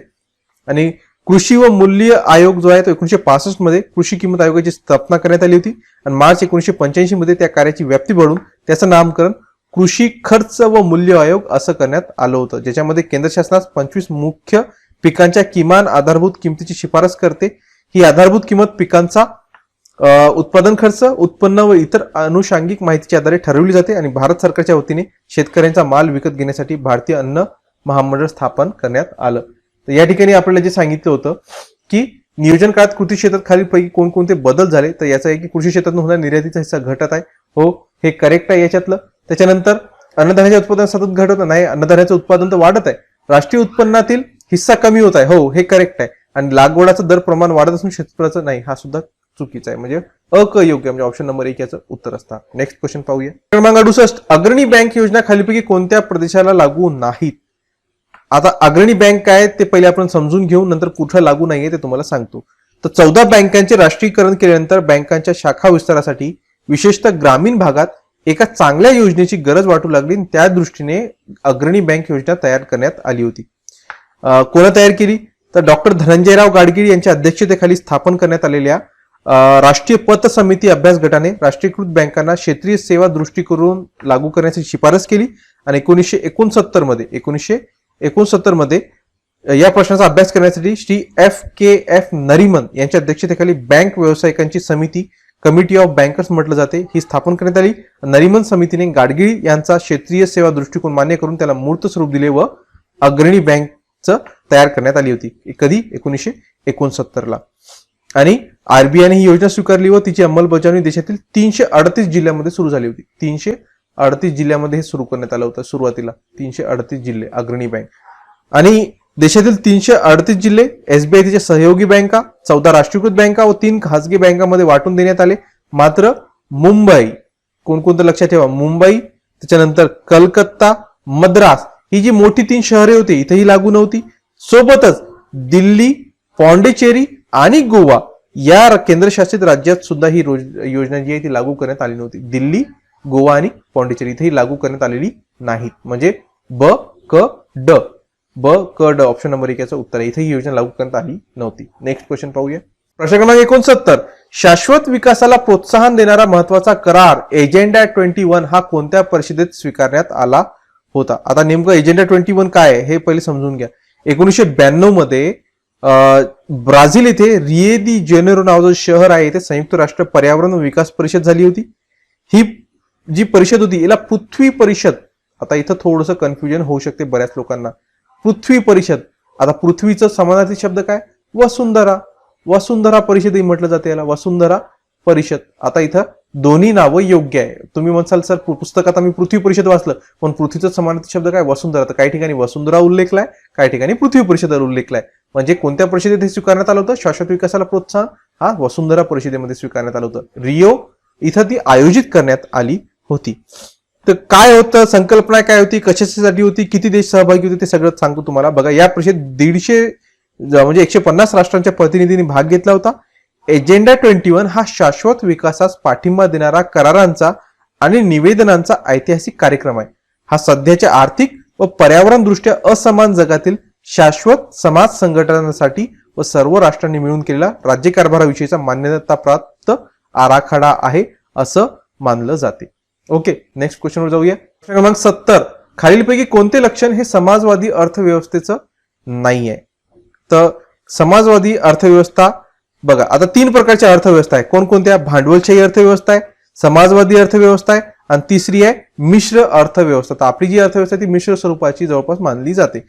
आणि कृषी व मूल्य आयोग जो आहे तो 1965 मध्ये कृषी किंमत आयोगाची स्थापना करण्यात आली होती आणि मार्च 1985 मध्ये त्या कार्याची व्याप्ती वाढवून त्याचं नामकरण कृषी खर्च व मूल्य आयोग असं करण्यात आलं होतं, ज्याच्यामध्ये केंद्र शासनास 25 मुख्य पिकांच्या किमान आधारभूत किमतीची शिफारस करते. ही आधारभूत किंमत पिकांचा उत्पादन खर्च, उत्पन्न व इतर अनुषंगिक माहितीच्या आधारे ठरवली जाते आणि भारत सरकारच्या वतीने शेतकऱ्यांचा माल विकत घेण्यासाठी भारतीय अन्न महामंडळ स्थापन करण्यात आलं. तर या ठिकाणी आपल्याला जे सांगितलं होतं की नियोजन काळात कृषी क्षेत्रात खालीलपैकी कोणकोणते बदल झाले, तर याचा आहे की कृषी क्षेत्रातून होणाऱ्या निर्यातीचा हिस्सा घटत आहे. हो, हे करेक्ट आहे याच्यातलं. त्याच्यानंतर अन्नधान्याच्या उत्पादन सतत घटत नाही, अन्नधान्याचं उत्पादन तर वाढत आहे. राष्ट्रीय उत्पन्नातील हिस्सा कमी होत आहे. हो, हे करेक्ट आहे. आणि लागवडाचं दर प्रमाण वाढत असून शेतकऱ्याचं नाही, हा सुद्धा चुकीचा आहे. म्हणजे अयोग्य, म्हणजे ऑप्शन नंबर 1 याचं उत्तर असतं. नेक्स्ट क्वेश्चन पाहूया. क्रमांक 68, अग्रणी बँक योजना खालीलपैकी कोणत्या प्रदेशाला लागू नाहीत? आता अग्रणी बँक काय ते पहिले आपण समजून घेऊ, नंतर कुठं लागू नाहीये ते तुम्हाला सांगतो. तर 14 बँकांचे राष्ट्रीयकरण केल्यानंतर बँकांच्या शाखा विस्तारासाठी विशेषतः ग्रामीण भागात एका चांगल्या योजनेची गरज वाटू लागली. त्या दृष्टीने अग्रणी बँक योजना तयार करण्यात आली होती. कोणा तयार केली? तर डॉक्टर धनंजयराव गाडगिळ यांच्या अध्यक्षतेखाली स्थापन करण्यात आलेल्या राष्ट्रीय पत समिती अभ्यास गटाने राष्ट्रीयकृत बँकांना क्षेत्रीय सेवा दृष्टिकोन लागू करण्याची शिफारस केली आणि 1969 मध्ये या प्रश्नाचा अभ्यास करण्यासाठी श्री FKF नरीमन यांच्या अध्यक्षतेखाली बँक व्यावसायिकांची समिती, कमिटी ऑफ बँकर्स म्हटलं जाते, ही स्थापन करण्यात आली. नरीमन समितीने गाडगिळ यांचा क्षेत्रीय सेवा दृष्टिकोन मान्य करून त्याला मूर्त स्वरूप दिले व अग्रणी बँक तयार करण्यात आली होती. कधी? 1969 ला. आणि RBI ने ही योजना स्वीकारली व तिची अंमलबजावणी देशातील 338 जिल्ह्यांमध्ये सुरू झाली होती. 338 जिल्ह्यामध्ये हे सुरू करण्यात आलं होतं सुरुवातीला. 338 जिल्हे अग्रणी बँक. आणि देशातील 338 जिल्हे SBI तिच्या सहयोगी बँका, 14 राष्ट्रीयकृत बँका व 3 खासगी बँकांमध्ये वाटून देण्यात आले. मात्र मुंबई, कोणकोणतं लक्षात ठेवा, मुंबई, त्याच्यानंतर कलकत्ता, मद्रास ही जी मोठी 3 शहरे होती इथेही लागू नव्हती. सोबतच दिल्ली, पॉंडिचेरी आणि गोवा या केंद्रशासित राज्यात सुद्धा ही योजना जी आहे ती लागू करण्यात आली नव्हती. दिल्ली, गोवा आणि पॉंडिचेरी इथेही लागू करण्यात आलेली नाहीत. म्हणजे ब क ड ऑप्शन नंबर 1 याचं उत्तर आहे. इथे ही योजना लागू करण्यात आली नव्हती. नेक्स्ट क्वेश्चन पाहूया. प्रश्न क्रमांक 69, शाश्वत विकासाला प्रोत्साहन देणारा महत्वाचा करार एजेंडा 21 हा कोणत्या परिषदेत स्वीकारण्यात आला होता? आता नेमकं एजेंडा 21 काय आहे हे पहिले समजून घ्या. 1992 मध्ये ब्राझील येथे रिये दी जेनेरो नावाचं शहर आहे, इथे संयुक्त राष्ट्र पर्यावरण व विकास परिषद झाली होती. ही जी परिषद होती याला पृथ्वी परिषद, आता इथं थोडंसं कन्फ्युजन होऊ शकते बऱ्याच लोकांना. पृथ्वी परिषद, आता पृथ्वीचं समानार्थी शब्द काय? वसुंधरा. वसुंधरा परिषदही म्हटलं जाते याला, वसुंधरा परिषद. आता इथं दोन्ही नावं योग्य आहे. तुम्ही म्हणसाल सर पुस्तकात आम्ही पृथ्वी परिषद वाचलं, पण पृथ्वीचं समानार्थी शब्द काय? वसुंधरा. तर काही ठिकाणी वसुंधरा उल्लेखलाय, काही ठिकाणी पृथ्वी परिषद उल्लेखलाय. म्हणजे कोणत्या परिषदेत हे स्वीकारण्यात आलं होतं? शाश्वत विकासाला प्रोत्साहन हा वसुंधरा परिषदेमध्ये स्वीकारण्यात आलं होतं. रिओ इथं ती आयोजित करण्यात आली होती. तर काय होतं, संकल्पना काय होती, कशासाठी होती, किती देश सहभागी होते ते सगळं सांगतो तुम्हाला. बघा, या परिषदेत 150 राष्ट्रांच्या प्रतिनिधींनी भाग घेतला होता. एजेंडा 21 हा शाश्वत विकासास पाठिंबा देणारा करारांचा आणि निवेदनांचा ऐतिहासिक कार्यक्रम आहे. हा सध्याच्या आर्थिक व पर्यावरण दृष्ट्या असमान जगातील शाश्वत समाज संघटनांसाठी व सर्व राष्ट्रांनी मिळून केलेला राज्यकारभाराविषयीचा मान्यताप्राप्त आराखडा आहे असं मानलं जाते. ओके, नेक्स्ट क्वेश्चनवर जाऊया. प्रश्न क्रमांक 70. खालीलपैकी कोणते लक्षण हे समाजवादी अर्थव्यवस्थेचं नाही आहे? तर समाजवादी अर्थव्यवस्था बघा, आता 3 प्रकारच्या अर्थव्यवस्था आहे. कोणकोणत्या? भांडवलशाही अर्थव्यवस्था आहे, समाजवादी अर्थव्यवस्था आहे आणि तिसरी आहे मिश्र अर्थव्यवस्था. तर आपली जी अर्थव्यवस्था ती मिश्र स्वरूपाची जवळपास मानली जाते.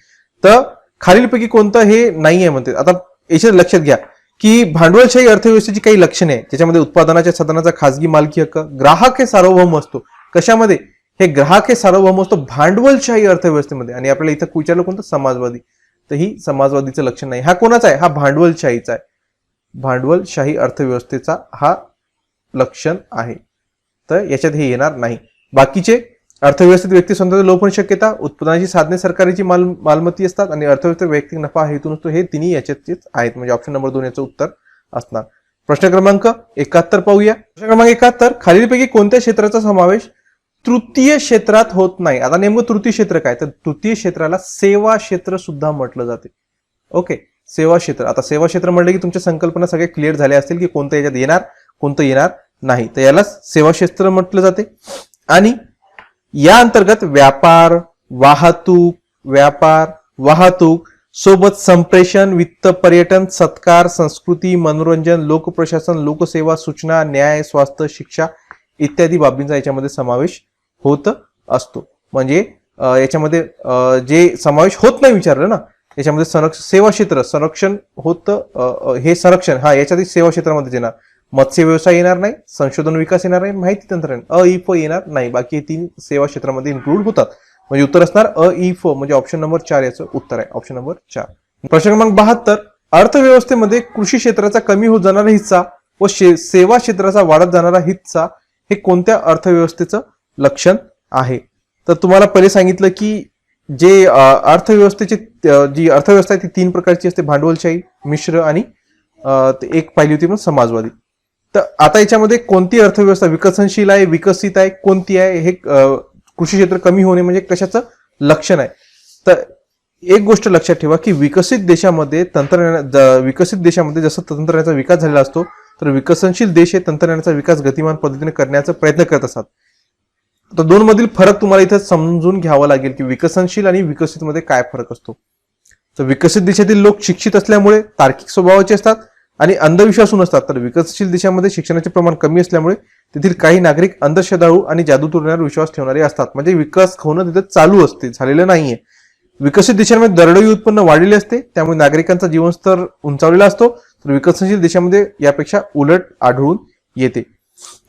तर खालीलपैकी कोणतं हे नाही आहे म्हणते. आता याच्यात लक्षात घ्या की भांडवलशाही अर्थव्यवस्थेची काही लक्षणे आहे, ज्याच्यामध्ये उत्पादनाच्या साधनाचा खासगी मालकी हक्क, ग्राहक हे सार्वभौम असतो. कशामध्ये? हे ग्राहक हे सार्वभौम असतो भांडवलशाही अर्थव्यवस्थेमध्ये. आणि आपल्याला इथं विचारलं कोणतं? समाजवादी. तर ही समाजवादीचं लक्षण नाही. हा कोणाचा आहे? हा भांडवलशाहीचा आहे. भांडवलशाही अर्थव्यवस्थेचा हा लक्षण आहे. तर याच्यात हे येणार नाही. बाकीचे अर्थव्यवस्थेत व्यक्ती स्वतंत्र लोपन शक्यता, उत्पादनाची साधने सरकारची मालमत्ती असतात आणि अर्थव्यवस्थेत वैयक्तिक नफा हेतून असतो. हे तिन्ही याच्यातच आहेत. म्हणजे ऑप्शन नंबर 2 याचं उत्तर असणार. प्रश्न क्रमांक 71 पाहूया. प्रश्न क्रमांक 71. खालीलपैकी कोणत्या क्षेत्राचा समावेश तृतीय क्षेत्रात होत नाही? आता नेमकं तृतीय क्षेत्र काय? तर तृतीय क्षेत्राला सेवा क्षेत्र सुद्धा म्हटलं जाते. ओके, सेवा क्षेत्र. आता सेवा क्षेत्र म्हटलं की तुमच्या संकल्पना सगळ्या क्लिअर झाल्या असतील की कोणतं याच्यात येणार, कोणतं येणार नाही. तर याला सेवा क्षेत्र म्हटलं जाते. आणि या अंतर्गत व्यापार, वाहतूक सोबत संप्रेषण, वित्त, पर्यटन, सत्कार, संस्कृती, मनोरंजन, लोकप्रशासन, लोकसेवा, सूचना, न्याय, स्वास्थ्य, शिक्षा इत्यादी बाबींचा याच्यामध्ये समावेश होत असतो. म्हणजे याच्यामध्ये जे समावेश होत नाही विचारलं ना, याच्यामध्ये सेवा क्षेत्र संरक्षण होतं. हे संरक्षण हा याच्यात सेवा क्षेत्रामध्ये येणार. मत्स्य व्यवसाय येणार नाही, संशोधन विकास येणार नाही, माहिती तंत्रज्ञान येणार नाही. बाकी हे 3 सेवा क्षेत्रामध्ये इन्क्लूड होतात. म्हणजे उत्तर असणार म्हणजे ऑप्शन नंबर 4 याचं उत्तर आहे. Option number 4. प्रश्न क्रमांक 72. अर्थव्यवस्थेमध्ये कृषी क्षेत्राचा कमी होत जाणारा हिस्सा व सेवा क्षेत्राचा वाढत जाणारा हिस्सा हे कोणत्या अर्थव्यवस्थेचं लक्षण आहे? तर तुम्हाला पहिले सांगितलं की जे अर्थव्यवस्थेची जी अर्थव्यवस्था आहे ती 3 प्रकारची असते. भांडवलशाही, मिश्र आणि एक पाहिली होती पण समाजवादी. तर आता याच्यामध्ये कोणती अर्थव्यवस्था विकसनशील आहे, विकसित आहे, कोणती आहे? हे कृषी क्षेत्र कमी होणे म्हणजे कशाचं लक्षण आहे? तर एक गोष्ट लक्षात ठेवा की विकसित देशामध्ये जसं तंत्रज्ञानाचा विकास झालेला असतो, तर विकसनशील देश हे तंत्रज्ञानाचा विकास गतिमान पद्धतीने करण्याचा प्रयत्न करत असतात. तर 2 मधील फरक तुम्हाला इथं समजून घ्यावा लागेल की विकसनशील आणि विकसित मध्ये काय फरक असतो. तर विकसित देशातील लोक शिक्षित असल्यामुळे तार्किक स्वभावाचे असतात आणि अंधविश्वासू नसतात. तर विकसनशील देशामध्ये शिक्षणाचे प्रमाण कमी असल्यामुळे तेथील काही नागरिक अंधश्रद्धाळू आणि जादूटोण्यावर विश्वास ठेवणारे असतात. म्हणजे विकास होणं तिथे चालू असते, झालेलं नाहीये. विकसित देशांमध्ये दरडोई उत्पन्न वाढलेले असते, त्यामुळे नागरिकांचा जीवनस्तर उंचावलेला असतो. तर विकसनशील देशामध्ये यापेक्षा उलट आढळून येते.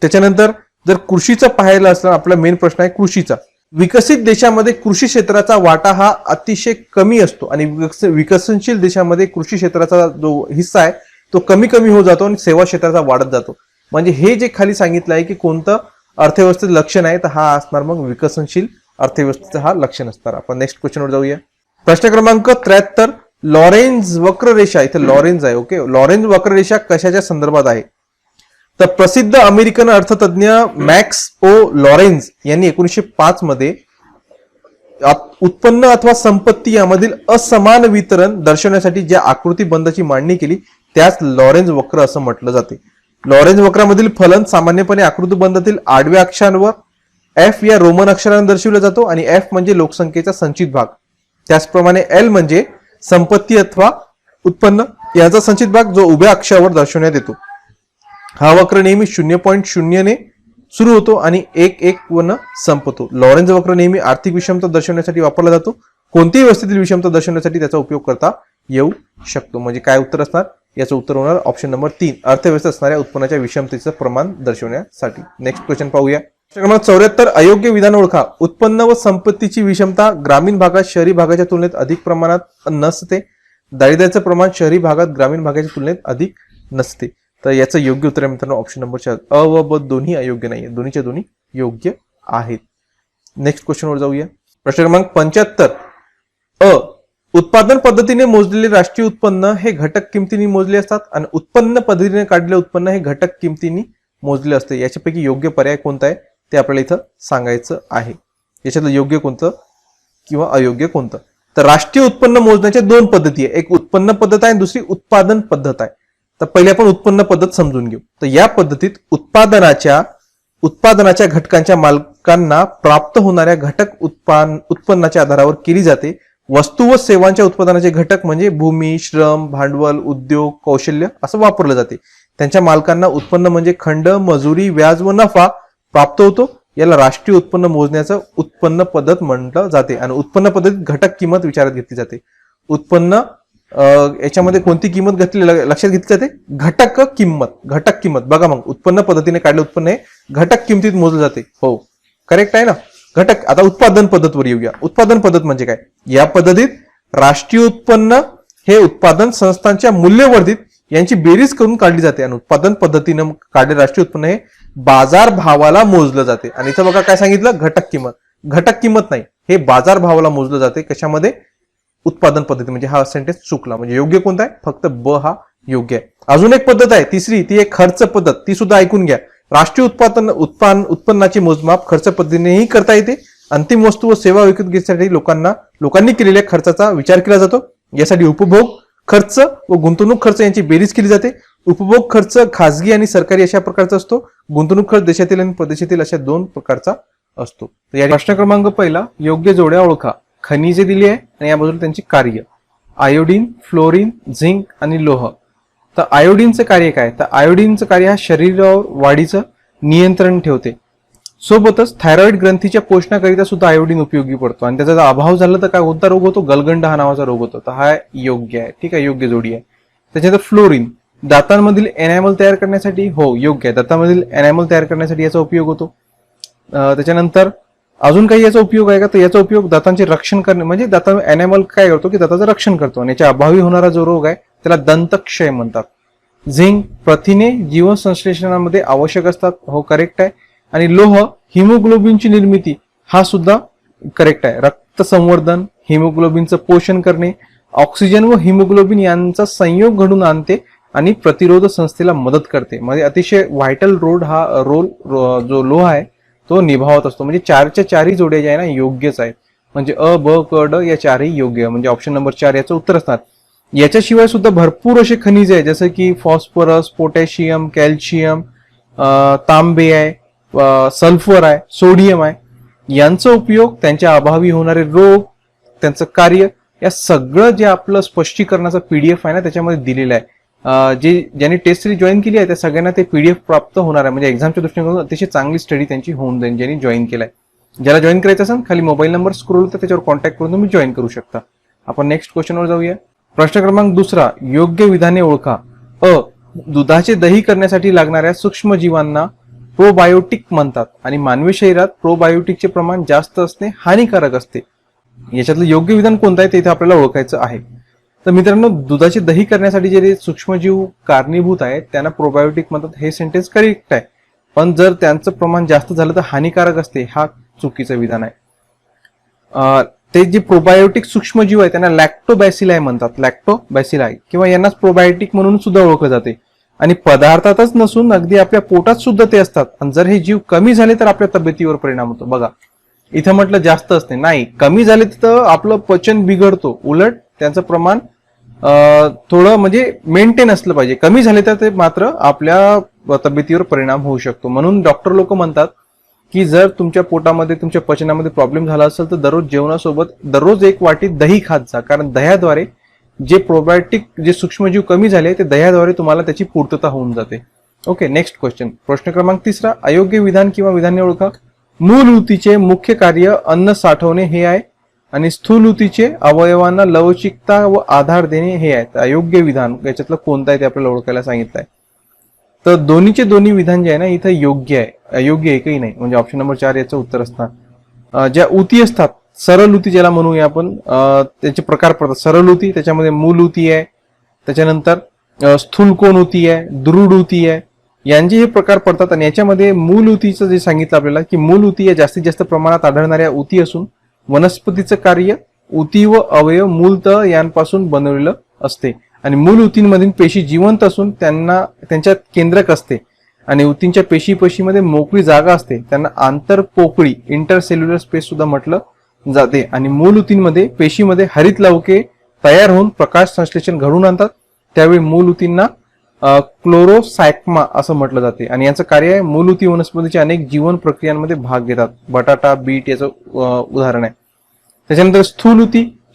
त्याच्यानंतर जर कृषीचा पाहायला असला, आपला मेन प्रश्न आहे कृषीचा. विकसित देशामध्ये कृषी क्षेत्राचा वाटा हा अतिशय कमी असतो आणि विकसनशील देशामध्ये कृषी क्षेत्राचा जो हिस्सा आहे तो कमी होत जातो आणि सेवा क्षेत्राचा वाढत जातो. म्हणजे हे जे खाली सांगितलं आहे की कोणतं अर्थव्यवस्थेचं लक्षण आहे, तर हा असणार मग विकसनशील अर्थव्यवस्थेचं हा लक्षण असणार. आपण नेक्स्ट क्वेश्चनवर जाऊया. प्रश्न क्रमांक 73. लॉरेन्झ वक्ररेषा. इथे लॉरेन्झ आहे. ओके, लॉरेन्झ वक्ररेषा कशाच्या संदर्भात आहे? तर प्रसिद्ध अमेरिकन अर्थतज्ञ मॅक्स ओ लॉरेन्झ यांनी 1905 मध्ये उत्पन्न अथवा संपत्ती यामधील असमान वितरण दर्शवण्यासाठी ज्या आकृतीबंधाची मांडणी केली त्यास लॉरेन्झ वक्र असं म्हटलं जाते. लॉरेन्झ वक्रामधील फलन सामान्यपणे आकृतीबंधातील आडव्या अक्षांवर एफ या रोमन अक्षराने दर्शविला जातो आणि एफ म्हणजे लोकसंख्येचा संचित भाग. त्याचप्रमाणे एल म्हणजे संपत्ती अथवा उत्पन्न याचा संचित भाग जो उभ्या अक्षावर दर्शवण्यात येतो. हा वक्र नेहमी 0.0 ने सुरू होतो आणि 1 वन संपतो. लॉरेन्झ वक्र नेहमी आर्थिक विषमता दर्शवण्यासाठी वापरला जातो. कोणत्याही व्यवस्थेतील विषमता दर्शवण्यासाठी त्याचा उपयोग करता येऊ शकतो. म्हणजे काय उत्तर असणार? याचं उत्तर होणार ऑप्शन नंबर 3. अर्थव्यवस्थेत असणाऱ्या उत्पन्नाच्या विषमतेचं प्रमाण दर्शवण्यासाठी. नेक्स्ट क्वेश्चन पाहूया. क्रमांक 74. अयोग्य विधान ओळखा. उत्पन्न व संपत्तीची विषमता ग्रामीण भागात शहरी भागाच्या तुलनेत अधिक प्रमाणात नसते. दारिद्र्याचं प्रमाण शहरी भागात ग्रामीण भागाच्या तुलनेत अधिक नसते. तर याचं योग्य उत्तर आहे मित्रांनो ऑप्शन नंबर 4. अ व ब दोन्ही अयोग्य नाहीये, दोन्हीच्या दोन्ही योग्य आहेत. नेक्स्ट क्वेश्चनवर जाऊया. प्रश्न क्रमांक 75. उत्पादन पद्धतीने मोजलेले राष्ट्रीय उत्पन्न हे घटक किमतीने मोजले असतात आणि उत्पन्न पद्धतीने काढलेले उत्पन्न हे घटक किमतीने मोजले असते. याच्यापैकी योग्य पर्याय कोणता आहे ते आपल्याला इथं सांगायचं आहे. याच्यातलं योग्य कोणतं किंवा अयोग्य कोणतं. तर राष्ट्रीय उत्पन्न मोजण्याच्या दोन पद्धती आहे, एक उत्पन्न पद्धत आहे, दुसरी उत्पादन पद्धत आहे. तर पहिले आपण उत्पन्न पद्धत समजून घेऊ. तर या पद्धतीत उत्पादनाच्या घटकांच्या मालकांना प्राप्त होणाऱ्या घटक उत्पन्नाच्या आधारावर केली जाते. वस्तू व सेवांच्या उत्पादनाचे घटक म्हणजे भूमी, श्रम, भांडवल, उद्योग, कौशल्य असं वापरलं जाते. त्यांच्या मालकांना उत्पन्न म्हणजे खंड, मजुरी, व्याज व नफा प्राप्त होतो. याला राष्ट्रीय उत्पन्न मोजण्याचं उत्पन्न पद्धत म्हटलं जाते. आणि उत्पन्न पद्धतीत घटक किंमत विचारात घेतली जाते. उत्पन्न याच्यामध्ये कोणती किंमत लक्षात घेतली जाते? घटक किंमत. बघा मग उत्पन्न पद्धतीने काढले उत्पन्न हे घटक किमतीत मोजले जाते. हो, करेक्ट आहे ना. घटक. आता उत्पादन पद्धतवर येऊया. उत्पादन पद्धत म्हणजे काय? या पद्धतीत राष्ट्रीय उत्पन्न हे उत्पादन संस्थांच्या मूल्यवर्धित यांची बेरीज करून काढली जाते. आणि उत्पादन पद्धतीनं काढले राष्ट्रीय उत्पन्न हे बाजार भावाला मोजलं जाते. आणि इथं बघा काय सांगितलं? घटक किंमत नाही, हे बाजार भावाला मोजलं जाते. कशामध्ये? उत्पादन पद्धती. म्हणजे हा सेंटेन्स चुकला. म्हणजे योग्य कोणता आहे? फक्त ब हा योग्य आहे. अजून एक पद्धत आहे तिसरी, ती एक खर्च पद्धत. ती सुद्धा ऐकून घ्या. राष्ट्रीय उत्पन्नाचे मोजमाप खर्च पद्धतीनेही करता येते. अंतिम वस्तू व सेवा विकत घेण्यासाठी लोकांनी केलेल्या खर्चाचा विचार केला जातो. यासाठी उपभोग खर्च व गुंतवणूक खर्च यांची बेरीज केली जाते. उपभोग खर्च खाजगी आणि सरकारी अशा प्रकारचा असतो. गुंतवणूक खर्च देशातील आणि प्रदेशातील अशा दोन प्रकारचा असतो. तर या प्रश्न क्रमांक पहिला, योग्य जोड्या ओळखा. खनिजे दिली आहे आणि या बाजूला त्यांची कार्य. आयोडीन, फ्लोरीन, झिंक आणि लोह. तर आयोडीनचं कार्य काय? तर आयोडीनचं कार्य हा शरीरावर वाढीचं नियंत्रण ठेवते. सोबतच थायरॉइड ग्रंथीच्या पोषणाकरिता सुद्धा आयोडीन उपयोगी पडतो. आणि त्याचा अभाव झाला तर काय कोणता रोग होतो? गलगंड हा नावाचा रोग होतो. तर हा योग्य आहे. ठीक आहे, योग्य जोडी आहे. त्याच्यानंतर फ्लोरीन, दातांमधील एनॅमल तयार करण्यासाठी. हो, योग्य आहे. दातांमधील एनॅमल तयार करण्यासाठी याचा उपयोग होतो. त्याच्यानंतर अजून काही याचा उपयोग आहे का? तर याचा उपयोग दातांचे रक्षण करणे, म्हणजे दाता एनॅमल काय करतो की दाताचं रक्षण करतो. आणि याच्या अभावी होणारा जो रोग आहे त्याला दंतक्षय म्हणतात. झिंक, प्रथिने जीवन संश्लेषणामध्ये आवश्यक असतात. हो, करेक्ट आहे. आणि लोह, हिमोग्लोबिनची निर्मिती. हा सुद्धा करेक्ट आहे. रक्त संवर्धन, हिमोग्लोबिनचं पोषण करणे, ऑक्सिजन व हिमोग्लोबिन यांचा संयोग घडून आणते आणि प्रतिरोध संस्थेला मदत करते. म्हणजे अतिशय व्हायटल रोल जो लोह आहे तो निभावत असतो. म्हणजे चारच्या चारही जोड्या ज्या आहे ना योग्यच आहेत. म्हणजे अ, ब, क, ड या चारही योग्य आहे. म्हणजे ऑप्शन नंबर 4 याचं उत्तर असणार. याच्याशिवाय सुद्धा भरपूर असे खनिजे आहे, जसं की फॉस्फरस, पोटॅशियम, कॅल्शियम, तांबे आहे, सल्फर आहे, सोडियम आहे. यांचा उपयोग त्यांच्या अभावी होणारे रोग, त्यांचं कार्य, या सगळं जे आपलं स्पष्टीकरणाचं पीडीएफ आहे ना त्याच्यामध्ये दिलेलं आहे. ज्यांनी टेस्ट सिरीज जॉईन केली आहे त्या सगळ्यांना ते पीडीएफ प्राप्त होणार आहे. म्हणजे एक्झामच्या दृष्टीने अतिशय चांगली स्टडी त्यांची होऊन जाईल ज्यांनी जॉईन केलाय. ज्याला जॉईन करायचं असेल खाली मोबाईल नंबर स्क्रोल होतं त्याच्यावर कॉन्टॅक्ट करून तुम्ही जॉईन करू शकता. आपण नेक्स्ट क्वेश्चनवर जाऊया. प्रश्न क्रमांक दुसरा, योग्य विधाने ओळखा. अ, दुधाचे दही करण्यासाठी लागणाऱ्या सूक्ष्मजीवांना प्रोबायोटिक म्हणतात आणि मानवी शरीरात प्रोबायोटिकचे प्रमाण जास्त असणे हानिकारक असते. याच्यातलं योग्य विधान कोणतं आहे ते इथे आपल्याला ओळखायचं आहे. तर मित्रांनो, दुधाचे दही करण्यासाठी जे सूक्ष्मजीव कारणीभूत आहेत त्यांना प्रोबायोटिक म्हणतात. हे सेंटेन्स करेक्ट आहे. पण जर त्यांचं प्रमाण जास्त झालं तर हानिकारक असते, हा चुकीचं विधान आहे. ते जे प्रोबायोटिक सूक्ष्मजीव आहे त्यांना लॅक्टोबॅसिलाय म्हणतात. लॅक्टोबॅसिलाय किंवा यांनाच प्रोबायोटिक म्हणून सुद्धा ओळखलं जाते. आणि पदार्थातच नसून अगदी आपल्या पोटात सुद्धा ते असतात. आणि जर हे जीव कमी झाले तर आपल्या तब्येतीवर परिणाम होतो. बघा, इथं म्हटलं जास्त असते, नाही, कमी झाले तर आपलं पचन बिघडतो. उलट त्यांचं प्रमाण थोडं म्हणजे मेंटेन असलं पाहिजे. कमी झाले तर ते मात्र आपल्या तब्येतीवर परिणाम होऊ शकतो. म्हणून डॉक्टर लोक म्हणतात की जर तुमच्या पोटामध्ये, तुमच्या पचनामध्ये प्रॉब्लेम झाला असेल तर दररोज जेवणासोबत दररोज एक वाटी दही खात जा. कारण दह्याद्वारे जे प्रोबायोटिक जे सूक्ष्मजीव कमी झाले ते दह्याद्वारे तुम्हाला त्याची पूर्तता होऊन जाते. Okay, next question. प्रश्न क्रमांक तिसरा, अयोग्य विधान किंवा विधाने ओळखा. मूल ऊतीचे मुख्य कार्य अन्न साठवणे हे आहे आणि स्थूल ऊतीचे अवयवांना लवचिकता व आधार देणे हे आहे. अयोग्य विधान याच्यातलं कोणतं आहे ते आपल्याला ओळखायला सांगितलंय. तर दोन्हीचे दोन्ही विधान जे आहे ना इथं योग्य आहे. अयोग्य एकही नाही. म्हणजे ऑप्शन नंबर 4 याचं उत्तर असणार. ज्या ऊती असतात, सरळ ऊती ज्याला म्हणूया आपण, त्याचे प्रकार पडतात. सरळ ऊती, त्याच्यामध्ये मूल ऊती आहे, त्याच्यानंतर स्थूल कोन ऊती आहे, दृढ ऊती आहे, यांचे हे प्रकार पडतात. आणि याच्यामध्ये मूल ऊतीचं जे सांगितलं आपल्याला की मूल ऊती या जास्तीत जास्त प्रमाणात आढळणाऱ्या ऊती असून वनस्पतीचं कार्य उती व अवयव मूलतः यांपासून बनवलेलं असते आणि मूल उतींमधील पेशी जिवंत असून त्यांच्यात केंद्रक असते आणि उतींच्या पेशीमध्ये मोकळी जागा असते. त्यांना आंतरपोकळी इंटरसेल्युलर स्पेस सुद्धा म्हटलं जाते. आणि मूल उतींमध्ये पेशीमध्ये हरित लवके तयार होऊन प्रकाश संश्लेषण घडवून आणतात. त्यावेळी मूल उतींना क्लोरोसायक्मा असं म्हटलं जाते आणि याचं कार्य आहे मूलउती वनस्पतीच्या अनेक जीवन प्रक्रियांमध्ये भाग घेतात. बटाटा बीट याचं उदाहरण आहे. त्याच्यानंतर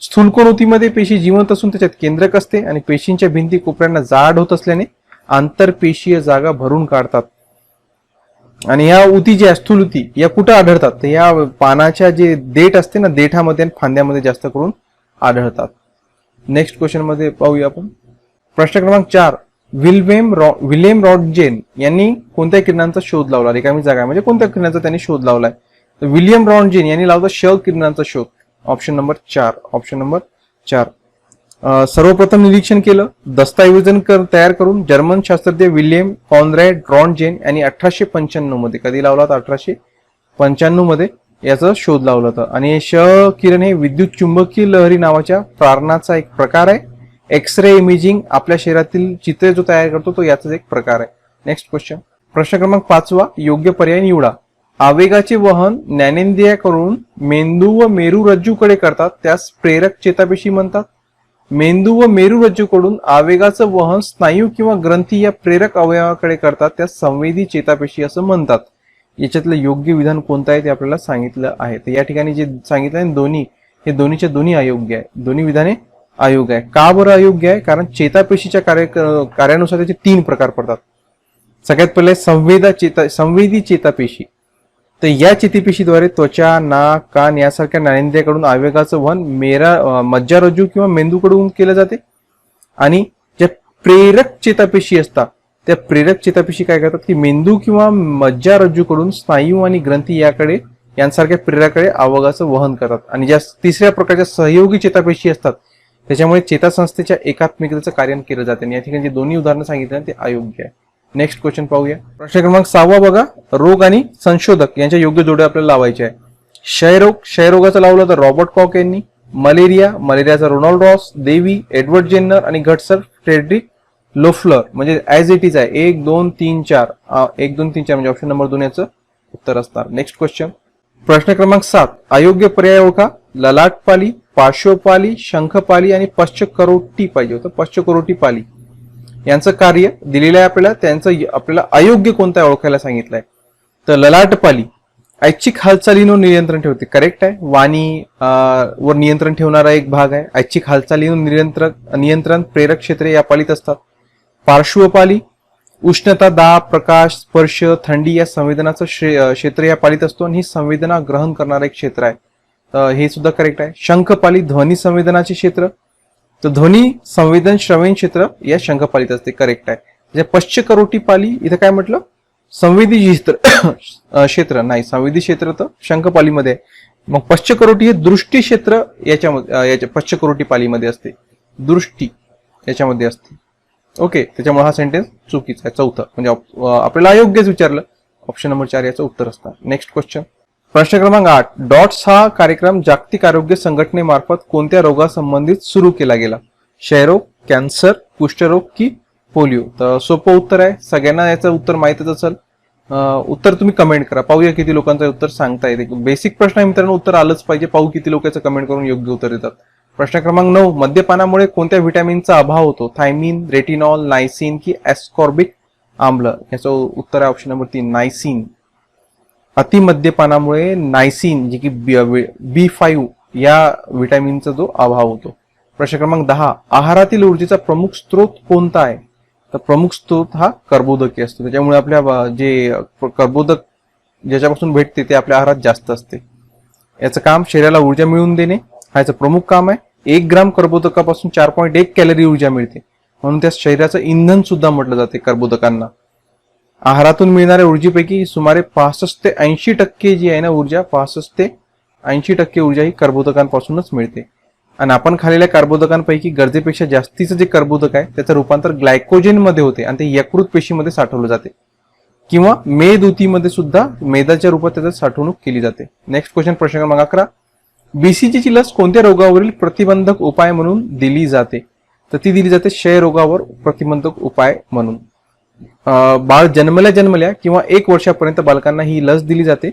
स्थूलकोन उतीमध्ये पेशी जिवंत असून त्याच्यात केंद्रक असते आणि पेशींच्या भिंती कोपऱ्यांना जाड होत असल्याने आंतरपेशीय जागा भरून काढतात. आणि या उती ज्या स्थूल उती या कुठं आढळतात तर या पानाच्या जे देठ असते ना देठामध्ये आणि फांद्यामध्ये जास्त करून आढळतात. नेक्स्ट क्वेश्चन मध्ये पाहूया आपण. प्रश्न क्रमांक 4. विल्यम रॉन्टजेन यांनी कोणत्या किरणांचा शोध लावला. रिकामी जागा म्हणजे कोणत्या किरणांचा त्यांनी शोध लावलाय. तर विल्यम रॉन्टजेन यांनी लावला श किरणांचा शोध. Option number 4. सर्वप्रथम निरीक्षण केलं दस्तऐवजन तयार करून जर्मन शास्त्रज्ञ विल्यम कॉन्रॅड रॉन्टजेन यांनी 1895 मध्ये. कधी लावला होता 1895 मध्ये याचा शोध लावला होता. आणि श किरण हे विद्युत चुंबकीय लहरी नावाच्या प्रारणाचा एक प्रकार आहे. एक्स-रे इमेजिंग आपल्या शरीरातील चित्रे जो तयार करतो तो याचाच एक प्रकार आहे. Next question. प्रश्न क्रमांक 5. योग्य पर्याय निवडा. आवेगाचे वहन ज्ञानेंद्रियाकडून मेंदू व मेरुरज्जूकडे करतात त्यास प्रेरक चेतापेशी म्हणतात. मेंदू व मेरुरज्जूकडून आवेगाचं वहन स्नायू किंवा ग्रंथी या प्रेरक अवयवाकडे करतात त्यास संवेदी चेतापेशी असं म्हणतात. याच्यातलं योग्य विधान कोणतं आहे ते आपल्याला सांगितलं आहे. तर या ठिकाणी जे सांगितलं आहे दोन्ही हे दोन्हीच्या दोन्ही अयोग्य आहे. दोन्ही विधाने अयोग्य आहे. का बरं अयोग्य आहे. कारण चेतापेशीच्या कार्यानुसार त्याचे 3 प्रकार पडतात. सगळ्यात पहिले संवेदी चेतापेशी. तर या चेतापेशीद्वारे त्वचा नाक कान यासारख्या ज्ञानेंद्रियाकडून आवेगाचं वहन मज्जारज्जू किंवा मेंदूकडून केलं जाते. आणि ज्या प्रेरक चेतापेशी असतात त्या प्रेरक चेतापेशी काय करतात की मेंदू किंवा मज्जारज्जूकडून स्नायू आणि ग्रंथी यांसारख्या प्रेरकाकडे आवेगाचं वहन करतात. आणि ज्या तिसऱ्या प्रकारच्या सहयोगी चेतापेशी असतात त्याच्यामुळे चेतासंस्थेच्या एकात्मिकतेचं कार्य केलं जाते. या ठिकाणी जे दोन्ही उदाहरणं सांगितलं ते अयोग्य आहे. नेक्स्ट क्वेश्चन पाहूया. प्रश्न क्रमांक 6 बघा. रोग आणि संशोधक यांच्या योग्य जोड्या आपल्याला लावायचे आहे. क्षयरोगाचा लावलं तर रॉबर्ट कॉक यांनी. मलेरियाचा रोनाल्ड रॉस, देवी, एडवर्ड जेन्नर आणि घटसर फ्रेडरिक लोफलर. म्हणजे ऍज इट इज आहे 1 2 3 4 1 2 3 4 म्हणजे ऑप्शन नंबर 2 याचं उत्तर असणार. Next question. प्रश्न क्रमांक 7. अयोग्य पर्याय ओळखा. ललाटपाली, पार्श्वपाली, शंखपाली आणि पश्चकरोटी पाहिजे होतं. पश्चकरोटी पाली यांचं कार्य दिलेलं आहे आपल्याला. त्यांचं आपल्याला अयोग्य कोणतं आहे ओळखायला सांगितलंय. तर ललाटपाली ऐच्छिक हालचालींवर नियंत्रण ठेवते. करेक्ट आहे. वाणी वर नियंत्रण ठेवणारा एक भाग आहे. ऐच्छिक हालचालींवर नियंत्रण प्रेरक क्षेत्रे या पालीत असतात. पार्श्वपाली उष्णता, दाब, प्रकाश, स्पर्श, थंडी या संवेदनाचं क्षेत्र या पालीत असतो आणि ही संवेदना ग्रहण करणारं एक क्षेत्र आहे. हे सुद्धा करेक्ट आहे. शंखपाली ध्वनी संवेदनाचे क्षेत्र. तर ध्वनी संवेदन श्रवण क्षेत्र या शंखपालीत असते. करेक्ट आहे. पश्चकरोटी पाली इथं काय म्हटलं संवेदी क्षेत्र नाही. संवेदी क्षेत्र तर शंखपालीमध्ये आहे. मग पश्चकरोटी हे दृष्टी क्षेत्र याच्या पश्चकरोटी पालीमध्ये असते. दृष्टी याच्यामध्ये असते. ओके. त्याच्यामुळे हा सेंटेन्स चुकीचा आहे. चौथं म्हणजे आपल्याला अयोग्यच विचारलं. ऑप्शन नंबर 4 याचं उत्तर असणार. Next question. प्रश्न क्रमांक 8. डॉट्स हा कार्यक्रम जागतिक आरोग्य संघटनेमार्फत कोणत्या रोगासंबंधित सुरू केला गेला. क्षयरोग, कॅन्सर, कुष्ठरोग की पोलिओ. तर सोपं उत्तर आहे. सगळ्यांना याचं उत्तर माहितच असेल. उत्तर तुम्ही कमेंट करा. पाहूया किती लोकांचं उत्तर सांगता येते. बेसिक प्रश्न आहे मित्रांनो. उत्तर आलंच पाहिजे. पाहू किती लोक याचं कमेंट करून योग्य उत्तर देतात. प्रश्न क्रमांक 9. मद्यपानामुळे कोणत्या व्हिटॅमिनचा अभाव होतो. थायमिन, रेटिनॉल, नायसिन की ॲस्कॉर्बिक आम्ल. याचं उत्तर आहे ऑप्शन नंबर 3 नायसिन. अतिमद्यपानामुळे नायसिन जे की B5 या व्हिटॅमिनचा जो अभाव होतो. प्रश्न क्रमांक 10. आहारातील ऊर्जेचा प्रमुख स्रोत कोणता आहे. तर प्रमुख स्रोत हा कर्बोदके असतो. त्याच्यामुळे आपल्या जे कर्बोदक ज्याच्यापासून भेटते ते आपल्या आहारात जास्त असते. याचं काम शरीराला ऊर्जा मिळवून देणे हा याचं प्रमुख काम आहे. 1 ग्राम कर्बोदकापासून 4.1 कॅलरी ऊर्जा मिळते. म्हणून त्या शरीराचं इंधन सुद्धा म्हटलं जाते कर्बोदकांना. आहारातून मिळणाऱ्या ऊर्जेपैकी सुमारे 65 ते 80% जी आहे ना ऊर्जा 65 ते 80% ऊर्जा ही कर्बोदकांपासूनच मिळते. आणि आपण खाल्लेल्या कर्बोदकांपैकी गरजेपेक्षा जास्तीचं जे कर्बोदक आहे त्याचं रूपांतर ग्लायकोजेन मध्ये होते आणि ते यकृत पेशीमध्ये साठवलं जाते किंवा मेद उतीमध्ये सुद्धा मेदाच्या रूपात त्याची साठवणूक केली जाते. Next question. प्रश्न क्रमांक 11. BCG लस कोणत्या रोगावरील प्रतिबंधक उपाय म्हणून दिली जाते? तर ती दिली जाते क्षयरोगावर प्रतिबंधक उपाय म्हणून. बाळ जन्मल्या किंवा 1 वर्षापर्यंत बालकांना ही लस दिली जाते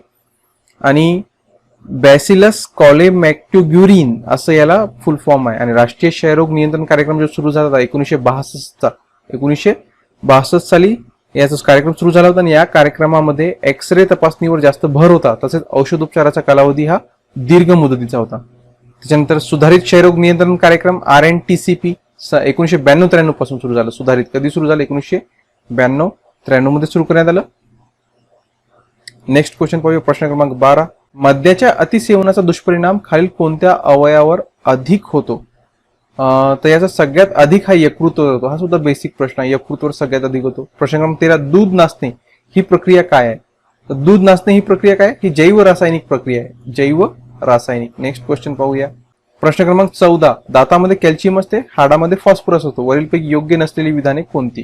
आणि बॅसिलस कॉलेमॅक्ट्युग्युरिन असं याला फुल फॉर्म आहे. आणि राष्ट्रीय क्षयरोग नियंत्रण कार्यक्रम जो सुरू झाला 1962 साली याचा कार्यक्रम सुरू झाला होता आणि या कार्यक्रमामध्ये एक्सरे तपासणीवर जास्त भर होता. तसेच औषधोपचाराचा कालावधी हा दीर्घ मुदतीचा होता. त्याच्यानंतर सुधारित क्षयरोग नियंत्रण कार्यक्रम RNTCP 1992-93 पासून सुरू झालं. सुधारित कधी सुरू झालं? 1992-93 मध्ये सुरू करण्यात आलं. नेक्स्ट क्वेश्चन पाहूया. प्रश्न क्रमांक 12. मद्याच्या अतिसेवनाचा दुष्परिणाम खालील कोणत्या अवयवावर अधिक होतो? तर याचा सगळ्यात अधिक हा यकृतवर होतो. हा सुद्धा बेसिक प्रश्न आहे. यकृतवर सगळ्यात अधिक होतो. प्रश्न क्रमांक 13. दूध नासणे ही प्रक्रिया काय आहे? तर दूध नासणे ही प्रक्रिया काय? ही जैव रासायनिक प्रक्रिया आहे. जैव रासायनिक. नेक्स्ट क्वेश्चन पाहूया. प्रश्न क्रमांक 14. दातामध्ये कॅल्शियम असते, हाडामध्ये फॉस्फरस होतो. वरीलपैकी योग्य नसलेली विधाने कोणती?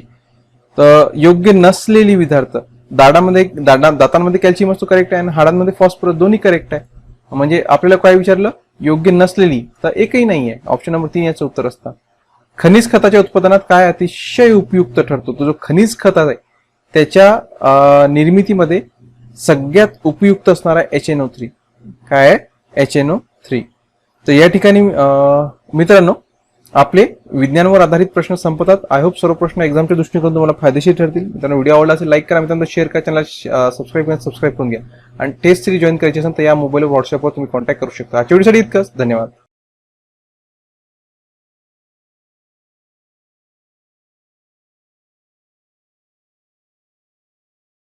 तर योग्य नसलेली विधार्थ दातांमध्ये कॅल्शियम असतो, करेक्ट आहे. आणि हाडांमध्ये फॉस्फरस, दोन्ही करेक्ट आहे. म्हणजे आपल्याला काय विचारलं? योग्य नसलेली, तर एकही नाहीये. ऑप्शन नंबर 3 याचं उत्तर असतं. खनिज खताच्या उत्पादनात काय अतिशय उपयुक्त ठरतो? तो जो खनिज खत आहे त्याच्या निर्मितीमध्ये सगळ्यात उपयुक्त असणारा HNO3. काय आहे? HNO3. तर या ठिकाणी मित्रांनो आपले विज्ञानावर आधारित प्रश्न संपतात. आय होप सर्व प्रश्न एक्झामच्या दृष्टीकोन तुम्हाला फायदेशीर ठरतील. मित्रांनो व्हिडिओ आवडला असेल लाईक करा, मित्रांनो शेअर करा, चॅनलला सबस्क्राईब करून घ्या. आणि टेस्ट सिरीज जॉईन करायची असेल तर या मोबाईलवर व्हॉट्सअपवर तुम्ही कॉन्टॅक्ट करू शकता. आजच्या व्हिडिओसाठी इतकंच. धन्यवाद.